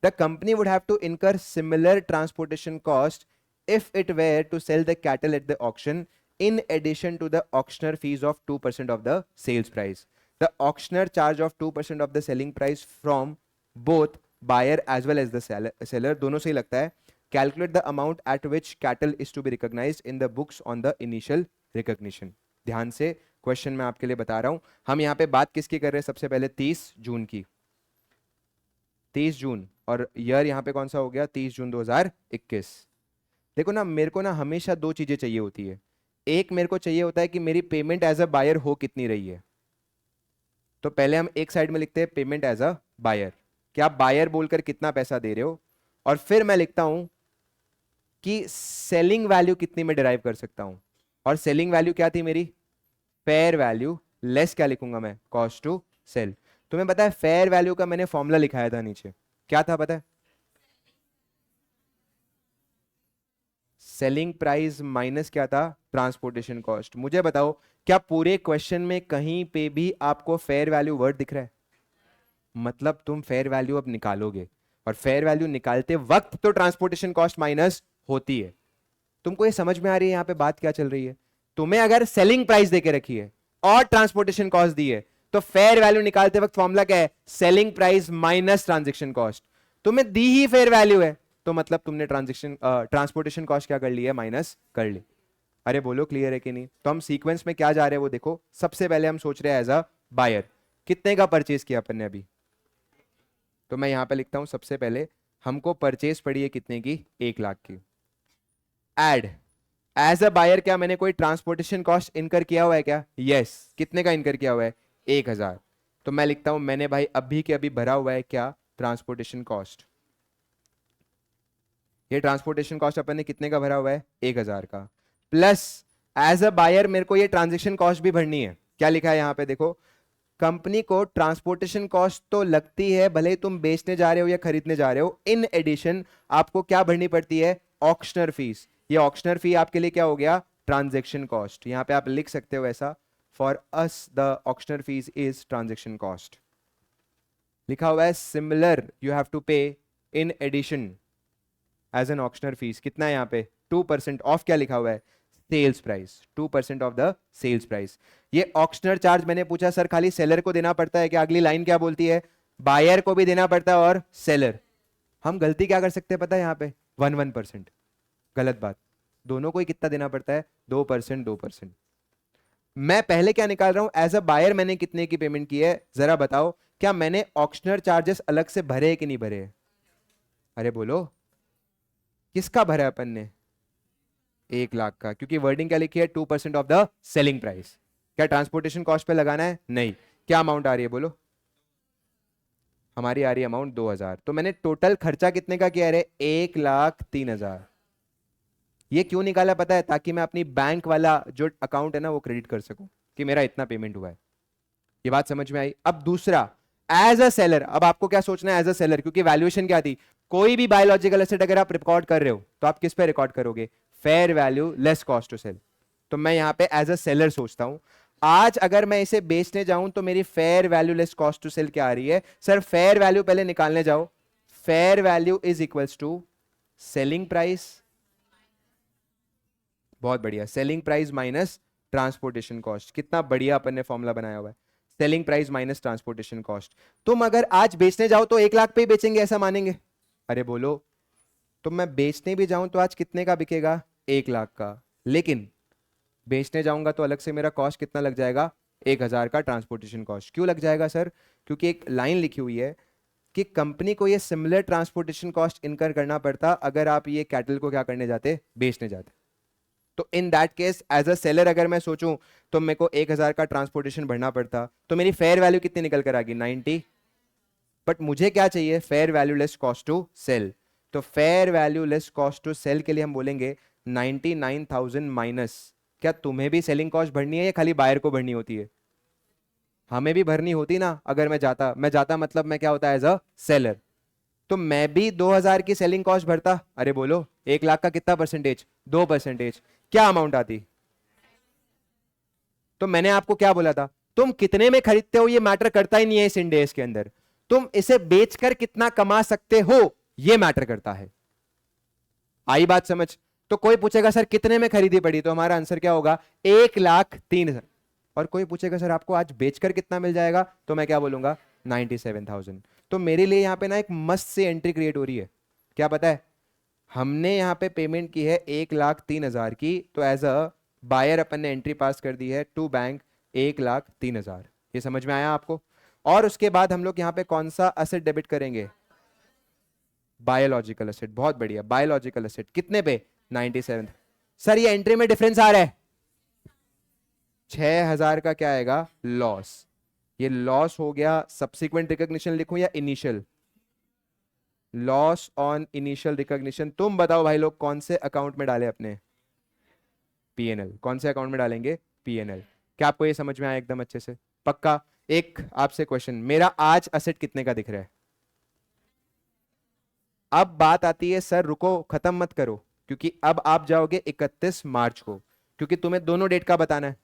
the company would have to incur similar transportation cost if it were to sell the cattle at the auction in addition to the auctioneer fees of 2% of the sales price. The auctioneer charge of 2% of the selling price from both buyer as well as the seller दोनों से ही लगता है. Calculate the amount at which cattle is to be recognized in the books on the initial recognition. ध्यान से question मैं आपके लिए बता रहा हूं. हम यहां पे बात किसकी कर रहे हैं? सबसे पहले 30 जून की. 30 जून और ईयर यहां पे कौन सा हो गया? 30 जून 2021. देखो ना, मेरे को ना हमेशा दो चीजें चाहिए होती है. एक मेरे को चाहिए होता है कि मेरी पेमेंट एज अ बायर हो कितनी रही है. तो पहले हम एक साइड में लिखते हैं पेमेंट एज अ बायर, कि आप बायर बोलकर कितना पैसा दे रहे हो. और फिर मैं लिखता हूं कि सेलिंग वैल्यू कितनी में डिराइव कर सकता हूं. और सेलिंग वैल्यू क्या थी मेरी? फेयर वैल्यू लेस क्या लिखूंगा मैं? Cost to sell. तुम्हें पता है फेयर वैल्यू का मैंने फॉर्मूला लिखाया था नीचे. क्या था पता है? सेलिंग प्राइस माइनस क्या था? Transportation cost. मुझे बताओ, क्या पूरे क्वेश्चन में कहीं पे भी आपको फेयर वैल्यू वर्ड दिख रहा है? मतलब तुम फेयर वैल्यू अब निकालोगे, और फेयर वैल्यू निकालते वक्त तो ट्रांसपोर्टेशन कॉस्ट माइनस होती है. तुमको ये समझ में आ रही है यहां पे बात क्या चल रही है? तुम्हें अगर सेलिंग प्राइस देके रखी है और ट्रांसपोर्टेशन कॉस्ट दी है, तो फेयर वैल्यू निकालते वक्त फॉर्मूला क्या है? Selling price minus transaction cost. तुम्हें दी ही फेयर वैल्यू है, तो मतलब तुमने ट्रांसपोर्टेशन कॉस्ट क्या कर ली है? माइनस कर ली. अरे बोलो क्लियर है कि नहीं? तो हम सीक्वेंस में क्या जा रहे हैं वो देखो. सबसे पहले हम सोच रहे हैं एज अ बायर, कितने का परचेज किया अपन ने अभी. तो मैं यहां पे लिखता हूं सबसे पहले हमको परचेज पड़ी है कितने की? 1 लाख की. एड एज अ बायर, क्या मैंने कोई ट्रांसपोर्टेशन कॉस्ट इनकर किया हुआ है क्या? यस. कितने का इनकर किया हुआ है? 1000. तो मैं लिखता हूं मैंने भाई अभी के अभी भरा हुआ है क्या? Transportation cost. ये ट्रांसपोर्टेशन कॉस्ट अपन ने कितने का भरा हुआ है? 1000 का. प्लस एज अ बायर मेरे को ये ट्रांजेक्शन कॉस्ट भी भरनी है. क्या लिखा है यहां पे देखो, कंपनी को ट्रांसपोर्टेशन कॉस्ट तो लगती है भले ही तुम बेचने जा रहे हो या खरीदने जा रहे हो. इन एडिशन आपको क्या भरनी पड़ती है? Auctioneer fees. ये ऑक्शनर फी आपके लिए क्या हो गया? Transaction cost. यहां पे आप लिख सकते हो ऐसा, for us the auctioneer fees is transaction cost. लिखा हुआ है similar you have to pay in addition as an auctioneer fees. कितना है यहाँ पे? 2% ऑफ. क्या लिखा हुआ है? Sales price. 2% of the sales price. ये ऑक्शनर चार्ज मैंने पूछा सर खाली सेलर को देना पड़ता है क्या? अगली लाइन क्या बोलती है? बायर को भी देना पड़ता है और सेलर. हम गलती क्या कर सकते हैं पता है यहाँ पे? 1%. गलत बात. दोनों को ही कितना देना पड़ता है? 2%. 2%. मैं पहले क्या निकाल रहा हूं? एज अ बायर मैंने कितने की पेमेंट की है? जरा बताओ, क्या मैंने ऑक्शनर चार्जेस अलग से भरे है कि नहीं भरे? अरे बोलो, किसका भरा है अपन ने? 1 लाख का. क्योंकि वर्डिंग क्या लिखी है? 2% ऑफ द सेलिंग प्राइस. क्या ट्रांसपोर्टेशन कॉस्ट पे लगाना है? नहीं. क्या अमाउंट आ रही है बोलो? हमारी आ रही है अमाउंट 2000. तो मैंने टोटल खर्चा कितने का किया है? 1,03,000. ये क्यों निकाला पता है? ताकि मैं अपनी बैंक वाला जो अकाउंट है ना वो क्रेडिट कर सकूं कि मेरा इतना पेमेंट हुआ है. ये बात समझ में आई? अब दूसरा, एज अ सेलर. अब आपको क्या सोचना है एज अ सेलर? क्योंकि वैल्यूएशन क्या थी? कोई भी बायोलॉजिकल एसेट अगर आप रिकॉर्ड कर रहे हो तो आप किस पे रिकॉर्ड करोगे? Fair value less cost to sell. तो मैं यहां पे एज अ सेलर सोचता हूं, आज अगर मैं इसे बेचने जाऊं तो मेरी fair value less cost to sell क्या आ रही है? सर फेयर वैल्यू पहले निकालने जाओ. Fair value is equals to selling price. बहुत बढ़िया. Selling price minus transportation cost. कितना बढ़िया अपन ने फॉर्मूला बनाया हुआ है. Selling price minus transportation cost. तुम अगर आज बेचने जाओ तो 1 लाख पे ही बेचेंगे ऐसा मानेंगे? अरे बोलो. तो मैं बेचने भी जाऊं तो आज कितने का बिकेगा? 1 लाख का. लेकिन बेचने जाऊंगा तो अलग से मेरा कॉस्ट कितना लग जाएगा? 1000 का ट्रांसपोर्टेशन कॉस्ट. क्यों लग जाएगा सर? क्योंकि एक लाइन लिखी हुई है कि कंपनी को ये सिमिलर ट्रांसपोर्टेशन कॉस्ट इनकर करना पड़ता अगर आप ये कैटल को क्या करने जाते? बेचने जाते. तो in that case as a seller अगर मैं सोचूं तो मेरे को 1000 का ट्रांसपोर्टेशन भरना पड़ता. तो मेरी फेयर वैल्यू कितनी निकल कर आ गई? 90. बट मुझे क्या चाहिए? Fair value less cost to sell. तो fair value less cost to sell के लिए हम बोलेंगे 99,000 माइनस. क्या तुम्हें भी सेलिंग कॉस्ट भरनी है या खाली बायर को भरनी होती है? हमें भी भरनी होती ना. अगर मैं जाता मतलब मैं क्या होता है? As a seller. तो मैं भी 2000 की सेलिंग कॉस्ट भरता. अरे बोलो, 1 लाख का कितना परसेंटेज? 2%. क्या अमाउंट आती? तो मैंने आपको क्या बोला था? तुम कितने में खरीदते हो ये मैटर करता ही नहीं है इस इंडेस के अंदर. तुम इसे बेचकर कितना कमा सकते हो यह मैटर करता है। आई बात समझ? तो कोई पूछेगा सर कितने में खरीदी पड़ी, तो हमारा आंसर क्या होगा, 1,03,000। और कोई पूछेगा सर आपको आज बेचकर कितना मिल जाएगा, तो मैं क्या बोलूंगा, 97,000। तो मेरे लिए यहां पे ना एक मस्त से एंट्री क्रिएट हो रही है। क्या पता है, हमने यहां पे पेमेंट की है 1,03,000 की, तो एज अ बायर अपन ने एंट्री पास कर दी है टू बैंक 1,03,000। ये समझ में आया आपको? और उसके बाद हम लोग यहां पे कौन सा असेट डेबिट करेंगे, बायोलॉजिकल एसेट। बहुत बढ़िया, बायोलॉजिकल एसेट कितने पे, 97। सर ये एंट्री में डिफरेंस आ रहा है, 6,000 का क्या आएगा, लॉस। ये लॉस हो गया, सब्सिक्वेंट रिकॉग्निशन लिखूं या initial, loss on initial recognition. तुम बताओ भाई लोग कौन से अकाउंट में डाले अपने, पीएनएल। कौन से अकाउंट में डालेंगे, पीएनएल। क्या आपको ये समझ में आया एकदम अच्छे से, पक्का? एक आपसे क्वेश्चन, मेरा आज असेट कितने का दिख रहा है? अब बात आती है, सर रुको खत्म मत करो, क्योंकि अब आप जाओगे 31 मार्च को, क्योंकि तुम्हें दोनों डेट का बताना है।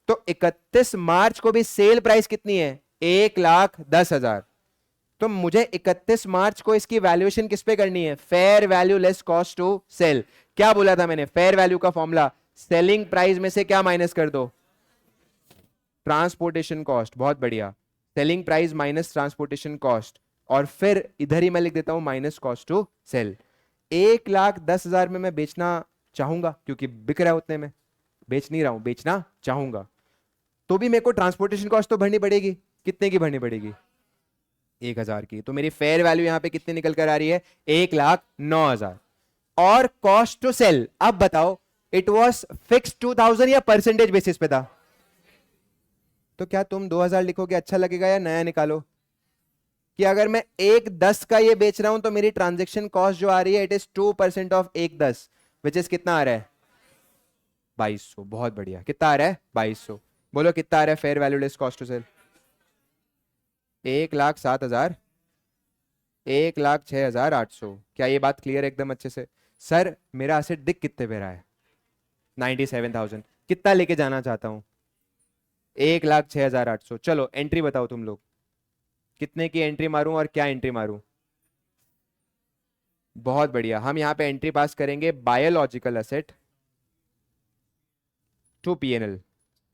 तो 31 मार्च को भी सेल प्राइस कितनी है, 1,10,000। तो मुझे 31 मार्च को इसकी वैल्यूएशन किस पे करनी है, fair value less cost to sell. क्या बोला था मैंने, फेयर वैल्यू का फॉर्मूला, सेलिंग प्राइस में से क्या माइनस कर दो, ट्रांसपोर्टेशन कॉस्ट। बहुत बढ़िया, selling price minus transportation cost, और फिर इधर ही मैं लिख देता हूं माइनस कॉस्ट टू सेल। 1,10,000 में मैं बेचना चाहूंगा, क्योंकि बिक रहा है उतने में, बेच नहीं रहा हूं, बेचना चाहूंगा, तो भी मेरे को ट्रांसपोर्टेशन कॉस्ट तो भरनी पड़ेगी। कितने की भरनी पड़ेगी, 1,000 की। तो मेरी फेयर वैल्यू यहां पे कितनी निकल कर आ रही है, 1,09,000। और कॉस्ट टू सेल, अब बताओ इट वॉज फिक्स 2,000 या परसेंटेज बेसिस पे था? तो क्या तुम 2,000 लिखोगे अच्छा लगेगा, या नया निकालो, कि अगर मैं 1,10 का ये बेच रहा हूं तो मेरी ट्रांजेक्शन कॉस्ट जो आ रही है it is 2% of 1,10, which is कितना आ रहा है, 2,200। बहुत बढ़िया, कितना आ रहा है, 2,200। बोलो कितना आ रहा है fair value less cost to sell, 1,07,000, 1,06,800। क्या ये बात क्लियर है एकदम अच्छे से? सर मेरा असेट दिख कितने पे रहा है, 97,000। कितना लेके जाना चाहता हूं, 1,06,800। चलो एंट्री बताओ तुम लोग, कितने की एंट्री मारूं और क्या एंट्री मारूं? बहुत बढ़िया, हम यहां पे एंट्री पास करेंगे biological asset to PNL,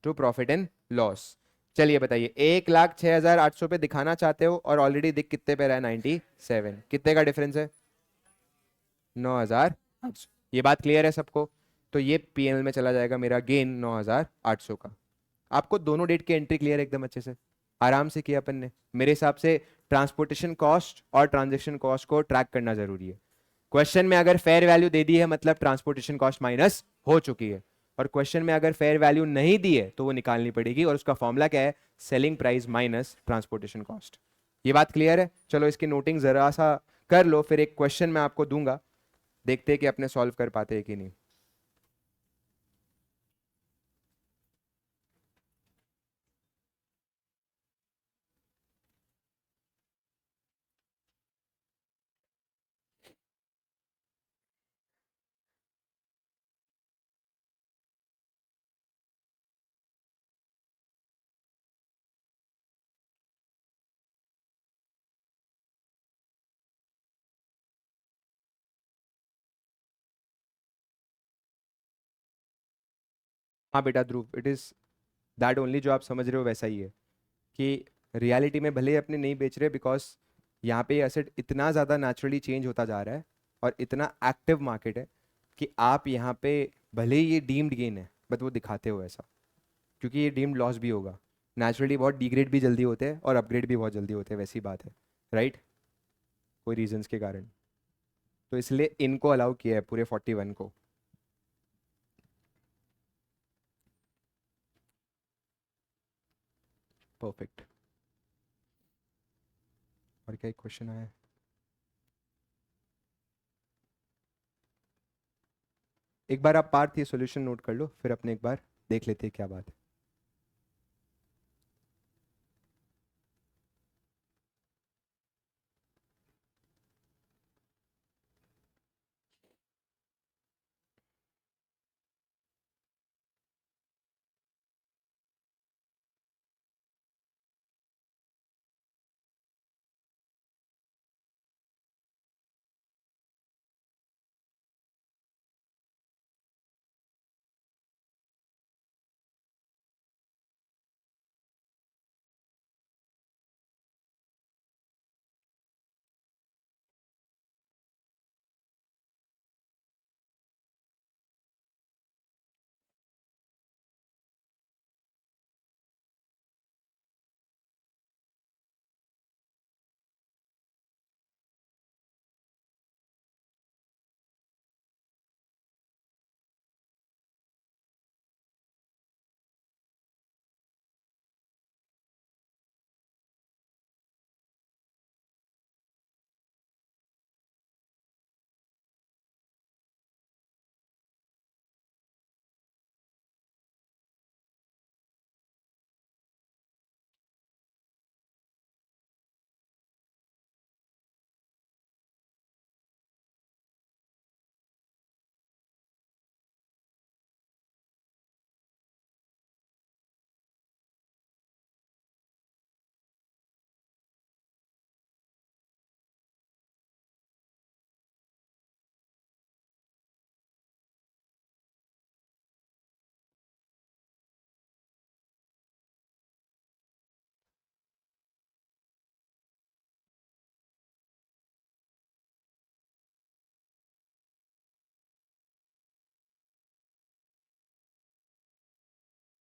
to profit and loss. चलिए बताइए, 1,06,800 पे दिखाना चाहते हो और ऑलरेडी दिख कितने पे रहा है, 97। कितने का डिफरेंस है, 9,800। ये बात क्लियर है सबको? तो ये पीएनएल में चला जाएगा मेरा गेन 9,800 का। आपको दोनों डेट की एंट्री क्लियर है एकदम अच्छे से, आराम से किया अपन ने। मेरे हिसाब से ट्रांसपोर्टेशन कॉस्ट और ट्रांजेक्शन कॉस्ट को ट्रैक करना जरूरी है। क्वेश्चन में अगर फेयर वैल्यू दे दी है मतलब ट्रांसपोर्टेशन कॉस्ट माइनस हो चुकी है, और क्वेश्चन में अगर फेयर वैल्यू नहीं दी है तो वो निकालनी पड़ेगी, और उसका फॉर्मूला क्या है, selling price minus transportation cost. ये बात क्लियर है? चलो इसकी नोटिंग जरा सा कर लो, फिर एक क्वेश्चन मैं आपको दूंगा, देखते हैं कि अपने सॉल्व कर पाते हैं कि नहीं। हाँ बेटा ध्रुव, इट इज दैट ओनली, जो आप समझ रहे हो वैसा ही है, कि रियलिटी में भले ही अपने नहीं बेच रहे, बिकॉज यहाँ पे एसेट इतना ज़्यादा नेचुरली चेंज होता जा रहा है और इतना एक्टिव मार्केट है, कि आप यहाँ पे भले ही ये डीम्ड गेन है बट वो दिखाते हो ऐसा, क्योंकि ये डीम्ड लॉस भी होगा। नेचुरली बहुत डिग्रेड भी जल्दी होते हैं और अपग्रेड भी बहुत जल्दी होते हैं, वैसी बात है, राइट? कोई रीजंस के कारण, तो इसलिए इनको अलाउ किया है पूरे 41 को। परफेक्ट। और क्या एक क्वेश्चन आया है, एक बार आप पार्थ ये सॉल्यूशन नोट कर लो, फिर अपने एक बार देख लेते हैं क्या बात है।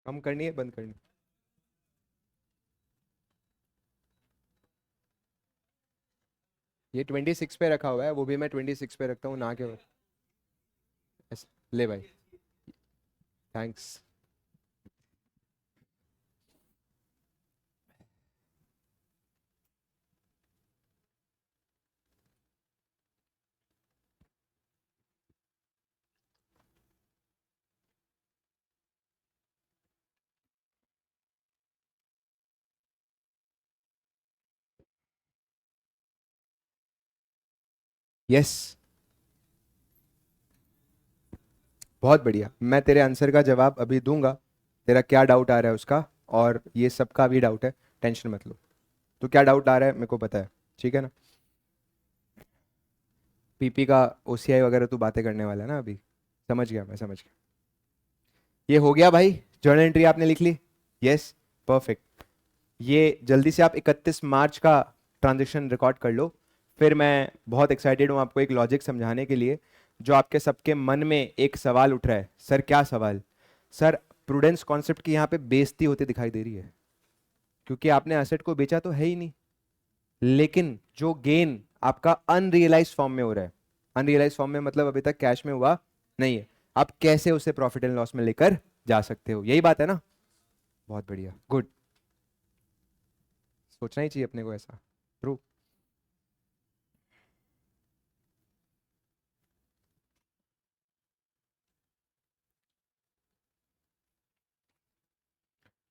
कम करनी है बंद करनी? ये 26 पे रखा हुआ है, वो भी मैं 26 पे रखता हूँ ना के। ले भाई, थैंक्स। यस, बहुत बढ़िया। मैं तेरे आंसर का जवाब अभी दूंगा, तेरा क्या डाउट आ रहा है उसका, और ये सबका भी डाउट है, टेंशन मत लो। तो क्या डाउट आ रहा है मेरे को पता है, ठीक है ना? पीपी का ओसीआई वगैरह तू बातें करने वाला है ना अभी? समझ गया, मैं समझ गया। ये हो गया भाई, जर्नल एंट्री आपने लिख ली? Yes, perfect. ये जल्दी से आप 31 मार्च का ट्रांजेक्शन रिकॉर्ड कर लो। फिर मैं बहुत एक्साइटेड हूँ आपको एक लॉजिक समझाने के लिए, जो आपके सबके मन में एक सवाल उठ रहा है। सर क्या सवाल? सर, प्रूडेंस कॉन्सेप्ट की यहाँ पे बेइज्जती होती दिखाई दे रही है, क्योंकि आपने एसेट को बेचा तो है ही नहीं, लेकिन जो गेन आपका अनरियलाइज फॉर्म में हो रहा है, अनरियलाइज फॉर्म में मतलब अभी तक कैश में हुआ नहीं है, आप कैसे उसे प्रॉफिट एंड लॉस में लेकर जा सकते हो, यही बात है ना? बहुत बढ़िया, गुड। सोचना ही चाहिए अपने को ऐसा। ट्रू।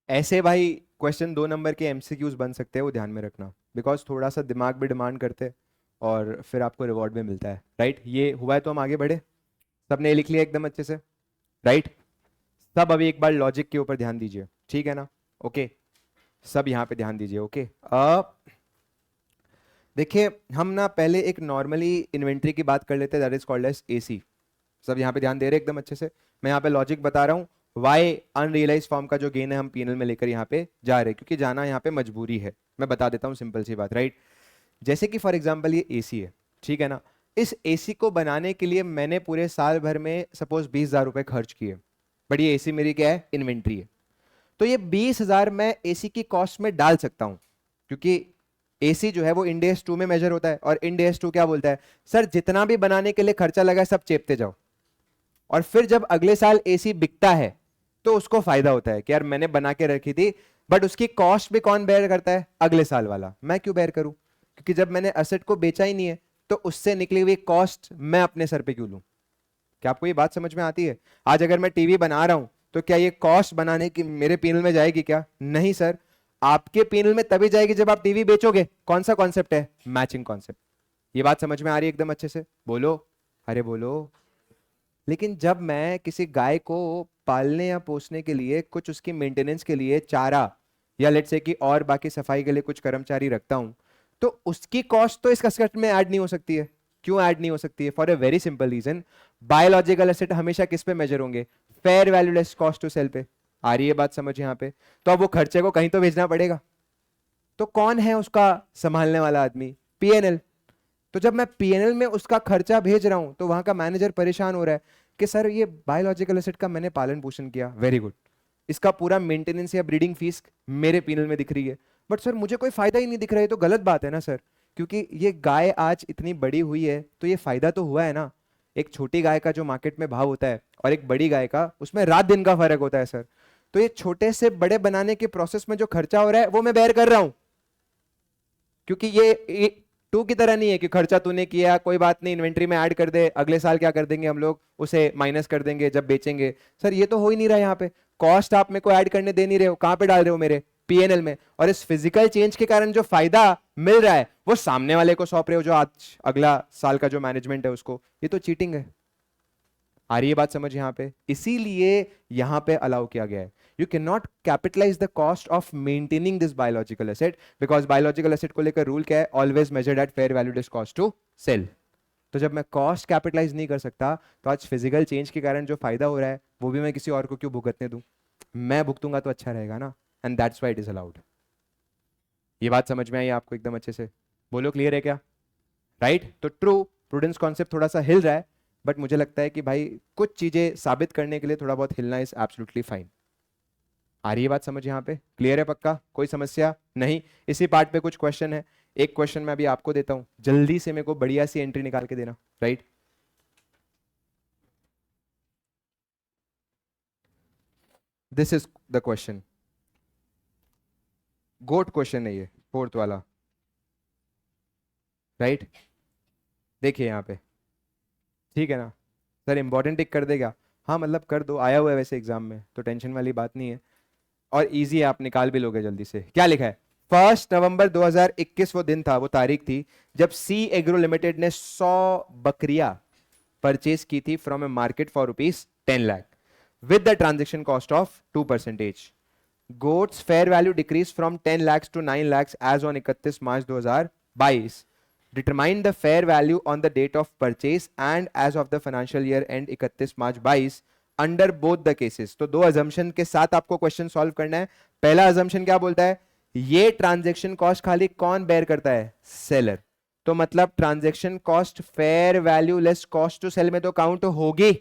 ऐसे भाई क्वेश्चन 2 नंबर के एमसीक्यूज बन सकते हैं, वो ध्यान में रखना, बिकॉज थोड़ा सा दिमाग भी डिमांड करते हैं, और फिर आपको रिवॉर्ड भी मिलता है, राइट? ये हुआ है तो हम आगे बढ़े। सबने ये लिख लिया एकदम अच्छे से, राइट? सब अभी एक बार लॉजिक के ऊपर ध्यान दीजिए, ठीक है ना? ओके, सब यहाँ पे ध्यान दीजिए। ओके, अब देखिए, हम ना पहले एक नॉर्मली इन्वेंट्री की बात कर लेते हैं, that is called as AC. सब यहाँ पे ध्यान दे रहे हैं एकदम अच्छे से? मैं यहाँ पे लॉजिक बता रहा हूँ, वाई अनरियलाइज फॉर्म का जो गेन है हम पीएनएल में लेकर यहाँ पे जा रहे हैं, क्योंकि जाना यहाँ पे मजबूरी है। मैं बता देता हूँ सिंपल सी बात, राइट? जैसे कि फॉर एग्जाम्पल ये एसी है, ठीक है ना? इस एसी को बनाने के लिए मैंने पूरे साल भर में सपोज 20,000 रुपए खर्च किए, बट ये एसी मेरी क्या है? इन्वेंट्री है। तो ये 20,000 मैं एसी की कॉस्ट में डाल सकता हूं, क्योंकि एसी जो है वो इंडेस 2 में मेजर होता है, और इंडेस 2 क्या बोलता है? सर जितना भी बनाने के लिए खर्चा लगा है सब चेपते जाओ, और फिर जब अगले साल एसी बिकता है तो उसको फायदा होता है कि यार मैंने बना के रखी थी, बट उसकी कॉस्ट भी कौन बेयर करता है? अगले साल वाला। मैं क्यों बेयर करूं? क्योंकि जब मैंने असेट को बेचा ही नहीं है, तो उससे निकली हुई कॉस्ट मैं अपने सर पे क्यों लूं? क्या आपको ये बात समझ में आती है? आज अगर मैं टीवी बना रहा हूं, तो क्या ये कॉस्ट बनाने की मेरे पीएनएल में जाएगी क्या? नहीं सर, आपके पीएनएल में तभी जाएगी जब आप टीवी बेचोगे। कौन सा कॉन्सेप्ट है? Matching concept. ये बात समझ में आ रही है एकदम अच्छे से? बोलो, अरे बोलो। लेकिन जब मैं किसी गाय को पालने या पोसने के लिए, कुछ उसकी मेंटेनेंस के लिए चारा, या लेट्स से कि और बाकी सफाई के लिए कुछ कर्मचारी रखता हूं, तो उसकी कॉस्ट तो इस कॉस्ट में ऐड नहीं हो सकती है। क्यों ऐड नहीं हो सकती है? For a very simple reason, biological asset हमेशा किस पे मेजर होंगे? Fair value less cost to sell पे। आ रही है बात समझ यहाँ पे? तो अब वो खर्चे को कहीं तो भेजना पड़ेगा, तो कौन है उसका संभालने वाला आदमी? पीएनएल। तो जब मैं पीएनएल में उसका खर्चा भेज रहा हूं, तो वहां का मैनेजर परेशान हो रहा है कि सर ये बायोलॉजिकल एसेट का मैंने पालन पोषण किया, वेरी गुड, इसका पूरा मेंटेनेंस या ब्रीडिंग फीस मेरे पीएनएल में दिख रही है, बट सर मुझे कोई फायदा ही नहीं दिख रहा है। तो गलत बात है ना सर? क्योंकि ये गाय आज इतनी बड़ी हुई है तो ये फायदा तो हुआ है ना। एक छोटी गाय का जो मार्केट में भाव होता है, और एक बड़ी गाय का, उसमें रात दिन का फर्क होता है सर। तो ये छोटे से बड़े बनाने के प्रोसेस में जो खर्चा हो रहा है वो मैं बेयर कर रहा हूं, क्योंकि ये टू की तरह नहीं है कि खर्चा तूने किया, कोई बात नहीं, इन्वेंट्री में ऐड कर दे, अगले साल क्या कर देंगे हम लोग, उसे माइनस कर देंगे जब बेचेंगे। सर ये तो हो ही नहीं रहा यहाँ पे। कॉस्ट आप मेरे को ऐड करने दे नहीं रहे हो, कहां पे डाल रहे हो? मेरे पीएनएल में। और इस फिजिकल चेंज के कारण जो फायदा मिल रहा है वो सामने वाले को सौंप रहे हो, जो आज अगला साल का जो मैनेजमेंट है उसको। ये तो चीटिंग है। आ रही है बात समझ यहाँ पे? इसीलिए यहाँ पे अलाउ किया गया है। You can not capitalize the cost of maintaining this biological asset, because biological asset को लेकर रूल क्या है? Always measured at fair value less cost to sell. तो जब मैं कॉस्ट कैपिटलाइज नहीं कर सकता, तो आज फिजिकल चेंज के कारण जो फायदा हो रहा है वो भी मैं किसी और को क्यों भुगतने दूं? मैं भुगतूंगा तो अच्छा रहेगा ना। And that's why it is allowed. ये बात समझ में आई आपको एकदम अच्छे से? बोलो, क्लियर है क्या? राइट? तो ट्रू, प्रूडेंस कॉन्सेप्ट थोड़ा सा हिल रहा है, बट मुझे लगता है कि भाई कुछ चीजें साबित करने के लिए थोड़ा बहुत हिलना इज एब्सोल्युटली फाइन। आ रही है बात समझ यहाँ पे? क्लियर है? पक्का कोई समस्या नहीं? इसी पार्ट पे कुछ क्वेश्चन है। एक क्वेश्चन मैं अभी आपको देता हूं, जल्दी से मेरे को बढ़िया सी एंट्री निकाल के देना। Right, this is the question. Goat question है ये, फोर्थ वाला। राइट, देखिए यहाँ पे, ठीक है ना सर? इंपॉर्टेंट टिक कर देगा? हाँ मतलब कर दो, आया हुआ है वैसे एग्जाम में, तो टेंशन वाली बात नहीं है, और इजी है, आप निकाल भी लोगे जल्दी से। क्या लिखा है? 1 नवंबर 2021 वो दिन था, वो तारीख थी जब सी एग्रो लिमिटेड ने 100 बकरियां परचेज की थी from a market for ₹10 lakh with the transaction cost of 2%। Goats fair value decrease from 10 lakhs to 9 lakhs as on 31 March 2022। Determine the fair value on the date of purchase and as of the financial year end 31 March 2022 under both the cases. तो दो assumption के साथ आपको question solve करना है। पहला assumption क्या बोलता है? ये ट्रांजेक्शन कॉस्ट खाली कौन बेयर करता है? सेलर। तो मतलब transaction cost fair value less cost to sell में तो काउंट होगी,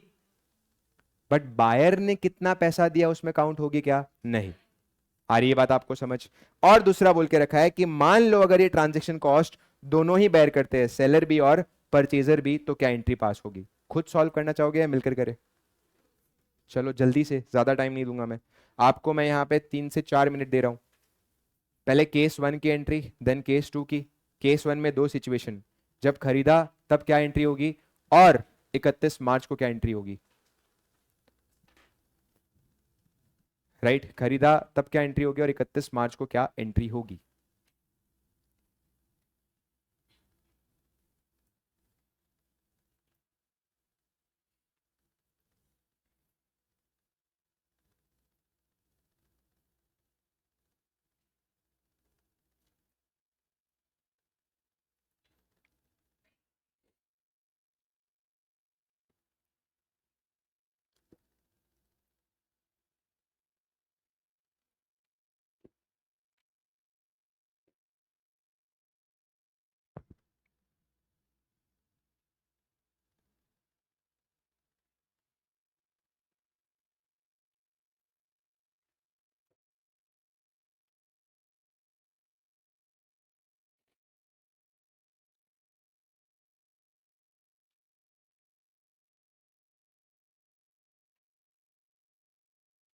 बट बायर ने कितना पैसा दिया उसमें काउंट होगी क्या? नहीं। आ रही है बात आपको समझ? और दूसरा बोल के रखा है कि मान लो अगर ये ट्रांजेक्शन कॉस्ट दोनों ही बेयर करते हैं, सेलर भी और परचेजर भी, तो क्या एंट्री पास होगी? खुद सॉल्व करना चाहोगे या मिलकर करें? चलो जल्दी से, ज्यादा टाइम नहीं दूंगा मैं आपको। मैं यहां पे 3 से 4 मिनट दे रहा हूं। पहले केस 1 की एंट्री, देन केस 2 की। केस 1 में दो सिचुएशन, जब खरीदा तब क्या एंट्री होगी, और 31 मार्च को क्या एंट्री होगी। राइट, खरीदा तब क्या एंट्री होगी और 31 मार्च को क्या एंट्री होगी।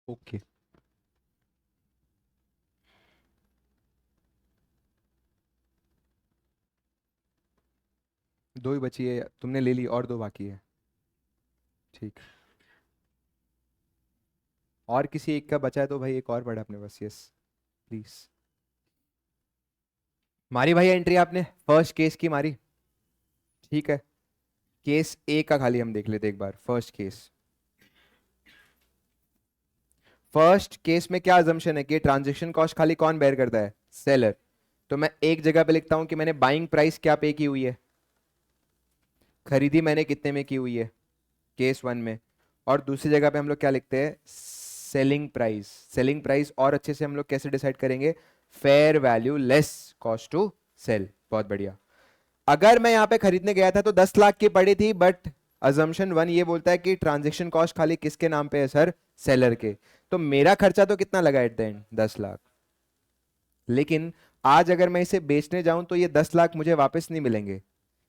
ओके, दो ही बची है, तुमने ले ली, और दो बाकी है। ठीक, और किसी एक का बचा है तो भाई एक और पड़ा अपने पास। Yes please. मारी भाई एंट्री आपने, फर्स्ट केस की मारी? ठीक है, केस ए का खाली हम देख लेते एक बार। फर्स्ट केस, फर्स्ट केस में क्या अजम्पशन है कि ट्रांजेक्शन कॉस्ट खाली कौन बेयर करता है? सेलर। तो मैं एक जगह पे लिखता हूं कि मैंने बाइंग प्राइस क्या पे की हुई है, खरीदी मैंने कितने में की हुई है केस 1 में, और दूसरी जगह पे हम लोग क्या लिखते हैं? Selling price. सेलिंग प्राइस और अच्छे से हम लोग कैसे डिसाइड करेंगे? Fair value less cost to sell. बहुत बढ़िया। अगर मैं यहाँ पे खरीदने गया था तो 10 लाख की पड़ी थी, बट अजम्पशन 1 ये बोलता है कि ट्रांजेक्शन कॉस्ट खाली किसके नाम पे है सर? सेलर के। तो मेरा खर्चा तो कितना लगा एट द एंड? 10 लाख। लेकिन आज अगर मैं इसे बेचने जाऊं तो ये 10 लाख मुझे वापस नहीं मिलेंगे।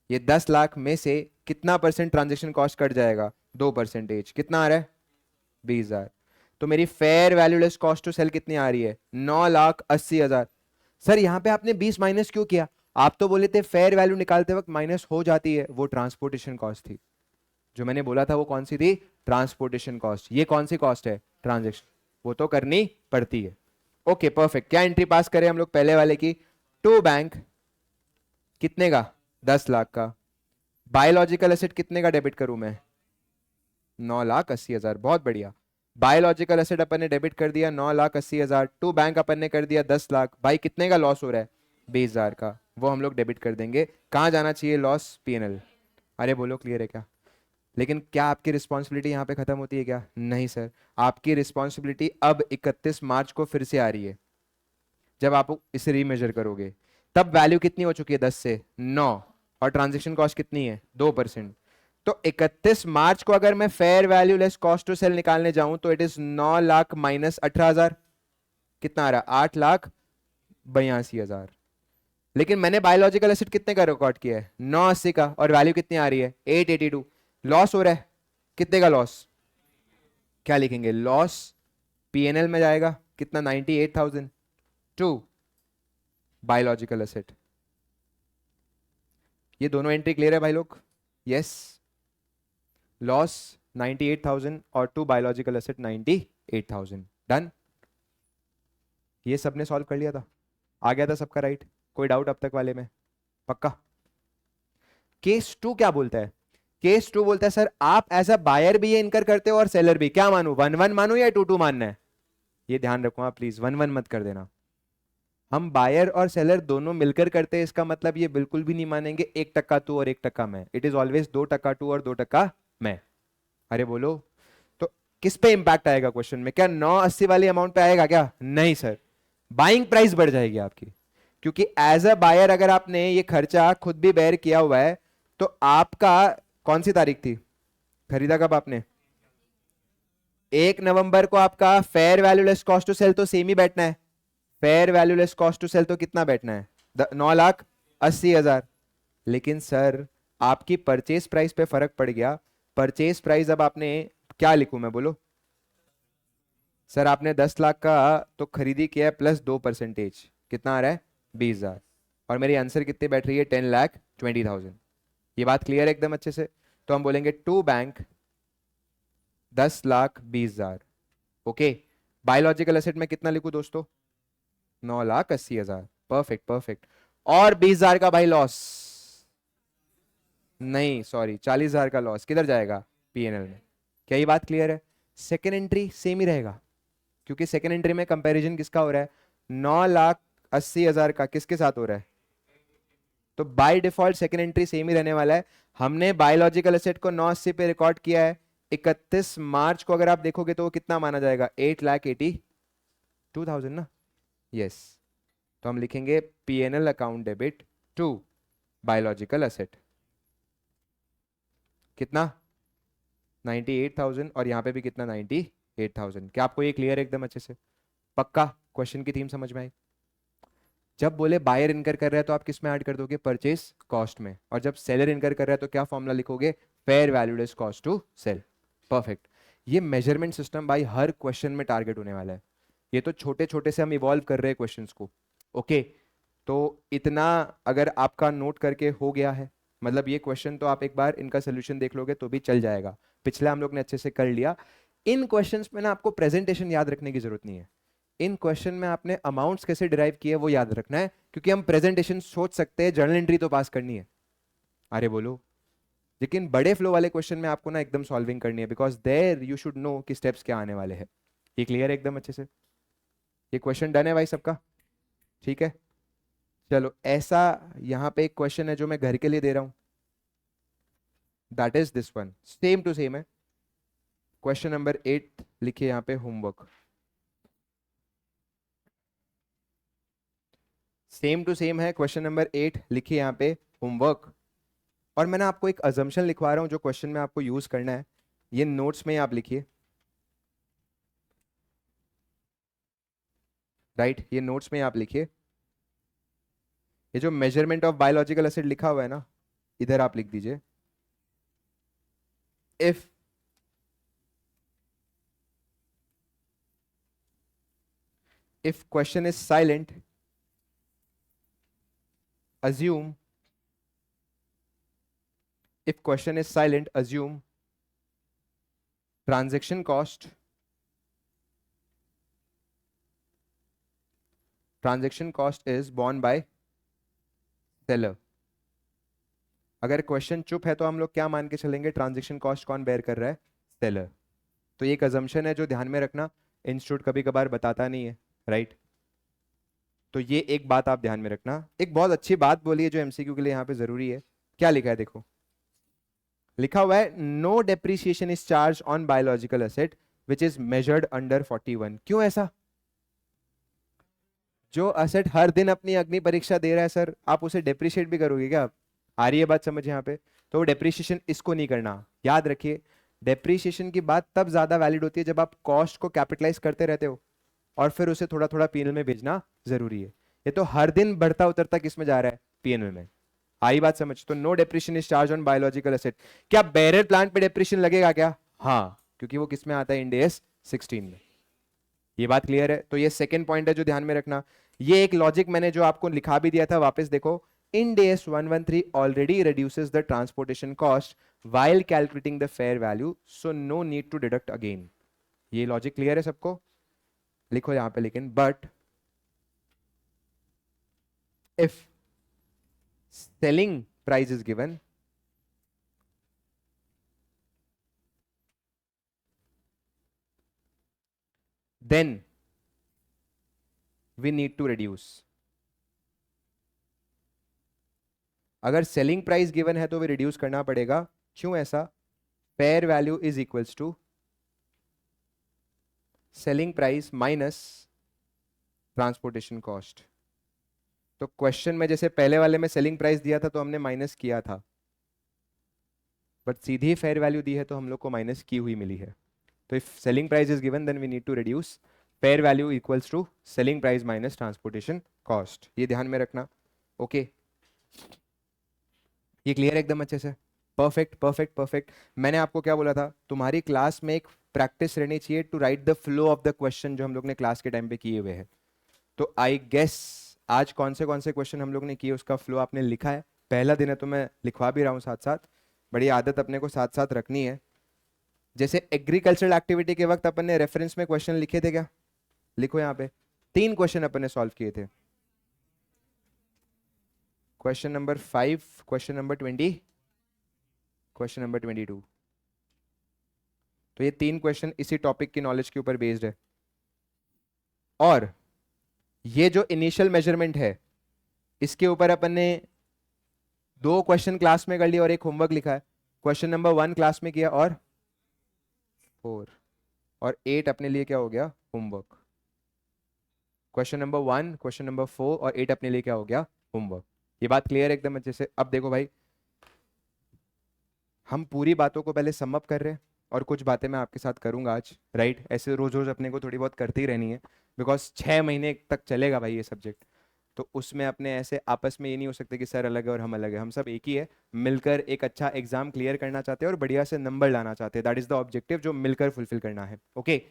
ये 10 लाख में से कितना परसेंट ट्रांजेक्शन कॉस्ट कट जाएगा? 2%। कितना आ रहा है? 20,000। तो मेरी fair value less cost to sell कितनी आ रही है? 9,80,000। सर यहां पे आपने 20 माइनस क्यों किया? आप तो बोले थे फेयर वैल्यू निकालते वक्त माइनस हो जाती है। वो ट्रांसपोर्टेशन कॉस्ट थी, जो मैंने बोला था वो कौन सी थी? Transportation cost. ये कौन सी कॉस्ट है? ट्रांजेक्शन, वो तो करनी पड़ती है। Okay perfect. क्या एंट्री पास करें हम लोग पहले वाले की? टू बैंक कितने का? 10 लाख का। बायोलॉजिकल एसेट कितने का डेबिट करूं मैं? 9,80,000। बहुत बढ़िया। बायोलॉजिकल एसेट अपन ने डेबिट कर दिया 9,80,000। टू बैंक अपन ने कर दिया 10 लाख। भाई कितने का लॉस हो रहा है? 20,000 का। वो हम लोग डेबिट कर देंगे। कहाँ जाना चाहिए लॉस? पीएनएल। अरे बोलो क्लियर है क्या? लेकिन क्या आपकी रिस्पॉन्सिबिलिटी यहाँ पे खत्म होती है क्या? नहीं सर, आपकी रिस्पॉन्सिबिलिटी अब 31 मार्च को फिर से आ रही है। जब आप इसे रीमेजर करोगे तब वैल्यू कितनी हो चुकी है? 10 से 9, और ट्रांजेक्शन कॉस्ट कितनी है? 2%। तो 31 मार्च को अगर मैं fair value less cost to sell निकालने जाऊं तो इट इज 9 लाख माइनस 18,000। कितना आ रहा है? 8,82,000। लेकिन मैंने बायोलॉजिकल एसिड कितने का रिकॉर्ड किया है? 980 का, और वैल्यू कितनी आ रही है? 882। लॉस हो रहा है, कितने का लॉस? क्या लिखेंगे? लॉस पीएनएल में जाएगा कितना? 98,000 टू बायोलॉजिकल एसिड। ये दोनों एंट्री क्लियर है भाई लोग? यस। लॉस 98,000 और टू बायोलॉजिकल एसिड 98,000। डन। ये सबने सॉल्व कर लिया था, आ गया था सबका राइट? कोई डाउट अब तक वाले में? पक्का? केस टू क्या बोलता है? केस टू बोलता है सर आप एज अ बायर भी ये इनकर करते हो और सेलर भी। क्या मानू? 1-1 मानू या 2-2 मानना है? ये ध्यान रखो आप प्लीज, 1-1 मत कर देना। हम बायर और सेलर दोनों मिलकर करते हैं, इसका मतलब ये बिल्कुल भी नहीं मानेंगे 1% तू और 1% मैं। इट इज ऑलवेज 2% तू और 2% मैं। अरे बोलो, तो किस पे इंपैक्ट आएगा क्वेश्चन में? क्या 980 वाली अमाउंट पे आएगा क्या? नहीं सर, बाइंग प्राइस बढ़ जाएगी आपकी। क्योंकि एज अ बायर अगर आपने ये खर्चा खुद भी बेयर किया हुआ है, तो आपका कौन सी तारीख थी? खरीदा कब आपने? 1 नवंबर को आपका fair value less cost to sell तो सेम ही बैठना है। Fair value less cost to sell तो कितना बैठना है? 9,80,000। लेकिन सर आपकी परचेज प्राइस पे फर्क पड़ गया। परचेज प्राइस अब आपने क्या लिखूं मैं, बोलो? सर आपने 10 लाख का तो खरीदी किया है प्लस 2%, कितना आ रहा है? 20,000। और मेरी आंसर कितनी बैठ रही है? 10,20,000। ये बात क्लियर है एकदम अच्छे से? तो हम बोलेंगे to bank 10,20,000। Okay. Biological asset में कितना लिखूं दोस्तों? 9,80,000। Perfect perfect. और 20,000 का भाई लॉस? नहीं सॉरी, 40,000 का लॉस किधर जाएगा? पीएनएल में। क्या ये बात क्लियर है? सेकेंड एंट्री सेम ही रहेगा, क्योंकि सेकेंड एंट्री में कंपैरिजन किसका हो रहा है? 9,80,000 का किसके साथ हो रहा है? तो by default second entry same ही रहने वाला है। हमने बायोलॉजिकल एसेट को 980 पे रिकॉर्ड किया है। 31 मार्च को अगर आप देखोगे तो वो कितना माना जाएगा? 8,82,000 ना? यस। तो हम लिखेंगे PNL account debit to biological asset. कितना? 98,000। और यहां पे भी कितना? 98,000। क्या आपको ये क्लियर है एकदम अच्छे से? पक्का? क्वेश्चन की थीम समझ में आई? जब बोले बायर इनकर कर रहा है तो आप किस में ऐड कर दोगे? परचेस कॉस्ट में। और जब सेलर इनकर कर रहा है तो क्या फॉर्मूला लिखोगे? Fair value less cost to sell. Perfect. ये मेजरमेंट सिस्टम भाई हर क्वेश्चन में टारगेट होने वाला है। ये तो छोटे छोटे से हम इवॉल्व कर रहे हैं क्वेश्चंस को। ओके, तो इतना अगर आपका नोट करके हो गया है, मतलब ये क्वेश्चन तो आप एक बार इनका सोल्यूशन देख लोगे तो भी चल जाएगा। पिछला हम लोग ने अच्छे से कर लिया। इन क्वेश्चंस में ना आपको प्रेजेंटेशन याद रखने की जरूरत नहीं है। इन क्वेश्चन में आपने अमाउंट्स कैसे डिराइव किए वो याद रखना है, क्योंकि हम प्रेजेंटेशन सोच सकते हैं, जर्नल एंट्री तो पास करनी है। अरे बोलो। लेकिन बड़े फ्लो वाले क्वेश्चन में आपको ना एकदम सॉल्विंग करनी है, because there you should know कि स्टेप्स क्या आने वाले हैं। ये क्लियर है एकदम अच्छे से? ये क्वेश्चन डन है भाई सबका? ठीक है, चलो ऐसा यहां पे एक क्वेश्चन है जो मैं घर के लिए दे रहा हूं, that is this one. Same to same है। क्वेश्चन नंबर 8 लिखिए यहां पे होमवर्क। सेम टू सेम है। क्वेश्चन नंबर 8 लिखिए यहां पे होमवर्क। और मैंने आपको एक अजम्पशन लिखवा रहा हूं जो क्वेश्चन में आपको यूज करना है। ये नोट्स में आप लिखिए। राइट, ये नोट्स में आप लिखिए। ये जो मेजरमेंट ऑफ बायोलॉजिकल एसिड लिखा हुआ है ना, इधर आप लिख दीजिए। If question is silent, assume if question is silent, assume transaction cost is borne by seller। अगर क्वेश्चन चुप है तो हम लोग क्या मान के चलेंगे? ट्रांजेक्शन कॉस्ट कौन बेयर कर रहा है? सेलर। तो ये एक अजम्पशन है जो ध्यान में रखना, इंस्टीट्यूट कभी कभार बताता नहीं है। राइट, तो ये एक बात आप ध्यान में रखना। एक बहुत अच्छी बात बोली है जो एमसीक्यू के लिए यहाँ पे जरूरी है। क्या लिखा है देखो? लिखा हुआ है no depreciation is charge on biological asset which is measured under 41। क्यों ऐसा? जो असेट हर दिन अपनी अग्नि परीक्षा दे रहा है सर, आप उसे डेप्रिशिएट भी करोगे क्या? आ रही है बात समझ यहाँ पे? तो डेप्रिशिएशन इसको नहीं करना, याद रखिए। डेप्रिशिएशन की बात तब ज्यादा वैलिड होती है जब आप कॉस्ट को कैपिटलाइज करते रहते हो। और फिर उसे थोड़ा थोड़ा पीएनएल में भेजना जरूरी है। ये तो हर दिन बढ़ता उतरता किस में जा रहा है, पीएनएल में। आई बात समझ? तो no depreciation is charge on biological asset. क्या बेरर प्लांट पे डेप्रिशिएशन लगेगा क्या? हाँ, क्योंकि वो किस में आता है, इंड एस 16 में। ये बात क्लियर है? तो ये सेकंड पॉइंट है जो ध्यान में रखना। ये एक लॉजिक मैंने जो आपको लिखा भी दिया था, वापस देखो। Ind AS 113 already reduces the transportation cost while calculating the fair value, so no need to deduct again. ये लॉजिक क्लियर है सबको? लिखो यहां पे, लेकिन but if selling price is given, then we need to reduce. अगर selling price given है तो भी रिड्यूस करना पड़ेगा। क्यों ऐसा? Fair value is equals to selling price minus transportation cost. तो क्वेश्चन में जैसे पहले वाले में सेलिंग प्राइस दिया था तो हमने माइनस किया था, बट सीधी फेयर वैल्यू दी है तो हम लोग को माइनस की हुई मिली है। तो if selling price is given then we need to reduce fair value equals to selling price minus transportation cost. ये ध्यान में रखना। ओके, ये क्लियर है एकदम अच्छे से? Perfect perfect perfect. मैंने आपको क्या बोला था, तुम्हारी क्लास में एक प्रैक्टिस रहनी चाहिए to write the flow of the question जो हम लोग ने क्लास के टाइम पे किए हुए हैं। तो आई गेस आज कौन से क्वेश्चन हम लोग ने किए उसका फ्लो आपने लिखा है। पहला दिन है तो मैं लिखवा भी रहा हूँ साथ साथ। बड़ी आदत अपने को साथ साथ रखनी है। जैसे एग्रीकल्चरल एक्टिविटी के वक्त अपन ने रेफरेंस में क्वेश्चन लिखे थे क्या? लिखो यहाँ पे, 3 क्वेश्चन अपन ने सॉल्व किए थे। Question number 5, question number 20, question number 22। तो ये 3 क्वेश्चन इसी टॉपिक की नॉलेज के ऊपर बेस्ड है। और ये जो इनिशियल मेजरमेंट है इसके ऊपर अपन ने 2 क्वेश्चन क्लास में कर लिया और एक होमवर्क लिखा है। क्वेश्चन नंबर 1 क्लास में किया और 4 और 8 अपने लिए क्या हो गया, homework. Question number 1, question number 4 और 8 अपने लिए क्या हो गया, होमवर्क। ये बात क्लियर है एकदम अच्छे से? अब देखो भाई, हम पूरी बातों को पहले सम अप कर रहे हैं और कुछ बातें मैं आपके साथ करूंगा आज, राइट? ऐसे रोज रोज अपने को थोड़ी बहुत करती ही रहनी है, बिकॉज 6 महीने तक चलेगा भाई ये सब्जेक्ट। तो उसमें अपने ऐसे आपस में ये नहीं हो सकते कि सर अलग है और हम अलग है। हम सब एक ही है, मिलकर एक अच्छा एग्जाम क्लियर करना चाहते हैं और बढ़िया से नंबर लाना चाहते हैं। दैट इज द ऑब्जेक्टिव जो मिलकर फुलफिल करना है। ओके,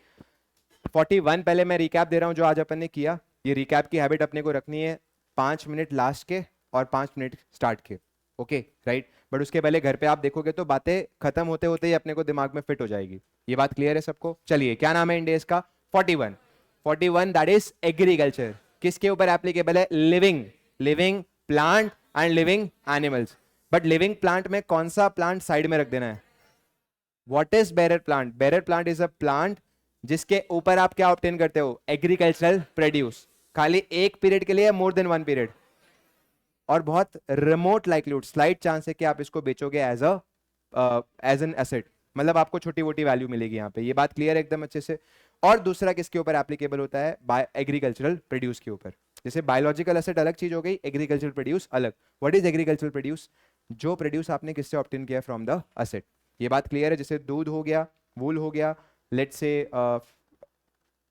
41 पहले मैं रिकैप दे रहा हूं जो आज अपन ने किया। ये रिकैप की हैबिट अपने को रखनी है, 5 मिनट लास्ट के और 5 मिनट स्टार्ट के। ओके राइट, बट उसके पहले घर पे आप देखोगे तो बातें खत्म होते होते ही अपने को दिमाग में फिट हो जाएगी। ये बात क्लियर है सबको? चलिए, क्या नाम है इंडेस का? 41 दैट इज एग्रीकल्चर। किसके ऊपर एप्लीकेबल है? Living plant and living animals. But living plant में कौन सा प्लांट साइड में रख देना है? What is bearer plant? Bearer plant is a plant जिसके ऊपर आप क्या ऑब्टेन करते हो? Agricultural produce. खाली एक पीरियड के लिए, मोर देन 1 पीरियड, और बहुत रिमोट लाइक्लीहुड, स्लाइट चांस है कि आप इसको बेचोगे एज एन एसेट, मतलब आपको छोटी मोटी वैल्यू मिलेगी यहाँ पे। ये बात क्लियर है एकदम अच्छे से? और दूसरा किसके ऊपर एप्लीकेबल होता है? एग्रीकल्चरल प्रोड्यूस के ऊपर। जैसे बायोलॉजिकल एसेट अलग चीज हो गई, एग्रीकल्चरल प्रोड्यूस अलग। What is agricultural produce? जो प्रोड्यूस आपने किससे ऑब्टेन किया? From the asset. ये बात क्लियर है? जैसे दूध हो गया, वूल हो गया, लेट से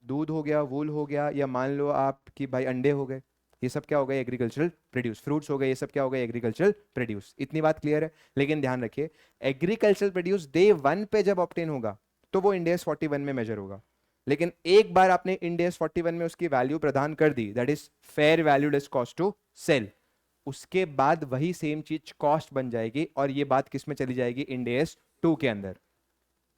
दूध हो गया, वूल हो गया, या मान लो आप कि भाई अंडे हो गए, ये सब क्या हो गए? Agricultural produce. फ्रूट्स हो गए, ये सब क्या हो गए? Agricultural produce. इतनी बात क्लियर है? लेकिन ध्यान रखिए, एग्रीकल्चरल प्रोड्यूस डे 1 पे जब ऑब्टेन होगा तो वो इंड AS 41 में मेजर होगा। लेकिन एक बार आपने इंड AS 41 में उसकी वैल्यू प्रदान कर दी, that is fair value less cost to sell, उसके बाद वही सेम चीज कॉस्ट बन जाएगी और ये बात किस में चली जाएगी? इंड AS 2 के अंदर।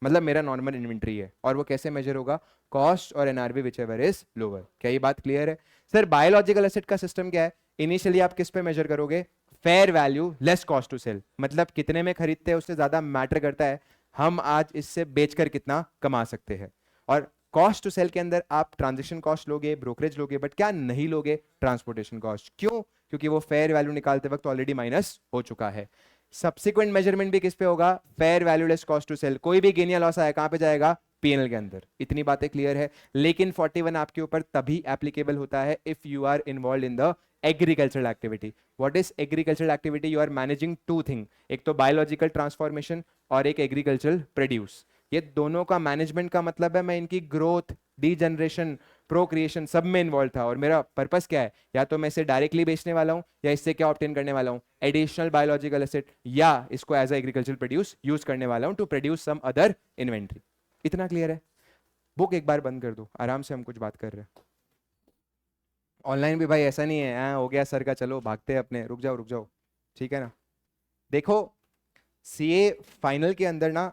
मतलब मेरा नॉर्मल इन्वेंट्री है और वो कैसे मेजर होगा? कॉस्ट और NRV whichever is lower. क्या ये बात क्लियर है? सर बायोलॉजिकल एसेट का सिस्टम क्या है? इनिशियली आप किस पे मेजर करोगे? Fair value less cost to sell. मतलब कितने में खरीदते हैं उससे ज्यादा मैटर करता है हम आज इससे बेचकर कितना कमा सकते हैं। और कॉस्ट टू सेल के अंदर आप ट्रांजेक्शन कॉस्ट लोगे, ब्रोकरेज लोगे, बट क्या नहीं लोगे? Transportation cost. क्यों? क्योंकि वो फेयर वैल्यू निकालते वक्त ऑलरेडी माइनस हो चुका है। सब्सिक्वेंट मेजरमेंट भी किस पे होगा? Fair value less cost to sell. कोई भी गेन या लॉस आया कहां पे जाएगा? पीएनएल के अंदर। इतनी बातें क्लियर है? लेकिन 41 आपके ऊपर तभी एप्लीकेबल होता है if you are involve in the agricultural activity. What is agricultural activity? You are managing 2 thing, एक तो बायोलॉजिकल ट्रांसफॉर्मेशन और एक एग्रीकल्चरल प्रोड्यूस। ये दोनों का मैनेजमेंट का मतलब है मैं इनकी ग्रोथ, डीजनरेशन, प्रोक्रिएशन, सब में इन्वॉल्व था। और मेरा पर्पस क्या है, या तो मैं इसे डायरेक्टली बेचने वाला हूँ, या इससे क्या ऑब्टेन करने वाला हूँ, एडिशनल बायोलॉजिकल एसेट, या इसको एज एग्रीकल्चर प्रोड्यूस यूज करने वाला हूँ to produce some other inventory. इतना क्लियर है? बुक एक बार बंद कर दो, आराम से हम कुछ बात कर रहे हैं। ऑनलाइन भी भाई ऐसा नहीं है, हो गया सर का, चलो भागते हैं अपने, रुक जाओ रुक जाओ, ठीक है ना। देखो, सीए फाइनल के अंदर ना,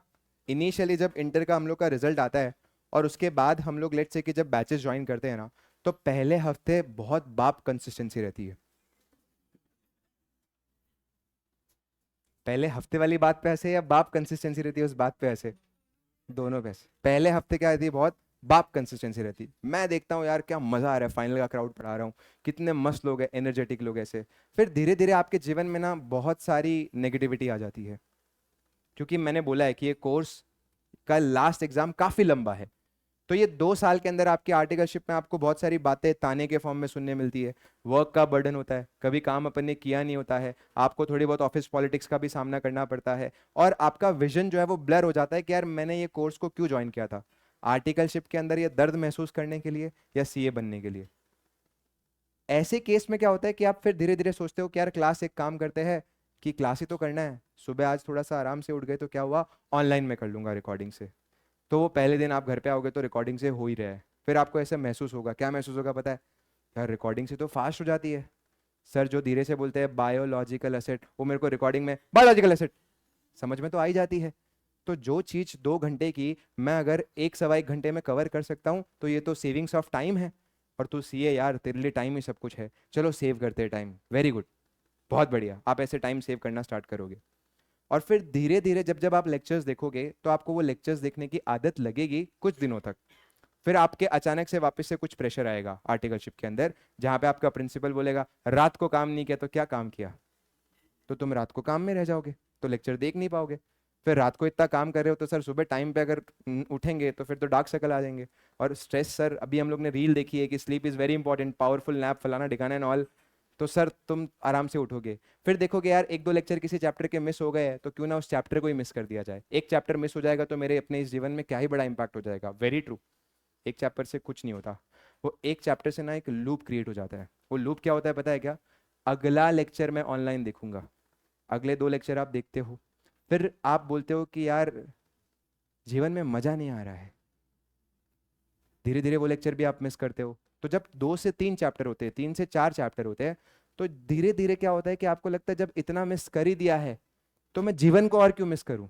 इनिशियली जब इंटर का हम लोग का रिजल्ट आता है, और उसके बाद हम लोग लेट्स से कि जब बैचेस ज्वाइन करते हैं ना, तो पहले हफ्ते बहुत बाप कंसिस्टेंसी रहती है। पहले हफ्ते वाली बात पे ऐसे, या बाप कंसिस्टेंसी रहती है उस बात पे ऐसे? दोनों पे ऐसे। पहले हफ्ते क्या रहती है, बहुत बाप कंसिस्टेंसी रहती है। मैं देखता हूँ यार क्या मजा आ रहा है, फाइनल का क्राउड पढ़ा रहा हूँ, कितने मस्त लोग हैं, एनर्जेटिक लोग ऐसे। फिर धीरे धीरे आपके जीवन में ना बहुत सारी नेगेटिविटी आ जाती है, क्योंकि मैंने बोला है कि ये कोर्स का लास्ट एग्जाम काफी लंबा है। तो ये 2 साल के अंदर आपकी आर्टिकलशिप में आपको बहुत सारी बातें ताने के फॉर्म में सुनने मिलती है। वर्क का बर्डन होता है, कभी काम अपन ने किया नहीं होता है, आपको थोड़ी बहुत ऑफिस पॉलिटिक्स का भी सामना करना पड़ता है, और आपका विजन जो है वो ब्लर हो जाता है कि यार मैंने ये कोर्स को क्यों ज्वाइन किया था, आर्टिकलशिप के अंदर ये दर्द महसूस करने के लिए या सीए बनने के लिए। ऐसे केस में क्या होता है कि आप फिर धीरे धीरे सोचते हो कि यार क्लास, एक काम करते हैं कि क्लास ही तो करना है, सुबह आज थोड़ा सा आराम से उठ गए तो क्या हुआ, ऑनलाइन में कर लूंगा रिकॉर्डिंग से। तो वो पहले दिन आप घर पे आओगे तो रिकॉर्डिंग से हो ही रहा है, फिर आपको ऐसा महसूस होगा, क्या महसूस होगा पता है, यार रिकॉर्डिंग से तो फास्ट हो जाती है। सर जो धीरे से बोलते हैं बायोलॉजिकल एसेट, वो मेरे को रिकॉर्डिंग में बायोलॉजिकल एसेट समझ में तो आ ही जाती है। तो जो चीज 2 घंटे की मैं अगर 1 सवा 1 घंटे में कवर कर सकता हूँ, तो ये तो सेविंग्स ऑफ टाइम है। और तू सीए यार, तेरे लिए टाइम ही सब कुछ है, चलो सेव करते हैं टाइम, वेरी गुड, बहुत बढ़िया, आप ऐसे टाइम सेव करना स्टार्ट करोगे। और फिर धीरे धीरे जब जब आप लेक्चर्स देखोगे, तो आपको वो लेक्चर्स देखने की आदत लगेगी कुछ दिनों तक। फिर आपके अचानक से वापस से कुछ प्रेशर आएगा आर्टिकलशिप के अंदर, जहां पे आपका प्रिंसिपल बोलेगा रात को काम नहीं किया तो क्या काम किया, तो तुम रात को काम में रह जाओगे, तो लेक्चर देख नहीं पाओगे। फिर रात को इतना काम कर रहे हो तो सर सुबह टाइम पे अगर उठेंगे तो फिर तो डार्क सर्कल आ जाएंगे। और स्ट्रेस, सर अभी हम लोग ने रील देखी है कि sleep is very important, powerful nap, फलाना ढिकाना एंड ऑल। तो सर तुम आराम से उठोगे, फिर देखोगे यार 1-2 लेक्चर किसी चैप्टर के मिस हो गए हैं, तो क्यों ना उस चैप्टर को ही मिस कर दिया जाए। एक चैप्टर मिस हो जाएगा तो मेरे अपने इस जीवन में क्या ही बड़ा इंपैक्ट हो जाएगा, वेरी ट्रू। एक चैप्टर से कुछ नहीं होता, वो एक चैप्टर से ना एक लूप क्रिएट हो जाता है। वो लूप क्या होता है पता है क्या, अगला लेक्चर मैं ऑनलाइन देखूंगा, अगले 2 लेक्चर आप देखते हो, फिर आप बोलते हो कि यार जीवन में मजा नहीं आ रहा है, धीरे धीरे वो लेक्चर भी आप मिस करते हो। तो जब 2 से 3 चैप्टर होते हैं, 3 से 4 चैप्टर होते हैं, तो धीरे धीरे क्या होता है कि आपको लगता है जब इतना मिस कर ही दिया है, तो मैं जीवन को और क्यों मिस करूं,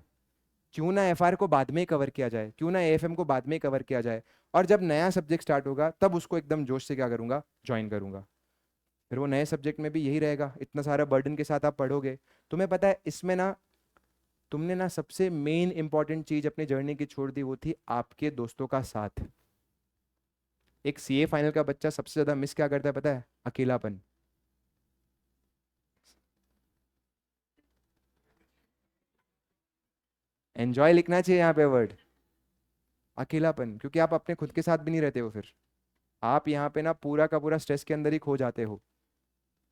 क्यों ना एफआर को बाद में कवर किया जाए, क्यों ना एएफएम को बाद में कवर किया जाए। और जब नया सब्जेक्ट स्टार्ट होगा तब उसको एकदम जोश से क्या करूंगा, ज्वाइन करूंगा। फिर वो नए सब्जेक्ट में भी यही रहेगा, इतना सारा बर्डन के साथ आप पढ़ोगे। तुम्हें पता है इसमें ना, तुमने ना सबसे मेन इंपॉर्टेंट चीज अपनी जर्नी की छोड़ दी, वो थी आपके दोस्तों का साथ। एक सीए फाइनल का बच्चा सबसे ज्यादा मिस क्या करता है पता है, अकेलापन। एंजॉय लिखना चाहिए यहाँ पे वर्ड, अकेलापन, क्योंकि आप अपने खुद के साथ भी नहीं रहते हो। फिर आप यहाँ पे ना पूरा का पूरा स्ट्रेस के अंदर ही खो जाते हो।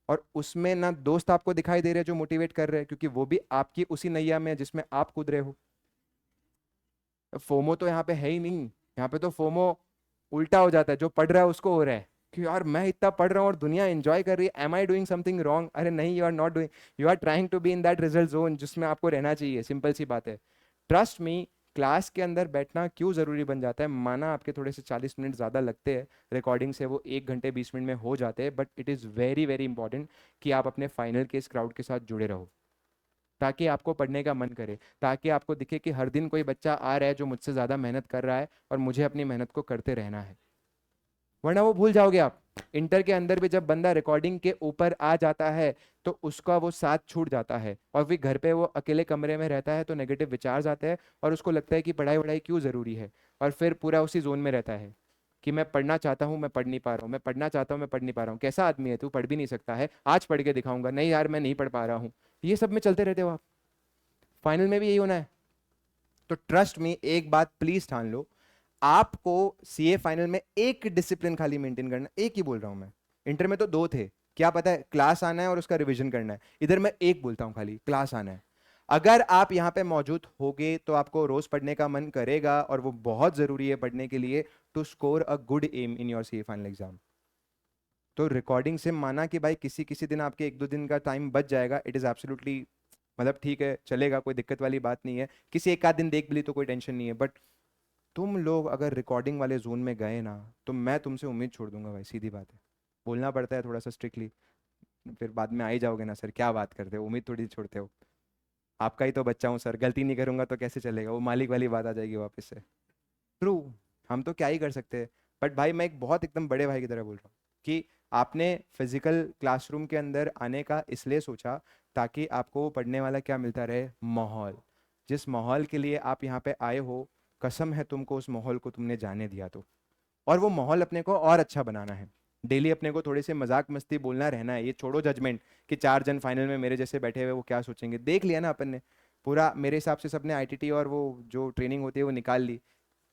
और उसमें ना दोस्त आपको दिखाई दे रहे हैं जो मोटिवेट कर रहे हैं, क्योंकि वो भी आपकी उसी नैया में है जिसमें आप कूद रहे हो। फोमो तो यहाँ पे है ही नहीं, यहाँ पे तो फोमो उल्टा हो जाता है, जो पढ़ रहा है उसको हो रहा है कि यार मैं इतना पढ़ रहा हूँ और दुनिया एंजॉय कर रही है, am I doing something wrong. अरे नहीं, you are not doing, you are trying to be in that result zone जिसमें आपको रहना चाहिए, सिंपल सी बात है। ट्रस्ट मी, क्लास के अंदर बैठना क्यों जरूरी बन जाता है, माना आपके थोड़े से 40 मिनट ज्यादा लगते हैं, रिकॉर्डिंग से वो 1 घंटे 20 मिनट में हो जाते हैं, but it is very very important कि आप अपने फाइनल के इस क्राउड के साथ जुड़े रहो, ताकि आपको पढ़ने का मन करे, ताकि आपको दिखे कि हर दिन कोई बच्चा आ रहा है जो मुझसे ज़्यादा मेहनत कर रहा है, और मुझे अपनी मेहनत को करते रहना है। वरना वो भूल जाओगे आप। इंटर के अंदर भी जब बंदा रिकॉर्डिंग के ऊपर आ जाता है, तो उसका वो साथ छूट जाता है, और फिर घर पे वो अकेले कमरे में रहता है तो नेगेटिव विचार आते हैं, और उसको लगता है कि पढ़ाई वढ़ाई क्यों ज़रूरी है, और फिर पूरा उसी जोन में रहता है कि मैं पढ़ना चाहता हूँ, मैं पढ़ नहीं पा रहा हूँ, मैं पढ़ना चाहता हूँ, मैं पढ़ नहीं पा रहा हूँ। कैसा आदमी है तू, पढ़ भी नहीं सकता है, आज पढ़ के दिखाऊंगा, नहीं यार मैं नहीं पढ़ पा रहा हूँ। ये सब में चलते रहते हो आप, फाइनल में भी यही होना है। तो ट्रस्ट में एक बात प्लीज ठान लो, आपको सीए फाइनल में एक डिसिप्लिन खाली मेंटेन करना, एक ही बोल रहा हूं मैं। इंटर में तो 2 थे, क्या पता है, क्लास आना है और उसका रिवीजन करना है। इधर मैं एक बोलता हूं खाली, क्लास आना है। अगर आप यहां पे मौजूद होगे तो आपको रोज पढ़ने का मन करेगा, और वो बहुत जरूरी है पढ़ने के लिए। To score a good M in your C final exam. तो रिकॉर्डिंग से माना कि भाई किसी किसी दिन आपके 1-2 दिन का टाइम बच जाएगा, इट इज़ एब्सोल्युटली मतलब ठीक है, चलेगा, कोई दिक्कत वाली बात नहीं है। किसी एक आध दिन देख भी ली तो कोई टेंशन नहीं है। बट तुम लोग अगर रिकॉर्डिंग वाले जोन में गए ना, तो मैं तुमसे उम्मीद छोड़ दूंगा भाई, सीधी बात है। बोलना पड़ता है थोड़ा सा स्ट्रिक्टली, फिर बाद में आ ही जाओगे ना, सर क्या बात करते हो, उम्मीद थोड़ी छोड़ते हो। आपका ही तो बच्चा हूँ सर, गलती नहीं करूंगा तो कैसे चलेगा, वो मालिक वाली बात आ जाएगी वापस से। ट्रू, हम तो क्या ही कर सकते हैं। बट भाई मैं एक बहुत एकदम बड़े भाई की तरह बोल रहा हूँ कि आपने फिजिकल क्लासरूम के अंदर आने का इसलिए सोचा ताकि आपको पढ़ने वाला क्या मिलता रहे, माहौल। जिस माहौल के लिए आप यहाँ पे आए हो, कसम है तुमको उस माहौल को तुमने जाने दिया तो। और वो माहौल अपने को और अच्छा बनाना है। डेली अपने को थोड़े से मजाक मस्ती बोलना रहना है, ये छोड़ो जजमेंट कि 4 जन फाइनल में मेरे जैसे बैठे हुए वो क्या सोचेंगे। देख लिया ना अपन ने पूरा, मेरे हिसाब से सबने आईटीटी और वो जो ट्रेनिंग होती है वो निकाल ली।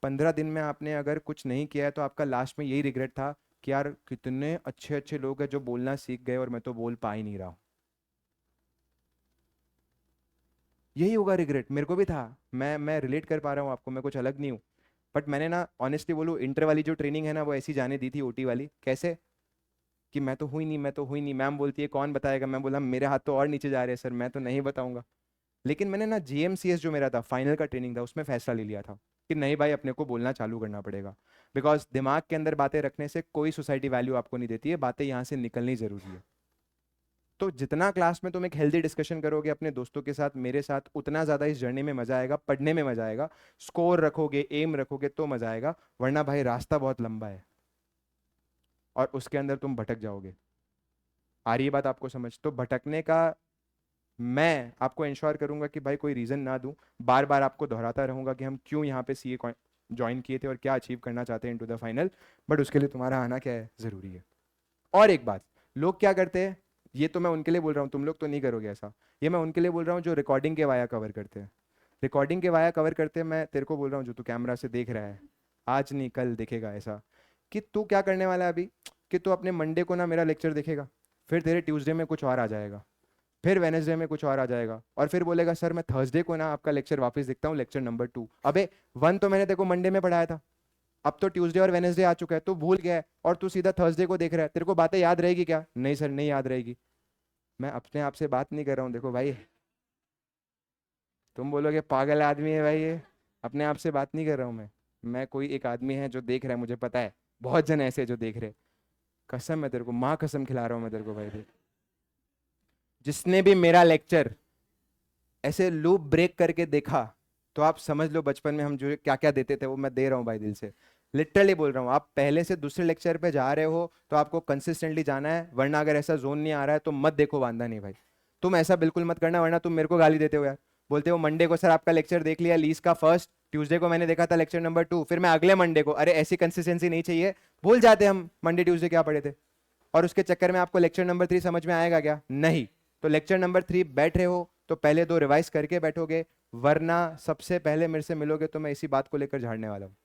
15 दिन में आपने अगर कुछ नहीं किया है तो आपका लास्ट में यही रिग्रेट था कि यार कितने अच्छे अच्छे लोग हैं जो बोलना सीख गए और मैं तो बोल पा ही नहीं रहा हूं। यही होगा रिग्रेट, मेरे को भी था। मैं रिलेट कर पा रहा हूँ आपको, मैं कुछ अलग नहीं हूँ। बट मैंने ना ऑनेस्टली बोलूँ, इंटर वाली जो ट्रेनिंग है ना वो ऐसी जाने दी थी, ओटी वाली। कैसे कि मैं तो हुई नहीं, मैं तो हुई नहीं, मैम बोलती है कौन बताएगा, मैं बोला मेरे हाथ तो और नीचे जा रहे हैं सर, मैं तो नहीं बताऊंगा। लेकिन मैंने ना जीएमसीएस जो मेरा था, फाइनल का ट्रेनिंग था, उसमें फैसला ले लिया था कि नहीं भाई अपने को बोलना चालू करना पड़ेगा। बिकॉज दिमाग के अंदर बातें रखने से कोई सोसाइटी वैल्यू आपको नहीं देती है, बातें यहाँ से निकलनी जरूरी है। तो जितना क्लास में तुम एक हेल्दी डिस्कशन करोगे अपने दोस्तों के साथ, मेरे साथ, उतना ज़्यादा इस जर्नी में मजा आएगा, पढ़ने में मजा आएगा। स्कोर रखोगे, एम रखोगे तो मजा आएगा, वरना भाई रास्ता बहुत लंबा है और उसके अंदर तुम भटक जाओगे। आ रही है बात आपको समझ? तो भटकने का मैं आपको इंश्योर करूंगा कि भाई कोई रीज़न ना दूं, बार बार आपको दोहराता रहूंगा कि हम क्यों यहाँ पे सीए ज्वाइन किए थे और क्या अचीव करना चाहते हैं इनटू द फाइनल। बट उसके लिए तुम्हारा आना क्या है, ज़रूरी है। और एक बात, लोग क्या करते हैं, ये तो मैं उनके लिए बोल रहा हूँ, तुम लोग तो नहीं करोगे ऐसा। ये मैं उनके लिए बोल रहा हूँ जो रिकॉर्डिंग के वाया कवर करते हैं। रिकॉर्डिंग के वाया कवर करते हैं, मैं तेरे को बोल रहा हूँ जो तू कैमरा से देख रहा है, आज नहीं कल देखेगा ऐसा, कि तू क्या करने वाला है अभी, कि तू अपने मंडे को ना मेरा लेक्चर देखेगा, फिर तेरे ट्यूसडे में कुछ और आ जाएगा, फिर वेनेसडे में कुछ और आ जाएगा, और फिर बोलेगा सर मैं थर्सडे को ना आपका लेक्चर वापस देखता हूँ, लेक्चर नंबर 2। अबे 1 तो मैंने देखो मंडे में पढ़ाया था, अब तो ट्यूसडे और वेनेसडे आ चुका है, तू भूल गया है और तू सीधा थर्सडे को देख रहा है। तेरे को बातें याद रहेगी क्या? नहीं सर नहीं याद रहेगी। मैं अपने आप से बात नहीं कर रहा हूँ, देखो भाई, तुम बोलोगे पागल आदमी है भाई ये, अपने आप से बात नहीं कर रहा हूँ मैं कोई एक आदमी है जो देख रहा है, मुझे पता है बहुत जन ऐसे हैं जो देख रहे हैं। कसम है तेरे को, माँ कसम खिला रहा हूँ मैं तेरे को भाई, देख, जिसने भी मेरा लेक्चर ऐसे लूप ब्रेक करके देखा, तो आप समझ लो बचपन में हम जो क्या क्या देते थे वो मैं दे रहा हूँ भाई, दिल से लिटरली बोल रहा हूँ। आप पहले से दूसरे लेक्चर पे जा रहे हो तो आपको कंसिस्टेंटली जाना है, वरना अगर ऐसा जोन नहीं आ रहा है तो मत देखो, वांदा नहीं भाई। तुम ऐसा बिल्कुल मत करना, वरना तुम मेरे को गाली देते हो यार। बोलते हो मंडे को सर आपका लेक्चर देख लिया लीज का फर्स्ट, ट्यूसडे को मैंने देखा था लेक्चर नंबर 2, फिर मैं अगले मंडे को, अरे ऐसी कंसिस्टेंसी नहीं चाहिए। भूल जाते हम मंडे ट्यूसडे क्या पढ़े थे, और उसके चक्कर में आपको लेक्चर नंबर 3 समझ में आएगा क्या? नहीं। तो लेक्चर नंबर 3 बैठ रहे हो तो पहले 2 रिवाइज करके बैठोगे, वरना सबसे पहले मेरे से मिलोगे तो मैं इसी बात को लेकर झाड़ने वाला हूँ।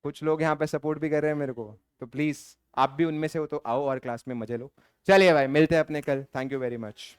कुछ लोग यहाँ पे सपोर्ट भी कर रहे हैं मेरे को, तो प्लीज आप भी उनमें से हो तो आओ और क्लास में मजे लो। चलिए भाई, मिलते हैं अपने कल, थैंक यू वेरी मच।